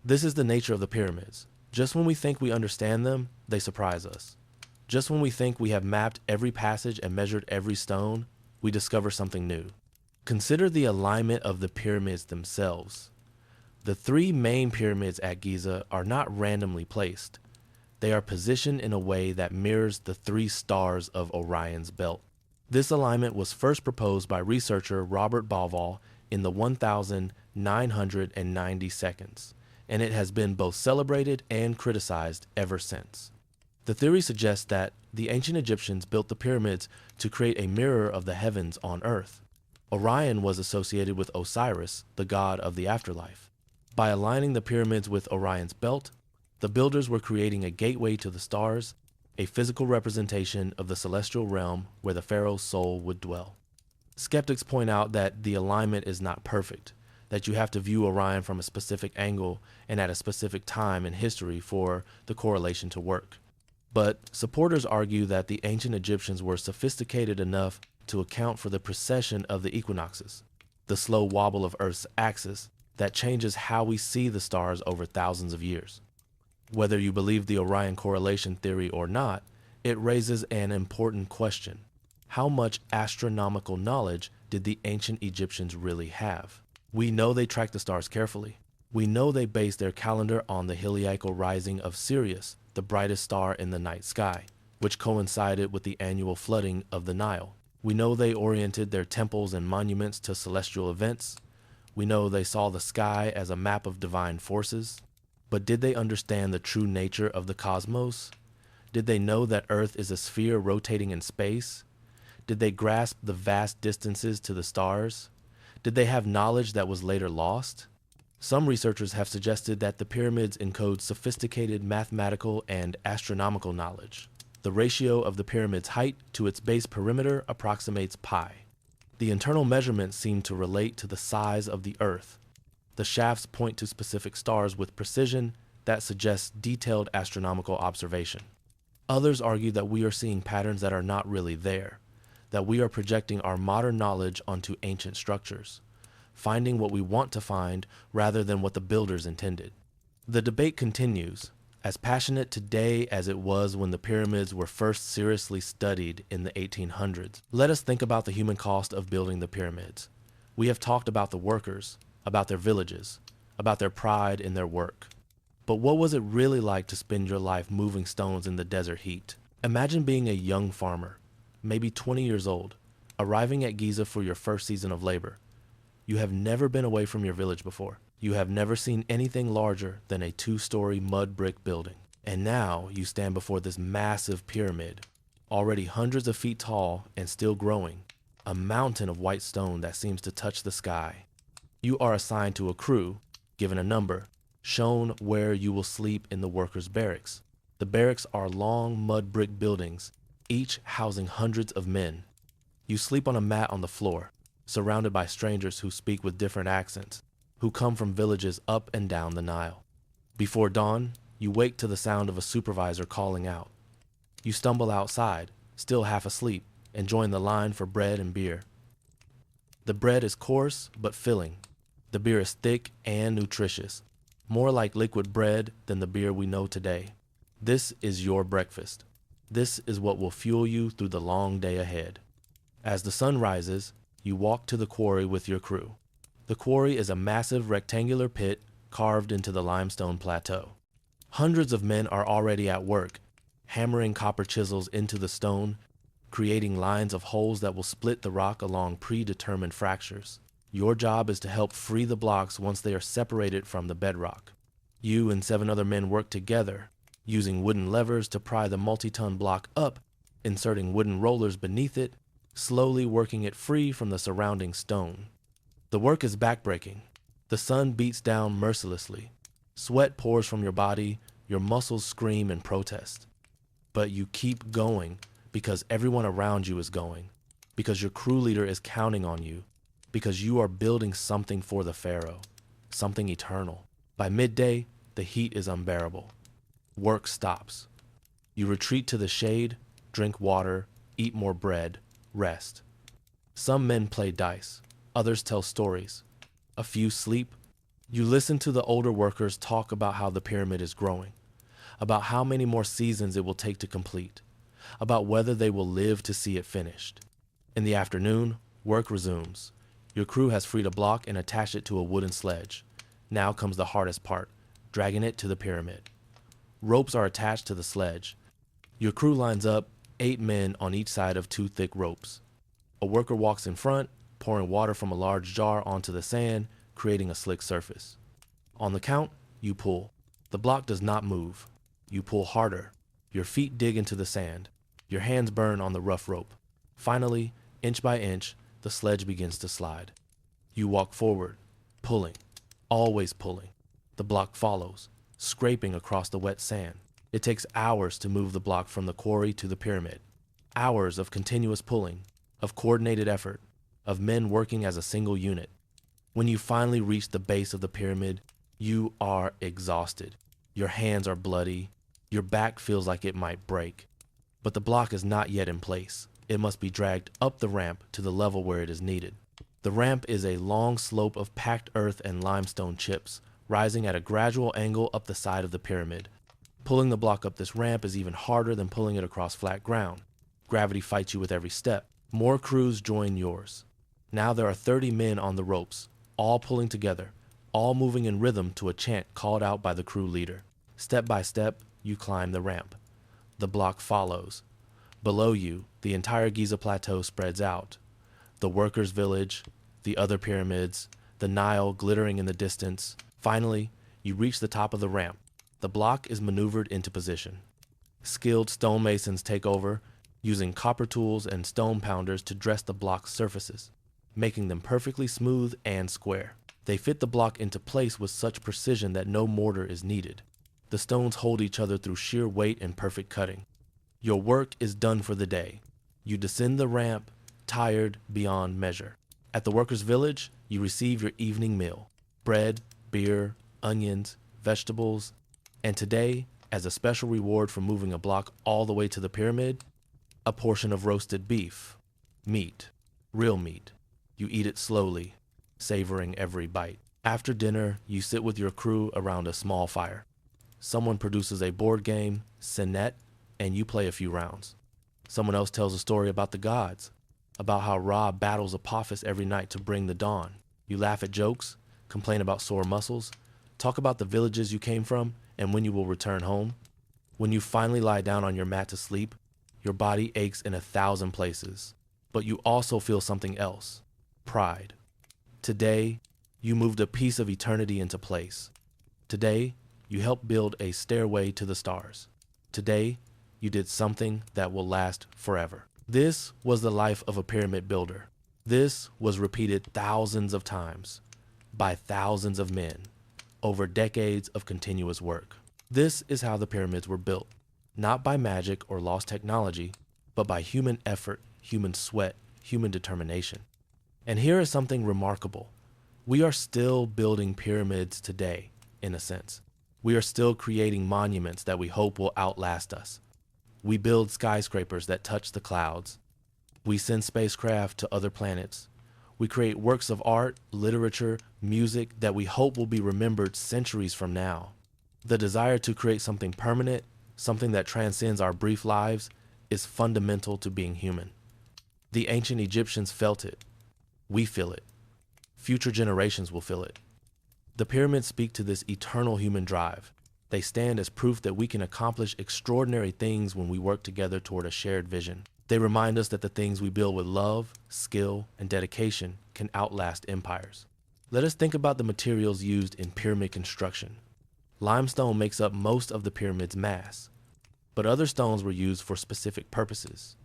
This is the nature of the pyramids. Just when we think we understand them, they surprise us. Just when we think we have mapped every passage and measured every stone, we discover something new. Consider the alignment of the pyramids themselves. The three main pyramids at Giza are not randomly placed. They are positioned in a way that mirrors the three stars of Orion's belt. This alignment was first proposed by researcher Robert Bauval in the 1990 seconds, and it has been both celebrated and criticized ever since. The theory suggests that the ancient Egyptians built the pyramids to create a mirror of the heavens on Earth. Orion was associated with Osiris, the god of the afterlife. By aligning the pyramids with Orion's belt, the builders were creating a gateway to the stars, a physical representation of the celestial realm where the pharaoh's soul would dwell. Skeptics point out that the alignment is not perfect, that you have to view Orion from a specific angle and at a specific time in history for the correlation to work. But supporters argue that the ancient Egyptians were sophisticated enough to account for the precession of the equinoxes, the slow wobble of Earth's axis that changes how we see the stars over thousands of years. Whether you believe the Orion correlation theory or not, it raises an important question. How much astronomical knowledge did the ancient Egyptians really have? We know they tracked the stars carefully. We know they based their calendar on the heliacal rising of Sirius, the brightest star in the night sky, which coincided with the annual flooding of the Nile. We know they oriented their temples and monuments to celestial events. We know they saw the sky as a map of divine forces. But did they understand the true nature of the cosmos? Did they know that Earth is a sphere rotating in space? Did they grasp the vast distances to the stars? Did they have knowledge that was later lost? Some researchers have suggested that the pyramids encode sophisticated mathematical and astronomical knowledge. The ratio of the pyramid's height to its base perimeter approximates pi. The internal measurements seem to relate to the size of the Earth. The shafts point to specific stars with precision that suggests detailed astronomical observation. Others argue that we are seeing patterns that are not really there, that we are projecting our modern knowledge onto ancient structures, finding what we want to find rather than what the builders intended. The debate continues, as passionate today as it was when the pyramids were first seriously studied in the 1800s. Let us think about the human cost of building the pyramids. We have talked about the workers, about their villages, about their pride in their work. But what was it really like to spend your life moving stones in the desert heat? Imagine being a young farmer, maybe 20 years old, arriving at Giza for your first season of labor. You have never been away from your village before. You have never seen anything larger than a 2-story mud brick building. And now you stand before this massive pyramid, already hundreds of feet tall and still growing, a mountain of white stone that seems to touch the sky. You are assigned to a crew, given a number, shown where you will sleep in the workers' barracks. The barracks are long mud brick buildings, each housing hundreds of men. You sleep on a mat on the floor, surrounded by strangers who speak with different accents, who come from villages up and down the Nile. Before dawn, you wake to the sound of a supervisor calling out. You stumble outside, still half asleep, and join the line for bread and beer. The bread is coarse but filling. The beer is thick and nutritious, more like liquid bread than the beer we know today. This is your breakfast. This is what will fuel you through the long day ahead. As the sun rises, you walk to the quarry with your crew. The quarry is a massive rectangular pit carved into the limestone plateau. Hundreds of men are already at work, hammering copper chisels into the stone, creating lines of holes that will split the rock along predetermined fractures. Your job is to help free the blocks once they are separated from the bedrock. You and 7 other men work together, using wooden levers to pry the multi-ton block up, inserting wooden rollers beneath it, slowly working it free from the surrounding stone. The work is backbreaking. The sun beats down mercilessly. Sweat pours from your body, your muscles scream in protest. But you keep going because everyone around you is going, because your crew leader is counting on you, because you are building something for the pharaoh, something eternal. By midday, the heat is unbearable. Work stops. You retreat to the shade, drink water, eat more bread, rest. Some men play dice, others tell stories. A few sleep. You listen to the older workers talk about how the pyramid is growing, about how many more seasons it will take to complete, about whether they will live to see it finished. In the afternoon, work resumes. Your crew has freed a block and attached it to a wooden sledge. Now comes the hardest part, dragging it to the pyramid. Ropes are attached to the sledge. Your crew lines up, 8 men on each side of 2 thick ropes. A worker walks in front, pouring water from a large jar onto the sand, creating a slick surface. On the count, you pull. The block does not move. You pull harder. Your feet dig into the sand. Your hands burn on the rough rope. Finally, inch by inch, the sledge begins to slide. You walk forward, pulling, always pulling. The block follows, scraping across the wet sand. It takes hours to move the block from the quarry to the pyramid. Hours of continuous pulling, of coordinated effort, of men working as a single unit. When you finally reach the base of the pyramid, you are exhausted. Your hands are bloody. Your back feels like it might break. But the block is not yet in place. It must be dragged up the ramp to the level where it is needed. The ramp is a long slope of packed earth and limestone chips, rising at a gradual angle up the side of the pyramid. Pulling the block up this ramp is even harder than pulling it across flat ground. Gravity fights you with every step. More crews join yours. Now there are 30 men on the ropes, all pulling together, all moving in rhythm to a chant called out by the crew leader. Step by step, you climb the ramp. The block follows. Below you, the entire Giza plateau spreads out. The workers' village, the other pyramids, the Nile glittering in the distance. Finally, you reach the top of the ramp. The block is maneuvered into position. Skilled stonemasons take over, using copper tools and stone pounders to dress the block's surfaces, making them perfectly smooth and square. They fit the block into place with such precision that no mortar is needed. The stones hold each other through sheer weight and perfect cutting. Your work is done for the day. You descend the ramp, tired beyond measure. At the workers' village, you receive your evening meal: bread, beer, onions, vegetables, and today, as a special reward for moving a block all the way to the pyramid, a portion of roasted beef, meat, real meat. You eat it slowly, savoring every bite. After dinner, you sit with your crew around a small fire. Someone produces a board game, Senet, and you play a few rounds. Someone else tells a story about the gods, about how Ra battles Apophis every night to bring the dawn. You laugh at jokes, complain about sore muscles, talk about the villages you came from and when you will return home. When you finally lie down on your mat to sleep, your body aches in 1,000 places, but you also feel something else: pride. Today, you moved a piece of eternity into place. Today, you helped build a stairway to the stars. Today, you did something that will last forever. This was the life of a pyramid builder. This was repeated thousands of times by thousands of men over decades of continuous work. This is how the pyramids were built, not by magic or lost technology, but by human effort, human sweat, human determination. And here is something remarkable. We are still building pyramids today, in a sense. We are still creating monuments that we hope will outlast us. We build skyscrapers that touch the clouds. We send spacecraft to other planets. We create works of art, literature, music that we hope will be remembered centuries from now. The desire to create something permanent, something that transcends our brief lives, is fundamental to being human. The ancient Egyptians felt it. We feel it. Future generations will feel it. The pyramids speak to this eternal human drive. They stand as proof that we can accomplish extraordinary things when we work together toward a shared vision. They remind us that the things we build with love, skill, and dedication can outlast empires. Let us think about the materials used in pyramid construction. Limestone makes up most of the pyramid's mass, but other stones were used for specific purposes.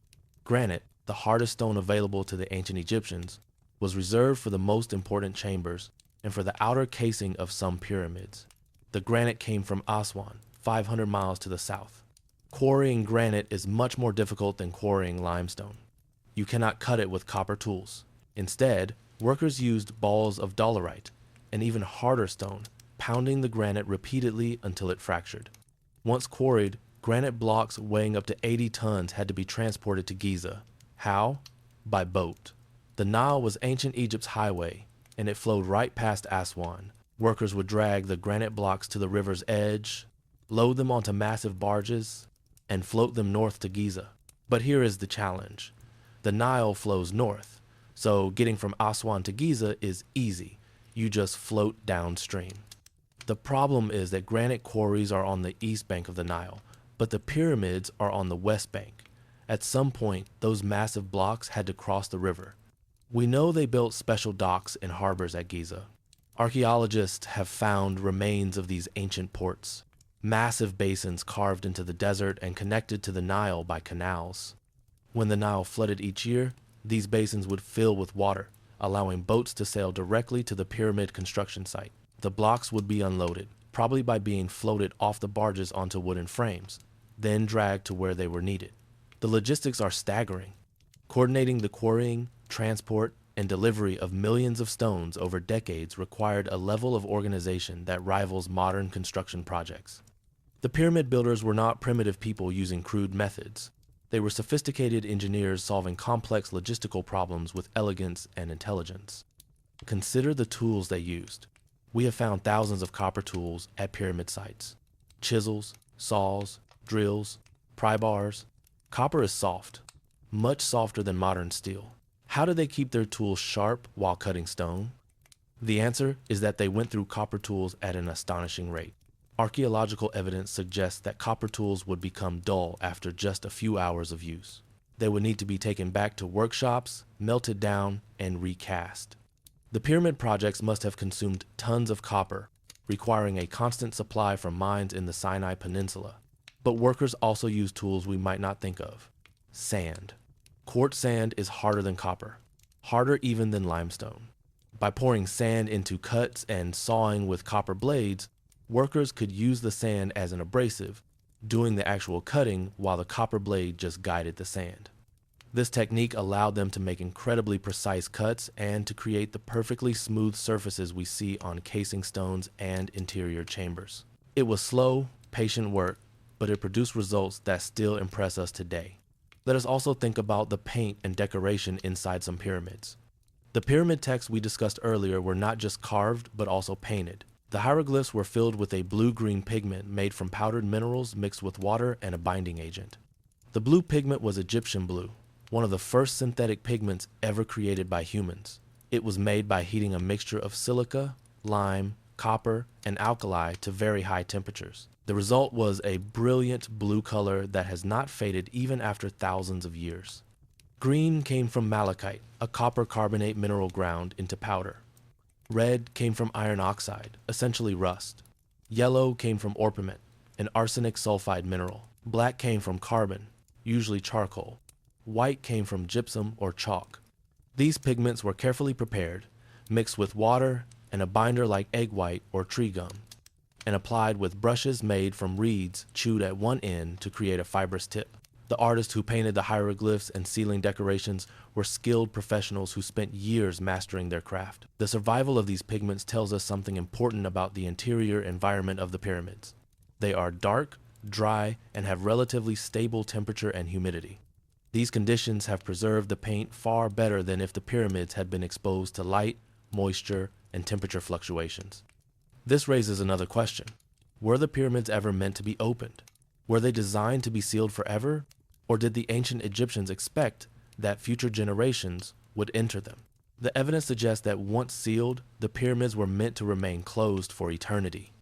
Granite, the hardest stone available to the ancient Egyptians, was reserved for the most important chambers and for the outer casing of some pyramids. The granite came from Aswan, 500 miles to the south. Quarrying granite is much more difficult than quarrying limestone. You cannot cut it with copper tools. Instead, workers used balls of dolerite, an even harder stone, pounding the granite repeatedly until it fractured. Once quarried, granite blocks weighing up to 80 tons had to be transported to Giza. How? By boat. The Nile was ancient Egypt's highway, and it flowed right past Aswan. Workers would drag the granite blocks to the river's edge, load them onto massive barges, and float them north to Giza. But here is the challenge. The Nile flows north, so getting from Aswan to Giza is easy. You just float downstream. The problem is that granite quarries are on the east bank of the Nile, but the pyramids are on the west bank. At some point, those massive blocks had to cross the river. We know they built special docks and harbors at Giza. Archaeologists have found remains of these ancient ports, massive basins carved into the desert and connected to the Nile by canals. When the Nile flooded each year, these basins would fill with water, allowing boats to sail directly to the pyramid construction site. The blocks would be unloaded, probably by being floated off the barges onto wooden frames, then dragged to where they were needed. The logistics are staggering. Coordinating the quarrying, transport, and delivery of millions of stones over decades required a level of organization that rivals modern construction projects. The pyramid builders were not primitive people using crude methods. They were sophisticated engineers solving complex logistical problems with elegance and intelligence. Consider the tools they used. We have found thousands of copper tools at pyramid sites. Chisels, saws, drills, pry bars. Copper is soft, much softer than modern steel. How did they keep their tools sharp while cutting stone? The answer is that they went through copper tools at an astonishing rate. Archaeological evidence suggests that copper tools would become dull after just a few hours of use. They would need to be taken back to workshops, melted down, and recast. The pyramid projects must have consumed tons of copper, requiring a constant supply from mines in the Sinai Peninsula. But workers also used tools we might not think of. Sand. Quartz sand is harder than copper, harder even than limestone. By pouring sand into cuts and sawing with copper blades, workers could use the sand as an abrasive, doing the actual cutting while the copper blade just guided the sand. This technique allowed them to make incredibly precise cuts and to create the perfectly smooth surfaces we see on casing stones and interior chambers. It was slow, patient work, but it produced results that still impress us today. Let us also think about the paint and decoration inside some pyramids. The pyramid texts we discussed earlier were not just carved, but also painted. The hieroglyphs were filled with a blue-green pigment made from powdered minerals mixed with water and a binding agent. The blue pigment was Egyptian blue, one of the first synthetic pigments ever created by humans. It was made by heating a mixture of silica, lime, copper, and alkali to very high temperatures. The result was a brilliant blue color that has not faded even after thousands of years. Green came from malachite, a copper carbonate mineral ground into powder. Red came from iron oxide, essentially rust. Yellow came from orpiment, an arsenic sulfide mineral. Black came from carbon, usually charcoal. White came from gypsum or chalk. These pigments were carefully prepared, mixed with water and a binder like egg white or tree gum, and applied with brushes made from reeds chewed at one end to create a fibrous tip. The artists who painted the hieroglyphs and ceiling decorations were skilled professionals who spent years mastering their craft. The survival of these pigments tells us something important about the interior environment of the pyramids. They are dark, dry, and have relatively stable temperature and humidity. These conditions have preserved the paint far better than if the pyramids had been exposed to light, moisture, and temperature fluctuations. This raises another question. Were the pyramids ever meant to be opened? Were they designed to be sealed forever? Or did the ancient Egyptians expect that future generations would enter them? The evidence suggests that once sealed, the pyramids were meant to remain closed for eternity.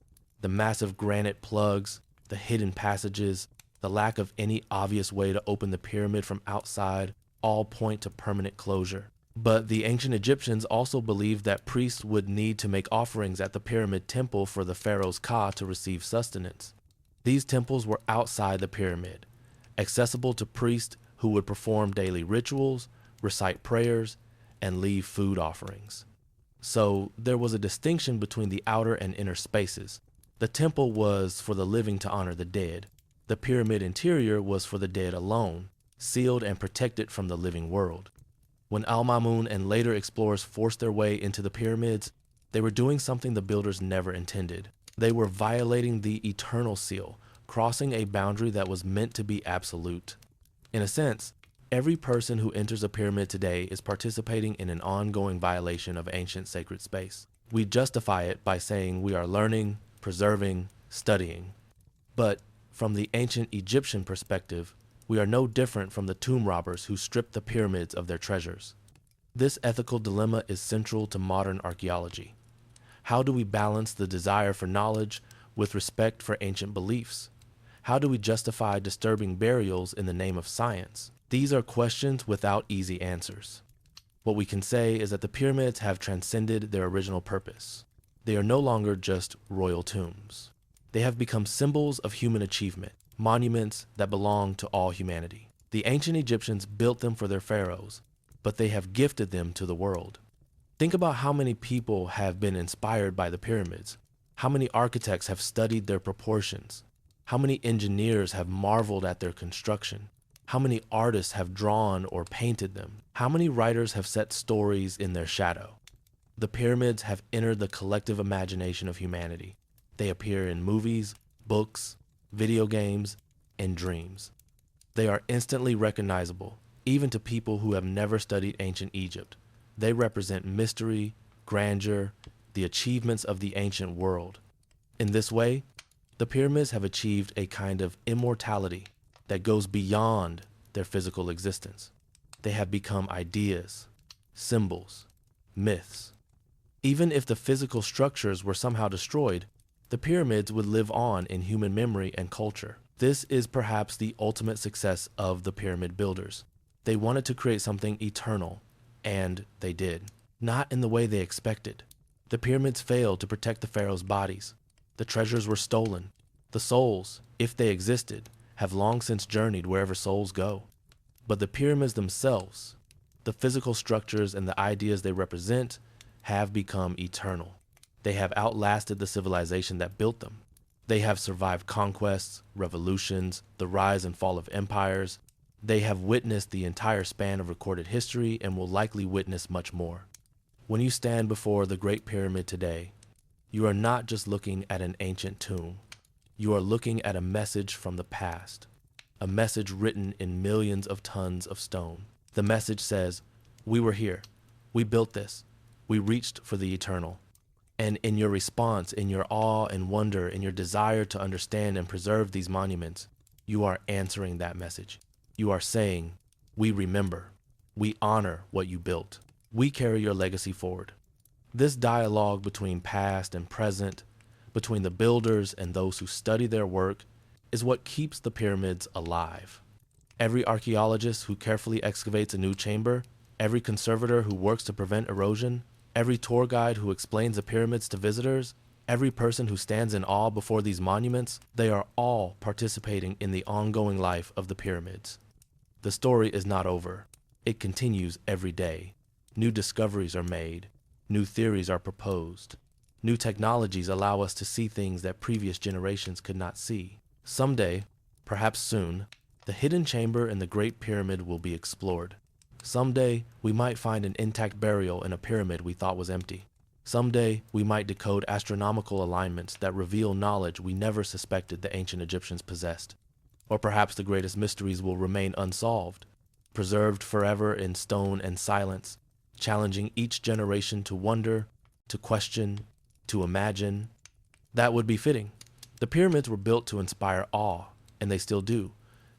The massive granite plugs, the hidden passages, the lack of any obvious way to open the pyramid from outside all point to permanent closure. But the ancient Egyptians also believed that priests would need to make offerings at the pyramid temple for the pharaoh's ka to receive sustenance. These temples were outside the pyramid, accessible to priests who would perform daily rituals, recite prayers, and leave food offerings. So there was a distinction between the outer and inner spaces. The temple was for the living to honor the dead. The pyramid interior was for the dead alone, sealed and protected from the living world. When Al-Mamun and later explorers forced their way into the pyramids, they were doing something the builders never intended. They were violating the eternal seal, crossing a boundary that was meant to be absolute. In a sense, every person who enters a pyramid today is participating in an ongoing violation of ancient sacred space. We justify it by saying we are learning, preserving, studying. But from the ancient Egyptian perspective, we are no different from the tomb robbers who stripped the pyramids of their treasures. This ethical dilemma is central to modern archaeology. How do we balance the desire for knowledge with respect for ancient beliefs? How do we justify disturbing burials in the name of science? These are questions without easy answers. What we can say is that the pyramids have transcended their original purpose. They are no longer just royal tombs. They have become symbols of human achievement, monuments that belong to all humanity. The ancient Egyptians built them for their pharaohs, but they have gifted them to the world. Think about how many people have been inspired by the pyramids, how many architects have studied their proportions, how many engineers have marveled at their construction, how many artists have drawn or painted them, how many writers have set stories in their shadow. The pyramids have entered the collective imagination of humanity. They appear in movies, books, video games, and dreams. They are instantly recognizable, even to people who have never studied ancient Egypt. They represent mystery, grandeur, the achievements of the ancient world. In this way, the pyramids have achieved a kind of immortality that goes beyond their physical existence. They have become ideas, symbols, myths. Even if the physical structures were somehow destroyed, the pyramids would live on in human memory and culture. This is perhaps the ultimate success of the pyramid builders. They wanted to create something eternal, and they did. Not in the way they expected. The pyramids failed to protect the pharaohs' bodies. The treasures were stolen. The souls, if they existed, have long since journeyed wherever souls go. But the pyramids themselves, the physical structures and the ideas they represent, have become eternal. They have outlasted the civilization that built them. They have survived conquests, revolutions, the rise and fall of empires. They have witnessed the entire span of recorded history and will likely witness much more. When you stand before the Great Pyramid today, you are not just looking at an ancient tomb. You are looking at a message from the past, a message written in millions of tons of stone. The message says, we were here, we built this, we reached for the eternal. And in your response, in your awe and wonder, in your desire to understand and preserve these monuments, you are answering that message. You are saying, we remember, we honor what you built, we carry your legacy forward. This dialogue between past and present, between the builders and those who study their work, is what keeps the pyramids alive. Every archaeologist who carefully excavates a new chamber, every conservator who works to prevent erosion, every tour guide who explains the pyramids to visitors, every person who stands in awe before these monuments, they are all participating in the ongoing life of the pyramids. The story is not over. It continues every day. New discoveries are made. New theories are proposed. New technologies allow us to see things that previous generations could not see. Someday, perhaps soon, the hidden chamber in the Great Pyramid will be explored. Someday, we might find an intact burial in a pyramid we thought was empty. Someday, we might decode astronomical alignments that reveal knowledge we never suspected the ancient Egyptians possessed. Or perhaps the greatest mysteries will remain unsolved. preserved forever in stone and silence, challenging each generation to wonder, to question, to imagine. That would be fitting. The pyramids were built to inspire awe, and they still do.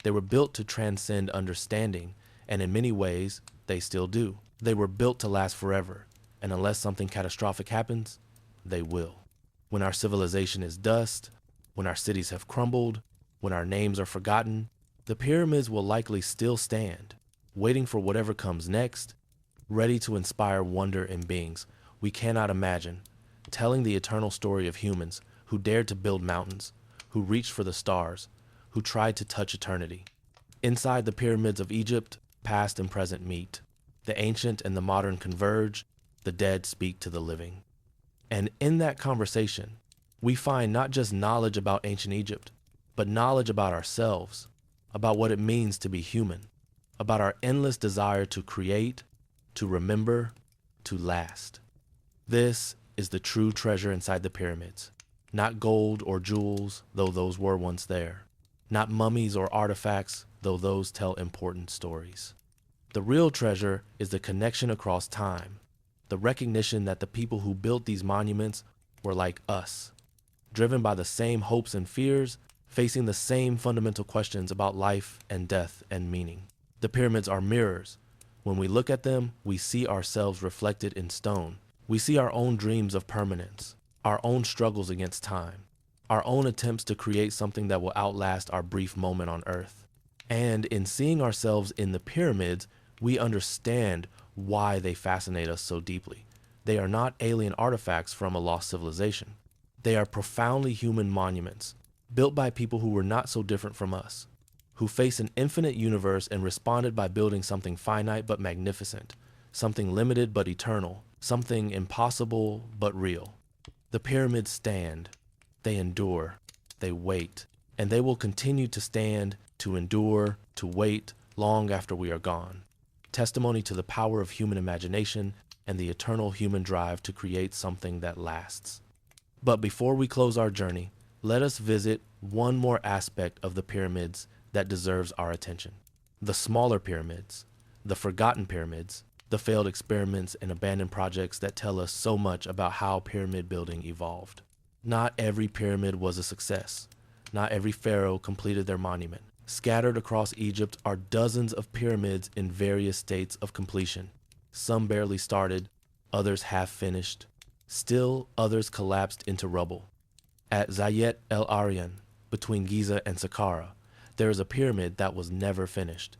They were built to transcend understanding, and in many ways, they still do. They were built to last forever, and unless something catastrophic happens, they will. When our civilization is dust, when our cities have crumbled, when our names are forgotten, the pyramids will likely still stand, waiting for whatever comes next, ready to inspire wonder in beings we cannot imagine, telling the eternal story of humans who dared to build mountains, who reached for the stars, who tried to touch eternity. Inside the pyramids of Egypt, past and present meet. The ancient and the modern converge, the dead speak to the living. And in that conversation, we find not just knowledge about ancient Egypt, but knowledge about ourselves, about what it means to be human, about our endless desire to create, to remember, to last. This is the true treasure inside the pyramids. Not gold or jewels, though those were once there. Not mummies or artifacts, though those tell important stories. The real treasure is the connection across time, the recognition that the people who built these monuments were like us, driven by the same hopes and fears, facing the same fundamental questions about life and death and meaning. The pyramids are mirrors. When we look at them, we see ourselves reflected in stone. We see our own dreams of permanence, our own struggles against time, our own attempts to create something that will outlast our brief moment on Earth. And in seeing ourselves in the pyramids, we understand why they fascinate us so deeply. They are not alien artifacts from a lost civilization. They are profoundly human monuments, built by people who were not so different from us, who faced an infinite universe and responded by building something finite but magnificent, something limited but eternal, something impossible but real. The pyramids stand, they endure, they wait, and they will continue to stand, to endure, to wait long after we are gone. Testimony to the power of human imagination and the eternal human drive to create something that lasts. But before we close our journey, let us visit one more aspect of the pyramids that deserves our attention. The smaller pyramids, the forgotten pyramids, the failed experiments and abandoned projects that tell us so much about how pyramid building evolved. Not every pyramid was a success. Not every pharaoh completed their monument. Scattered across Egypt are dozens of pyramids in various states of completion. Some barely started, others half finished. Still, others collapsed into rubble. At Zayet El Aryan, between Giza and Saqqara, there is a pyramid that was never finished.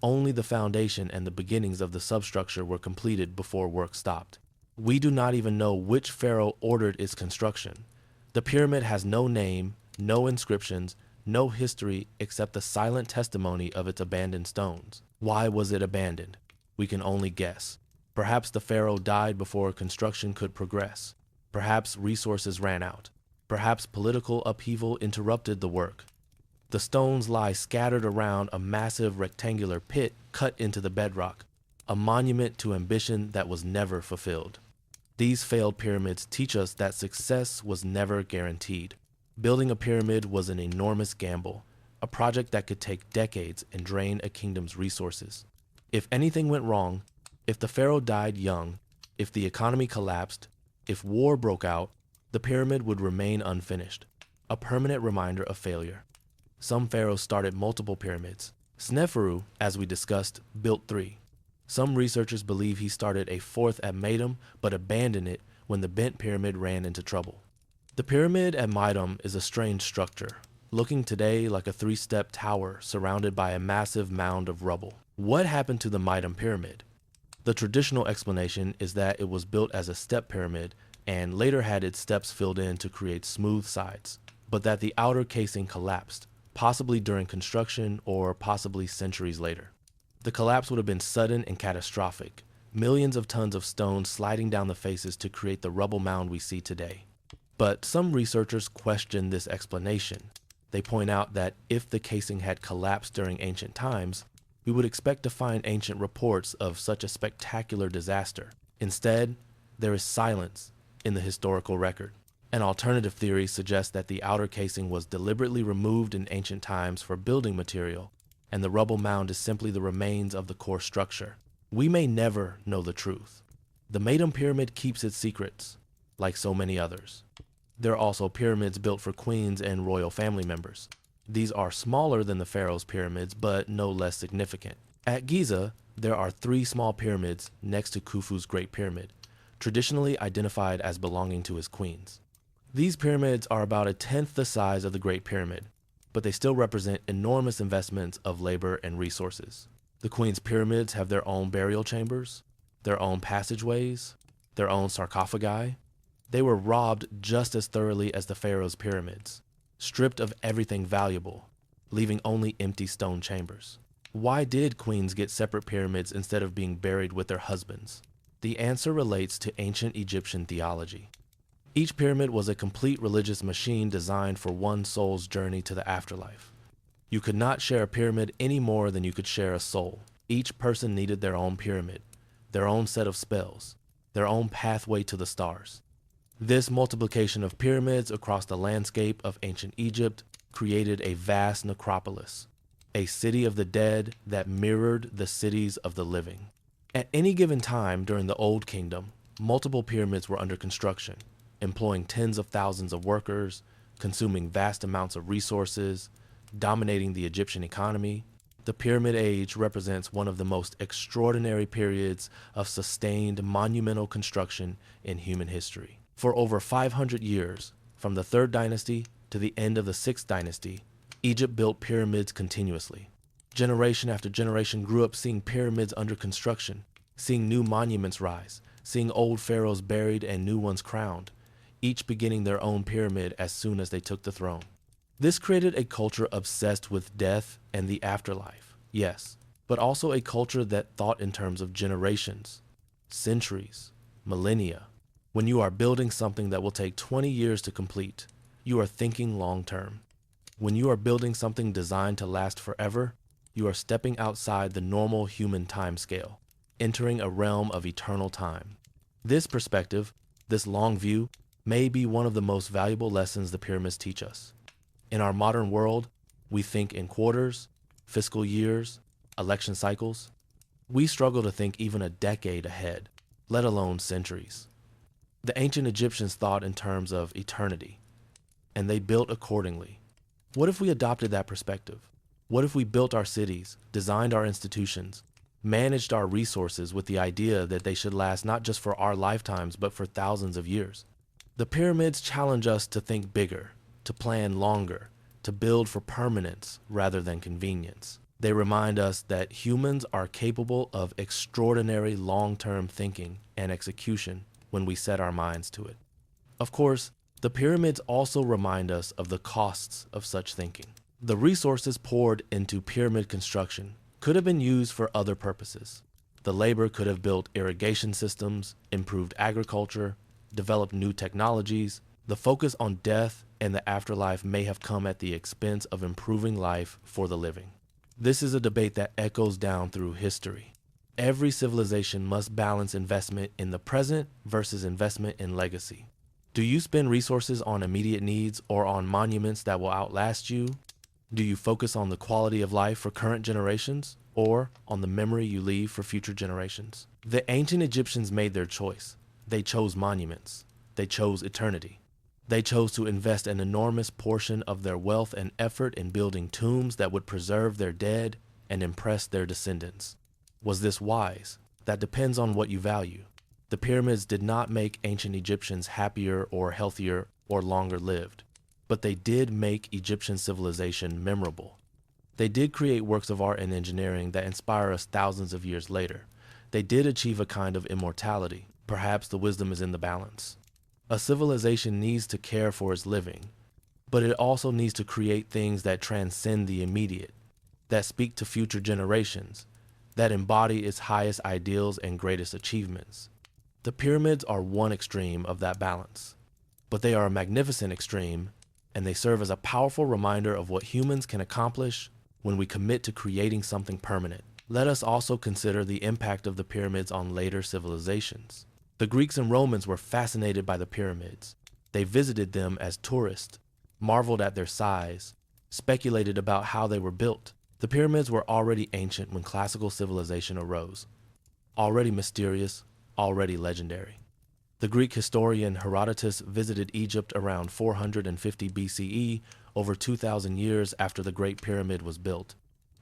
Only the foundation and the beginnings of the substructure were completed before work stopped. We do not even know which pharaoh ordered its construction. The pyramid has no name, no inscriptions, no history except the silent testimony of its abandoned stones. Why was it abandoned? We can only guess. Perhaps the pharaoh died before construction could progress. Perhaps resources ran out. Perhaps political upheaval interrupted the work. The stones lie scattered around a massive rectangular pit cut into the bedrock, a monument to ambition that was never fulfilled. These failed pyramids teach us that success was never guaranteed. Building a pyramid was an enormous gamble, a project that could take decades and drain a kingdom's resources. If anything went wrong, if the pharaoh died young, if the economy collapsed, if war broke out, the pyramid would remain unfinished, a permanent reminder of failure. Some pharaohs started multiple pyramids. Sneferu, as we discussed, built 3. Some researchers believe he started a 4th at Meidum, but abandoned it when the bent pyramid ran into trouble. The pyramid at Meidum is a strange structure, looking today like a 3-step tower surrounded by a massive mound of rubble. What happened to the Meidum pyramid? The traditional explanation is that it was built as a step pyramid and later had its steps filled in to create smooth sides, but that the outer casing collapsed, possibly during construction or possibly centuries later. The collapse would have been sudden and catastrophic, millions of tons of stone sliding down the faces to create the rubble mound we see today. But some researchers question this explanation. They point out that if the casing had collapsed during ancient times, we would expect to find ancient reports of such a spectacular disaster. Instead, there is silence in the historical record. An alternative theory suggests that the outer casing was deliberately removed in ancient times for building material, and the rubble mound is simply the remains of the core structure. We may never know the truth. The Maiden Pyramid keeps its secrets, like so many others. There are also pyramids built for queens and royal family members. These are smaller than the pharaohs' pyramids, but no less significant. At Giza, there are 3 small pyramids next to Khufu's Great Pyramid, traditionally identified as belonging to his queens. These pyramids are about 1/10 the size of the Great Pyramid, but they still represent enormous investments of labor and resources. The queen's pyramids have their own burial chambers, their own passageways, their own sarcophagi. They were robbed just as thoroughly as the pharaohs' pyramids, stripped of everything valuable, leaving only empty stone chambers. Why did queens get separate pyramids instead of being buried with their husbands? The answer relates to ancient Egyptian theology. Each pyramid was a complete religious machine designed for one soul's journey to the afterlife. You could not share a pyramid any more than you could share a soul. Each person needed their own pyramid, their own set of spells, their own pathway to the stars. This multiplication of pyramids across the landscape of ancient Egypt created a vast necropolis, a city of the dead that mirrored the cities of the living. At any given time during the Old Kingdom, multiple pyramids were under construction, employing tens of thousands of workers, consuming vast amounts of resources, dominating the Egyptian economy. The Pyramid Age represents one of the most extraordinary periods of sustained monumental construction in human history. For over 500 years, from the 3rd dynasty to the end of the 6th dynasty, Egypt built pyramids continuously. Generation after generation grew up seeing pyramids under construction, seeing new monuments rise, seeing old pharaohs buried and new ones crowned, each beginning their own pyramid as soon as they took the throne. This created a culture obsessed with death and the afterlife, yes, but also a culture that thought in terms of generations, centuries, millennia. When you are building something that will take 20 years to complete, you are thinking long term. When you are building something designed to last forever, you are stepping outside the normal human time scale, entering a realm of eternal time. This perspective, this long view, may be one of the most valuable lessons the pyramids teach us. In our modern world, we think in quarters, fiscal years, election cycles. We struggle to think even a decade ahead, let alone centuries. The ancient Egyptians thought in terms of eternity, and they built accordingly. What if we adopted that perspective? What if we built our cities, designed our institutions, managed our resources with the idea that they should last not just for our lifetimes, but for thousands of years? The pyramids challenge us to think bigger, to plan longer, to build for permanence rather than convenience. They remind us that humans are capable of extraordinary long-term thinking and execution when we set our minds to it. Of course, the pyramids also remind us of the costs of such thinking. The resources poured into pyramid construction could have been used for other purposes. The labor could have built irrigation systems, improved agriculture, developed new technologies. The focus on death and the afterlife may have come at the expense of improving life for the living. This is a debate that echoes down through history. Every civilization must balance investment in the present versus investment in legacy. Do you spend resources on immediate needs or on monuments that will outlast you? Do you focus on the quality of life for current generations or on the memory you leave for future generations? The ancient Egyptians made their choice. They chose monuments. They chose eternity. They chose to invest an enormous portion of their wealth and effort in building tombs that would preserve their dead and impress their descendants. Was this wise? That depends on what you value. The pyramids did not make ancient Egyptians happier or healthier or longer lived, but they did make Egyptian civilization memorable. They did create works of art and engineering that inspire us thousands of years later. They did achieve a kind of immortality. Perhaps the wisdom is in the balance. A civilization needs to care for its living, but it also needs to create things that transcend the immediate, that speak to future generations, that embody its highest ideals and greatest achievements. The pyramids are one extreme of that balance, but they are a magnificent extreme, and they serve as a powerful reminder of what humans can accomplish when we commit to creating something permanent. Let us also consider the impact of the pyramids on later civilizations. The Greeks and Romans were fascinated by the pyramids. They visited them as tourists, marveled at their size, speculated about how they were built, The pyramids were already ancient when classical civilization arose, already mysterious, already legendary. The Greek historian Herodotus visited Egypt around 450 BCE, over 2,000 years after the Great Pyramid was built.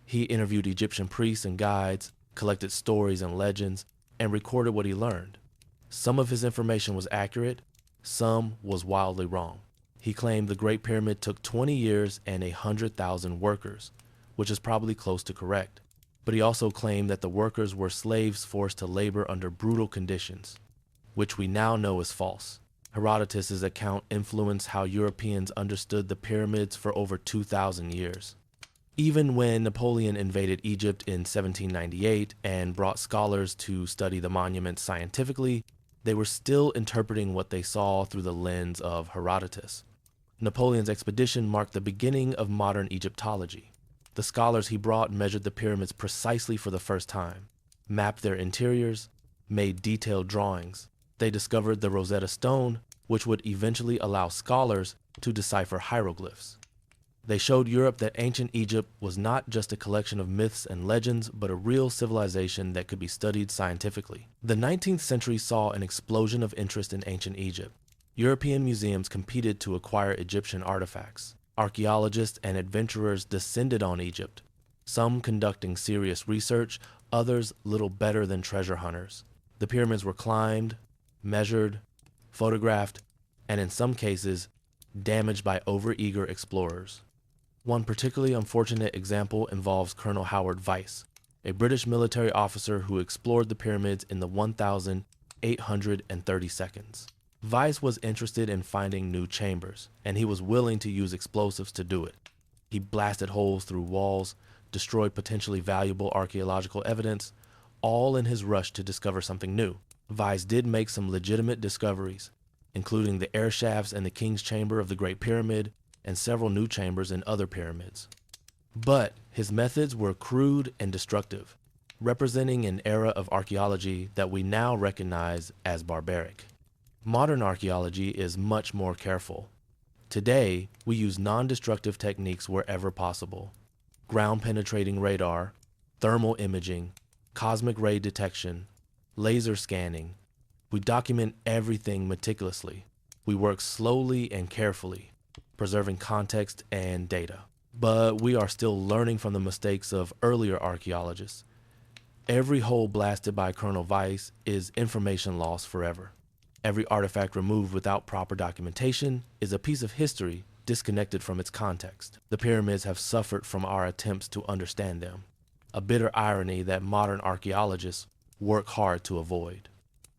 He interviewed Egyptian priests and guides, collected stories and legends, and recorded what he learned. Some of his information was accurate, some was wildly wrong. He claimed the Great Pyramid took 20 years and 100,000 workers, which is probably close to correct. But he also claimed that the workers were slaves forced to labor under brutal conditions, which we now know is false. Herodotus' account influenced how Europeans understood the pyramids for over 2,000 years. Even when Napoleon invaded Egypt in 1798 and brought scholars to study the monuments scientifically, they were still interpreting what they saw through the lens of Herodotus. Napoleon's expedition marked the beginning of modern Egyptology. The scholars he brought measured the pyramids precisely for the first time, mapped their interiors, made detailed drawings. They discovered the Rosetta Stone, which would eventually allow scholars to decipher hieroglyphs. They showed Europe that ancient Egypt was not just a collection of myths and legends, but a real civilization that could be studied scientifically. The 19th century saw an explosion of interest in ancient Egypt. European museums competed to acquire Egyptian artifacts. Archaeologists and adventurers descended on Egypt, some conducting serious research, others little better than treasure hunters. The pyramids were climbed, measured, photographed, and in some cases, damaged by overeager explorers. One particularly unfortunate example involves Colonel Howard Vyse, a British military officer who explored the pyramids in the 1,830 seconds. Vyse was interested in finding new chambers, and he was willing to use explosives to do it. He blasted holes through walls, destroyed potentially valuable archaeological evidence, all in his rush to discover something new. Vyse did make some legitimate discoveries, including the air shafts in the King's Chamber of the Great Pyramid and several new chambers in other pyramids. But his methods were crude and destructive, representing an era of archaeology that we now recognize as barbaric. Modern archaeology is much more careful. Today, we use non-destructive techniques wherever possible. Ground-penetrating radar, thermal imaging, cosmic ray detection, laser scanning. We document everything meticulously. We work slowly and carefully, preserving context and data. But we are still learning from the mistakes of earlier archaeologists. Every hole blasted by Colonel Vyse is information lost forever. Every artifact removed without proper documentation is a piece of history disconnected from its context. The pyramids have suffered from our attempts to understand them, a bitter irony that modern archaeologists work hard to avoid.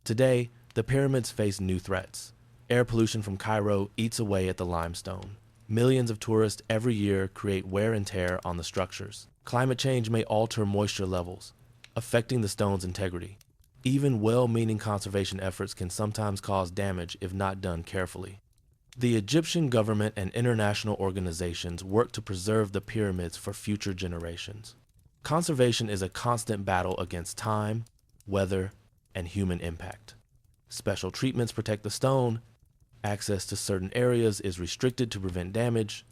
Today, the pyramids face new threats. Air pollution from Cairo eats away at the limestone. Millions of tourists every year create wear and tear on the structures. Climate change may alter moisture levels, affecting the stone's integrity. Even well-meaning conservation efforts can sometimes cause damage if not done carefully. The Egyptian government and international organizations work to preserve the pyramids for future generations. Conservation is a constant battle against time, weather, and human impact. Special treatments protect the stone. Access to certain areas is restricted to prevent damage.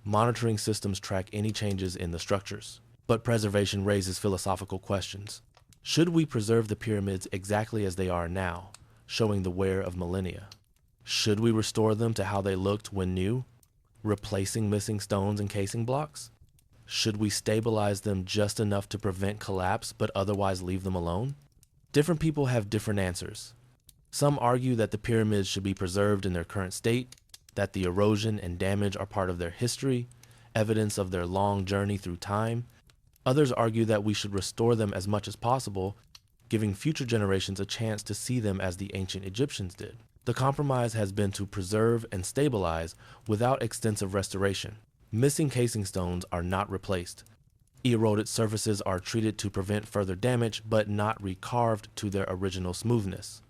Monitoring systems track any changes in the structures. But preservation raises philosophical questions. Should we preserve the pyramids exactly as they are now, showing the wear of millennia? Should we restore them to how they looked when new, replacing missing stones and casing blocks? Should we stabilize them just enough to prevent collapse but otherwise leave them alone? Different people have different answers. Some argue that the pyramids should be preserved in their current state, that the erosion and damage are part of their history, evidence of their long journey through time. Others argue that we should restore them as much as possible, giving future generations a chance to see them as the ancient Egyptians did. The compromise has been to preserve and stabilize without extensive restoration. Missing casing stones are not replaced. Eroded surfaces are treated to prevent further damage, but not recarved to their original smoothness.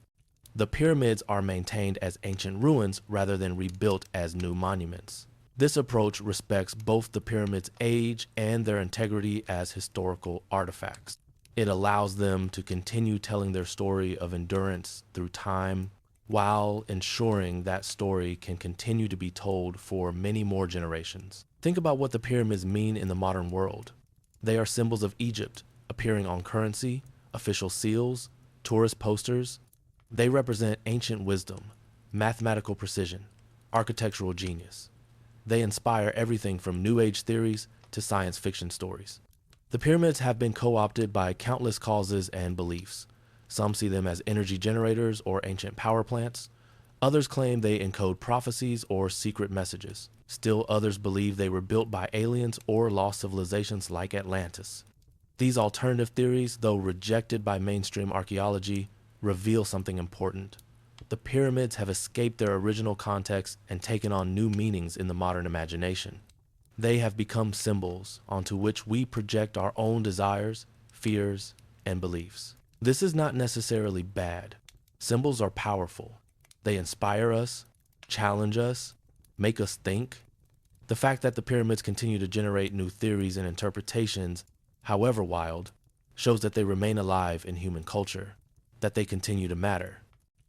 The pyramids are maintained as ancient ruins rather than rebuilt as new monuments. This approach respects both the pyramids' age and their integrity as historical artifacts. It allows them to continue telling their story of endurance through time, while ensuring that story can continue to be told for many more generations. Think about what the pyramids mean in the modern world. They are symbols of Egypt, appearing on currency, official seals, tourist posters. They represent ancient wisdom, mathematical precision, architectural genius. They inspire everything from New Age theories to science fiction stories. The pyramids have been co-opted by countless causes and beliefs. Some see them as energy generators or ancient power plants. Others claim they encode prophecies or secret messages. Still others believe they were built by aliens or lost civilizations like Atlantis. These alternative theories, though rejected by mainstream archaeology, reveal something important. The pyramids have escaped their original context and taken on new meanings in the modern imagination. They have become symbols onto which we project our own desires, fears, and beliefs. This is not necessarily bad. Symbols are powerful. They inspire us, challenge us, make us think. The fact that the pyramids continue to generate new theories and interpretations, however wild, shows that they remain alive in human culture, that they continue to matter.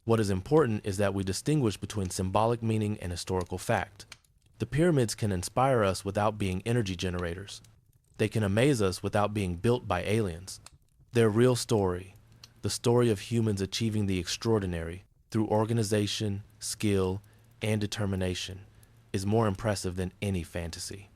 What is important is that we distinguish between symbolic meaning and historical fact. The pyramids can inspire us without being energy generators. They can amaze us without being built by aliens. Their real story, the story of humans achieving the extraordinary through organization, skill, and determination, is more impressive than any fantasy.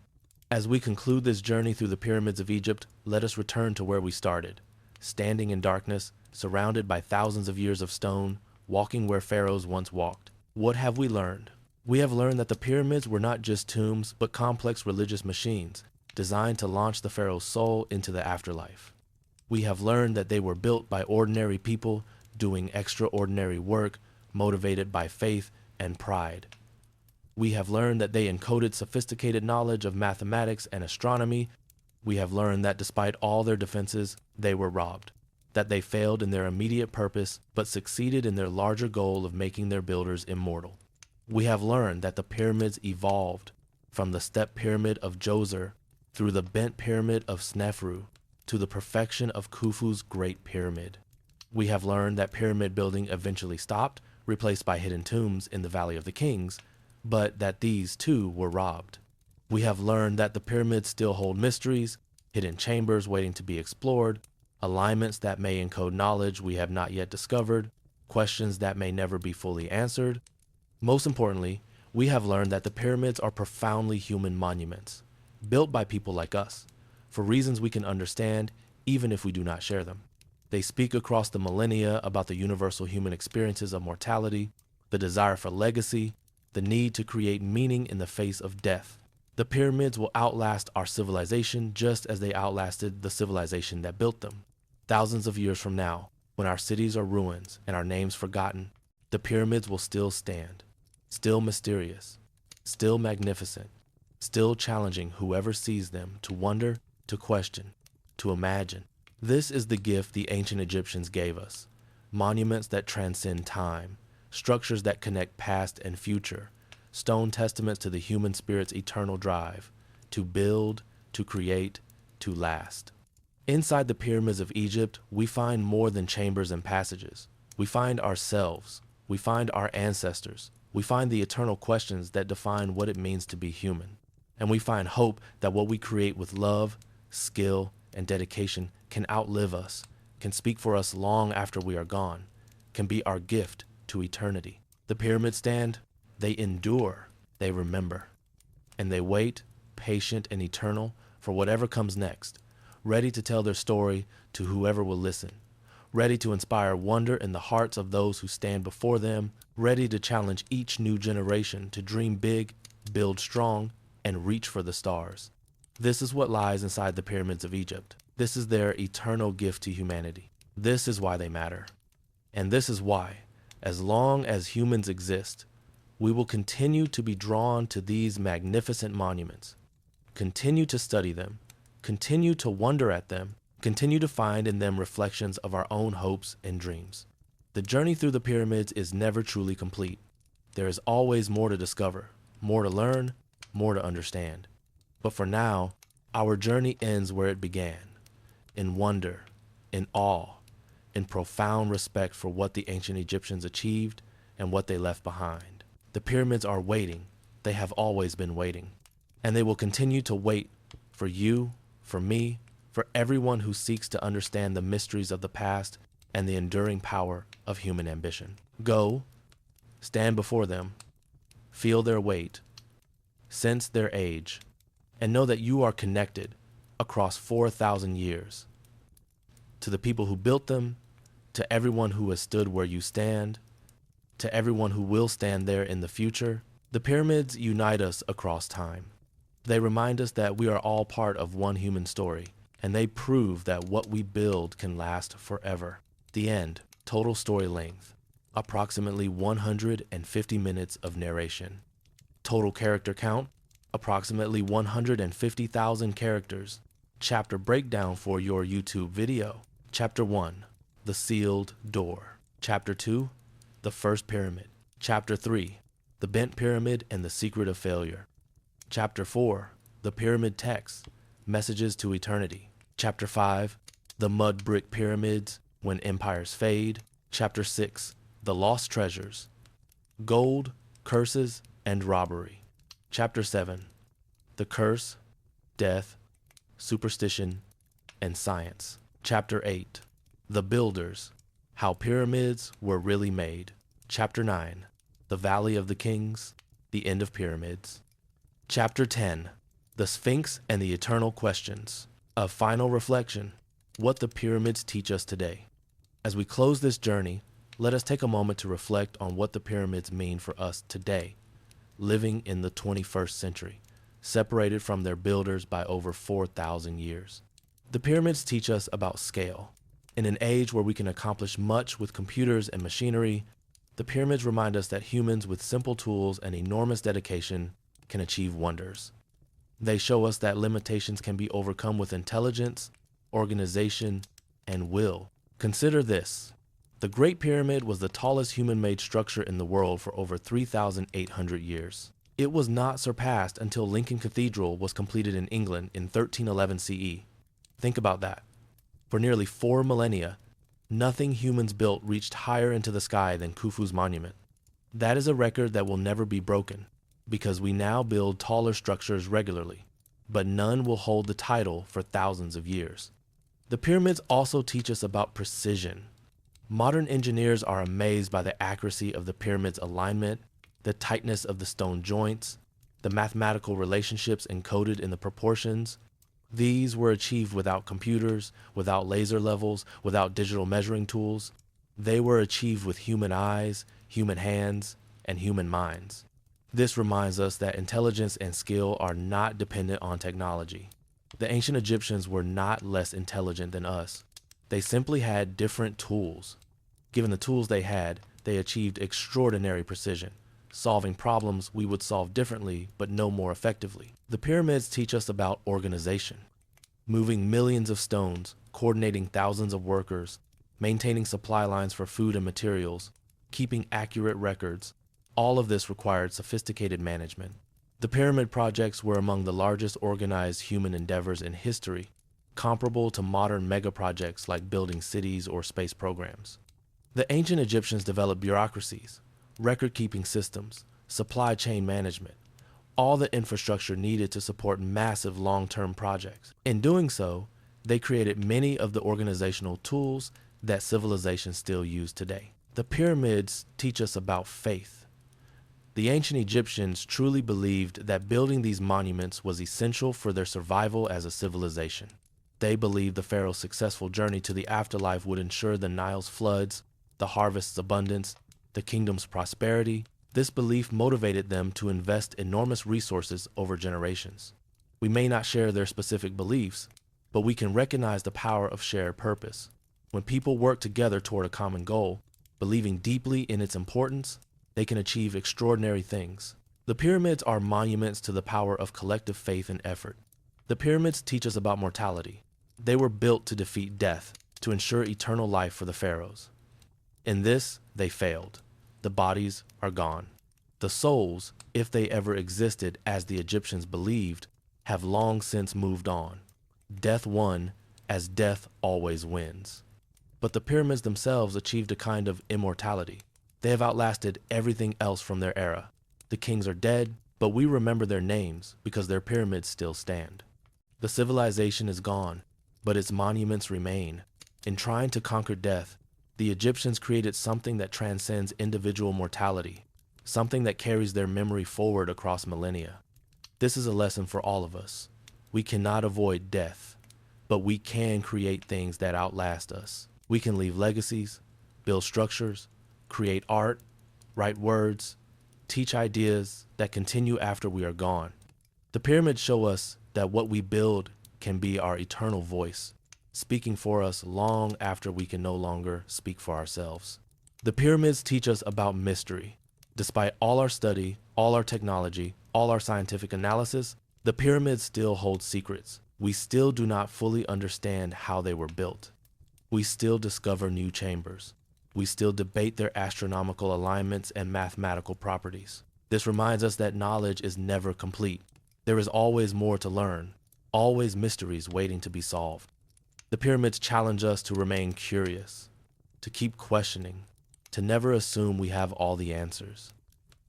As we conclude this journey through the pyramids of Egypt, let us return to where we started, standing in darkness, surrounded by thousands of years of stone, walking where pharaohs once walked. What have we learned? We have learned that the pyramids were not just tombs, but complex religious machines designed to launch the pharaoh's soul into the afterlife. We have learned that they were built by ordinary people doing extraordinary work, motivated by faith and pride. We have learned that they encoded sophisticated knowledge of mathematics and astronomy. We have learned that despite all their defenses, they were robbed, that they failed in their immediate purpose, but succeeded in their larger goal of making their builders immortal. We have learned that the pyramids evolved from the step pyramid of Djoser through the bent pyramid of Snefru to the perfection of Khufu's Great Pyramid. We have learned that pyramid building eventually stopped, replaced by hidden tombs in the Valley of the Kings, but that these too were robbed. We have learned that the pyramids still hold mysteries, hidden chambers waiting to be explored, alignments that may encode knowledge we have not yet discovered, questions that may never be fully answered. Most importantly, we have learned that the pyramids are profoundly human monuments, built by people like us, for reasons we can understand even if we do not share them. They speak across the millennia about the universal human experiences of mortality, the desire for legacy, the need to create meaning in the face of death. The pyramids will outlast our civilization just as they outlasted the civilization that built them. Thousands of years from now, when our cities are ruins and our names forgotten, the pyramids will still stand, still mysterious, still magnificent, still challenging whoever sees them to wonder, to question, to imagine. This is the gift the ancient Egyptians gave us: monuments that transcend time, structures that connect past and future, stone testaments to the human spirit's eternal drive, to build, to create, to last. Inside the pyramids of Egypt, we find more than chambers and passages. We find ourselves, we find our ancestors, we find the eternal questions that define what it means to be human. And we find hope that what we create with love, skill, and dedication can outlive us, can speak for us long after we are gone, can be our gift to eternity. The pyramids stand, they endure, they remember, and they wait, patient and eternal, for whatever comes next, ready to tell their story to whoever will listen, ready to inspire wonder in the hearts of those who stand before them, ready to challenge each new generation to dream big, build strong, and reach for the stars. This is what lies inside the pyramids of Egypt. This is their eternal gift to humanity. This is why they matter. And this is why, as long as humans exist, we will continue to be drawn to these magnificent monuments, continue to study them, continue to wonder at them, continue to find in them reflections of our own hopes and dreams. The journey through the pyramids is never truly complete. There is always more to discover, more to learn, more to understand. But for now, our journey ends where it began, in wonder, in awe, in profound respect for what the ancient Egyptians achieved and what they left behind. The pyramids are waiting. They have always been waiting. And they will continue to wait for you, for me, for everyone who seeks to understand the mysteries of the past and the enduring power of human ambition. Go, stand before them, feel their weight, sense their age, and know that you are connected across 4,000 years. To the people who built them, to everyone who has stood where you stand, to everyone who will stand there in the future, the pyramids unite us across time. They remind us that we are all part of one human story, and they prove that what we build can last forever. The end, total story length, approximately 150 minutes of narration. Total character count, approximately 150,000 characters. Chapter breakdown for your YouTube video. Chapter 1, The Sealed Door. Chapter 2, The First Pyramid. Chapter 3, The Bent Pyramid and the Secret of Failure. Chapter 4, The Pyramid Text, Messages to Eternity. Chapter 5, The Mud Brick Pyramids, When Empires Fade. Chapter 6, The Lost Treasures, Gold, Curses, and Robbery. Chapter 7, The Curse, Death, Superstition, and Science. Chapter 8, The Builders, How Pyramids Were Really Made. Chapter 9, The Valley of the Kings, The End of Pyramids. Chapter 10, The Sphinx and the Eternal Questions. A final reflection, what the pyramids teach us today. As we close this journey, let us take a moment to reflect on what the pyramids mean for us today, living in the 21st century, separated from their builders by over 4,000 years. The pyramids teach us about scale. In an age where we can accomplish much with computers and machinery, the pyramids remind us that humans with simple tools and enormous dedication can achieve wonders. They show us that limitations can be overcome with intelligence, organization, and will. Consider this. The Great Pyramid was the tallest human-made structure in the world for over 3,800 years. It was not surpassed until Lincoln Cathedral was completed in England in 1311 CE. Think about that. For nearly 4 millennia, nothing humans built reached higher into the sky than Khufu's monument. That is a record that will never be broken, because we now build taller structures regularly, but none will hold the title for thousands of years. The pyramids also teach us about precision. Modern engineers are amazed by the accuracy of the pyramid's alignment, the tightness of the stone joints, the mathematical relationships encoded in the proportions. These were achieved without computers, without laser levels, without digital measuring tools. They were achieved with human eyes, human hands, and human minds. This reminds us that intelligence and skill are not dependent on technology. The ancient Egyptians were not less intelligent than us. They simply had different tools. Given the tools they had, they achieved extraordinary precision, solving problems we would solve differently but no more effectively. The pyramids teach us about organization. Moving millions of stones, coordinating thousands of workers, maintaining supply lines for food and materials, keeping accurate records, all of this required sophisticated management. The pyramid projects were among the largest organized human endeavors in history, comparable to modern mega projects like building cities or space programs. The ancient Egyptians developed bureaucracies, record-keeping systems, supply chain management, all the infrastructure needed to support massive long-term projects. In doing so, they created many of the organizational tools that civilizations still use today. The pyramids teach us about faith. The ancient Egyptians truly believed that building these monuments was essential for their survival as a civilization. They believed the pharaoh's successful journey to the afterlife would ensure the Nile's floods, the harvest's abundance, the kingdom's prosperity. This belief motivated them to invest enormous resources over generations. We may not share their specific beliefs, but we can recognize the power of shared purpose. When people work together toward a common goal, believing deeply in its importance, they can achieve extraordinary things. The pyramids are monuments to the power of collective faith and effort. The pyramids teach us about mortality. They were built to defeat death, to ensure eternal life for the pharaohs. In this, they failed. The bodies are gone. The souls, if they ever existed as the Egyptians believed, have long since moved on. Death won, as death always wins. But the pyramids themselves achieved a kind of immortality. They have outlasted everything else from their era. The kings are dead, but we remember their names because their pyramids still stand. The civilization is gone, but its monuments remain. In trying to conquer death, the Egyptians created something that transcends individual mortality, something that carries their memory forward across millennia. This is a lesson for all of us. We cannot avoid death, but we can create things that outlast us. We can leave legacies, build structures, create art, write words, teach ideas that continue after we are gone. The pyramids show us that what we build can be our eternal voice, speaking for us long after we can no longer speak for ourselves. The pyramids teach us about mystery. Despite all our study, all our technology, all our scientific analysis, the pyramids still hold secrets. We still do not fully understand how they were built. We still discover new chambers. We still debate their astronomical alignments and mathematical properties. This reminds us that knowledge is never complete. There is always more to learn, always mysteries waiting to be solved. The pyramids challenge us to remain curious, to keep questioning, to never assume we have all the answers.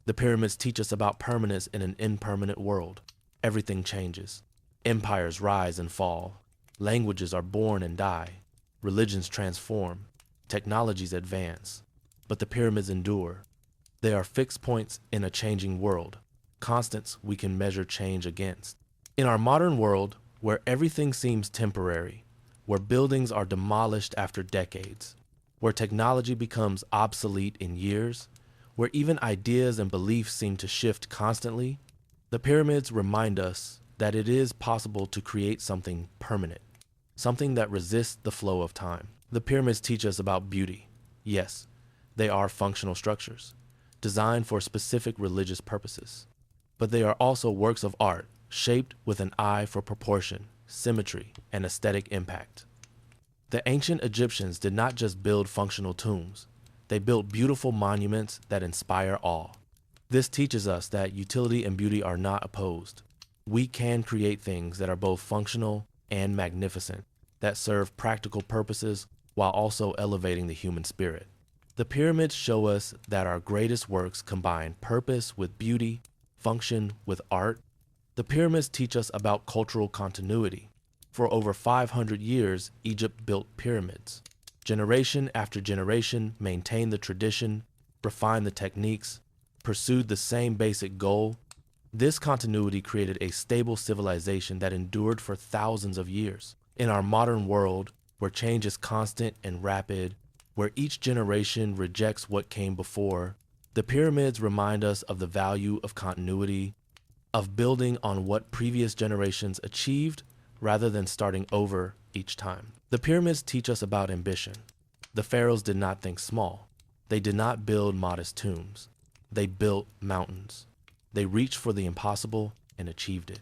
The pyramids teach us about permanence in an impermanent world. Everything changes. Empires rise and fall. Languages are born and die. Religions transform. Technologies advance. But the pyramids endure. They are fixed points in a changing world, constants we can measure change against. In our modern world, where everything seems temporary, where buildings are demolished after decades, where technology becomes obsolete in years, where even ideas and beliefs seem to shift constantly, the pyramids remind us that it is possible to create something permanent, something that resists the flow of time. The pyramids teach us about beauty. Yes, they are functional structures, designed for specific religious purposes, but they are also works of art, shaped with an eye for proportion, symmetry, and aesthetic impact. The ancient Egyptians did not just build functional tombs, they built beautiful monuments that inspire awe. This teaches us that utility and beauty are not opposed. We can create things that are both functional and magnificent, that serve practical purposes while also elevating the human spirit. The pyramids show us that our greatest works combine purpose with beauty, function with art. The pyramids teach us about cultural continuity. For over 500 years, Egypt built pyramids. Generation after generation maintained the tradition, refined the techniques, pursued the same basic goal. This continuity created a stable civilization that endured for thousands of years. In our modern world, where change is constant and rapid, where each generation rejects what came before, the pyramids remind us of the value of continuity, of building on what previous generations achieved rather than starting over each time. The pyramids teach us about ambition. The pharaohs did not think small. They did not build modest tombs. They built mountains. They reached for the impossible and achieved it.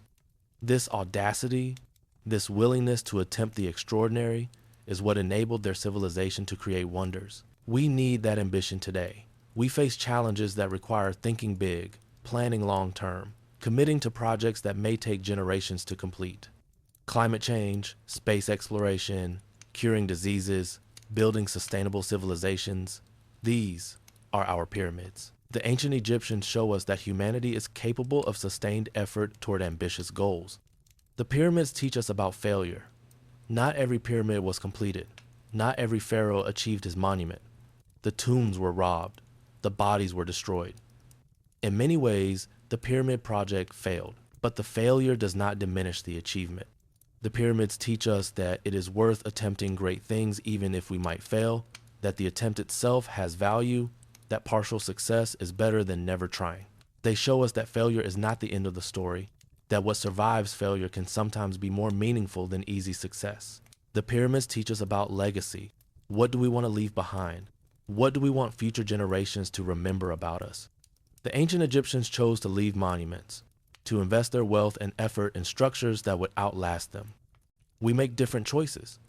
This audacity, this willingness to attempt the extraordinary, is what enabled their civilization to create wonders. We need that ambition today. We face challenges that require thinking big, planning long-term, committing to projects that may take generations to complete. Climate change, space exploration, curing diseases, building sustainable civilizations, these are our pyramids. The ancient Egyptians show us that humanity is capable of sustained effort toward ambitious goals. The pyramids teach us about failure. Not every pyramid was completed. Not every pharaoh achieved his monument. The tombs were robbed. The bodies were destroyed. In many ways, the pyramid project failed, but the failure does not diminish the achievement. The pyramids teach us that it is worth attempting great things even if we might fail, that the attempt itself has value, that partial success is better than never trying. They show us that failure is not the end of the story, that what survives failure can sometimes be more meaningful than easy success. The pyramids teach us about legacy. What do we want to leave behind? What do we want future generations to remember about us? The ancient Egyptians chose to leave monuments, to invest their wealth and effort in structures that would outlast them. We make different choices,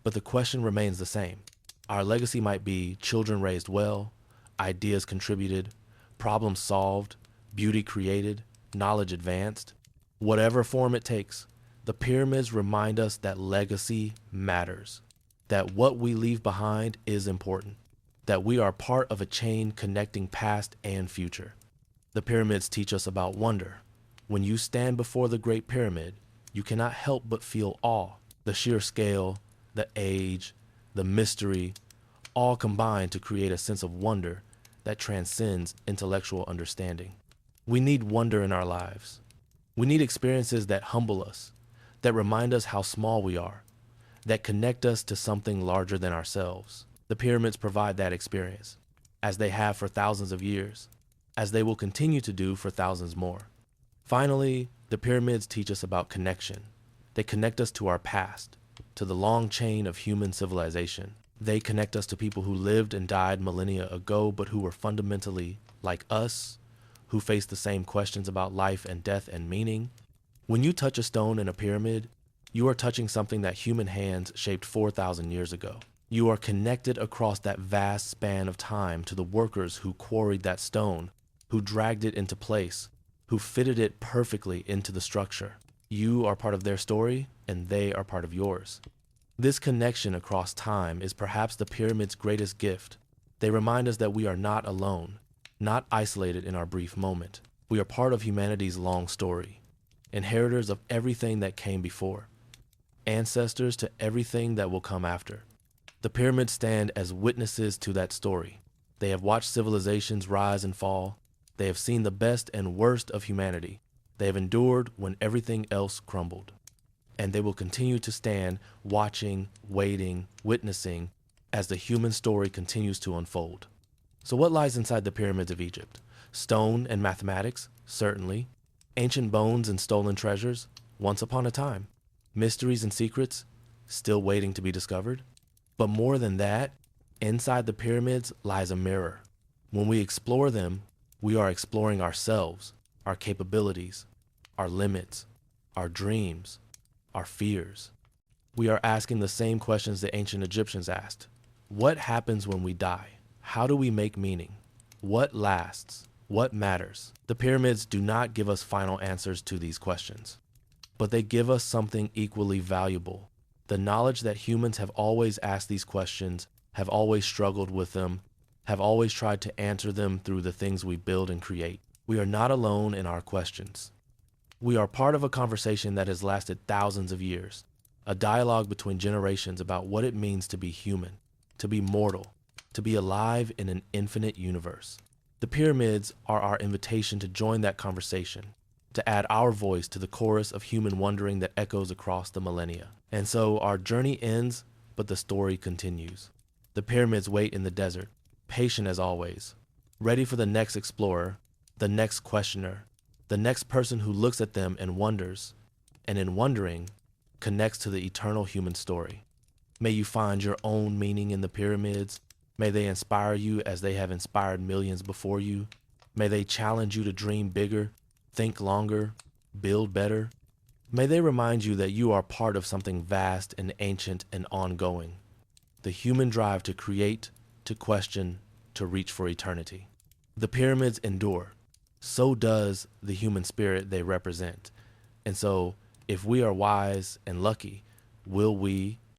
but the question remains the same. Our legacy might be children raised well, ideas contributed, problems solved, beauty created, knowledge advanced. Whatever form it takes, the pyramids remind us that legacy matters, that what we leave behind is important, that we are part of a chain connecting past and future. The pyramids teach us about wonder. When you stand before the Great Pyramid, you cannot help but feel awe. The sheer scale, the age, the mystery, all combine to create a sense of wonder that transcends intellectual understanding. We need wonder in our lives. We need experiences that humble us, that remind us how small we are, that connect us to something larger than ourselves. The pyramids provide that experience, as they have for thousands of years, as they will continue to do for thousands more. Finally, the pyramids teach us about connection. They connect us to our past, to the long chain of human civilization. They connect us to people who lived and died millennia ago, but who were fundamentally like us, who faced the same questions about life and death and meaning. When you touch a stone in a pyramid, you are touching something that human hands shaped 4,000 years ago. You are connected across that vast span of time to the workers who quarried that stone, who dragged it into place, who fitted it perfectly into the structure. You are part of their story, and they are part of yours. This connection across time is perhaps the pyramid's greatest gift. They remind us that we are not alone, not isolated in our brief moment. We are part of humanity's long story, inheritors of everything that came before, ancestors to everything that will come after. The pyramids stand as witnesses to that story. They have watched civilizations rise and fall. They have seen the best and worst of humanity. They have endured when everything else crumbled. And they will continue to stand, watching, waiting, witnessing, as the human story continues to unfold. So what lies inside the pyramids of Egypt? Stone and mathematics? Certainly. Ancient bones and stolen treasures? Once upon a time. Mysteries and secrets? Still waiting to be discovered. But more than that, inside the pyramids lies a mirror. When we explore them, we are exploring ourselves, our capabilities, our limits, our dreams, our fears. We are asking the same questions the ancient Egyptians asked. What happens when we die? How do we make meaning? What lasts? What matters? The pyramids do not give us final answers to these questions, but they give us something equally valuable. The knowledge that humans have always asked these questions, have always struggled with them, have always tried to answer them through the things we build and create. We are not alone in our questions. We are part of a conversation that has lasted thousands of years, a dialogue between generations about what it means to be human, to be mortal, to be alive in an infinite universe. The pyramids are our invitation to join that conversation, to add our voice to the chorus of human wondering that echoes across the millennia. And so our journey ends, but the story continues. The pyramids wait in the desert, patient as always, ready for the next explorer, the next questioner, the next person who looks at them and wonders, and in wondering, connects to the eternal human story. May you find your own meaning in the pyramids. May they inspire you as they have inspired millions before you. May they challenge you to dream bigger, think longer, build better. May they remind you that you are part of something vast and ancient and ongoing. The human drive to create, to question, to reach for eternity. The pyramids endure. So does the human spirit they represent. And so, if we are wise and lucky, will we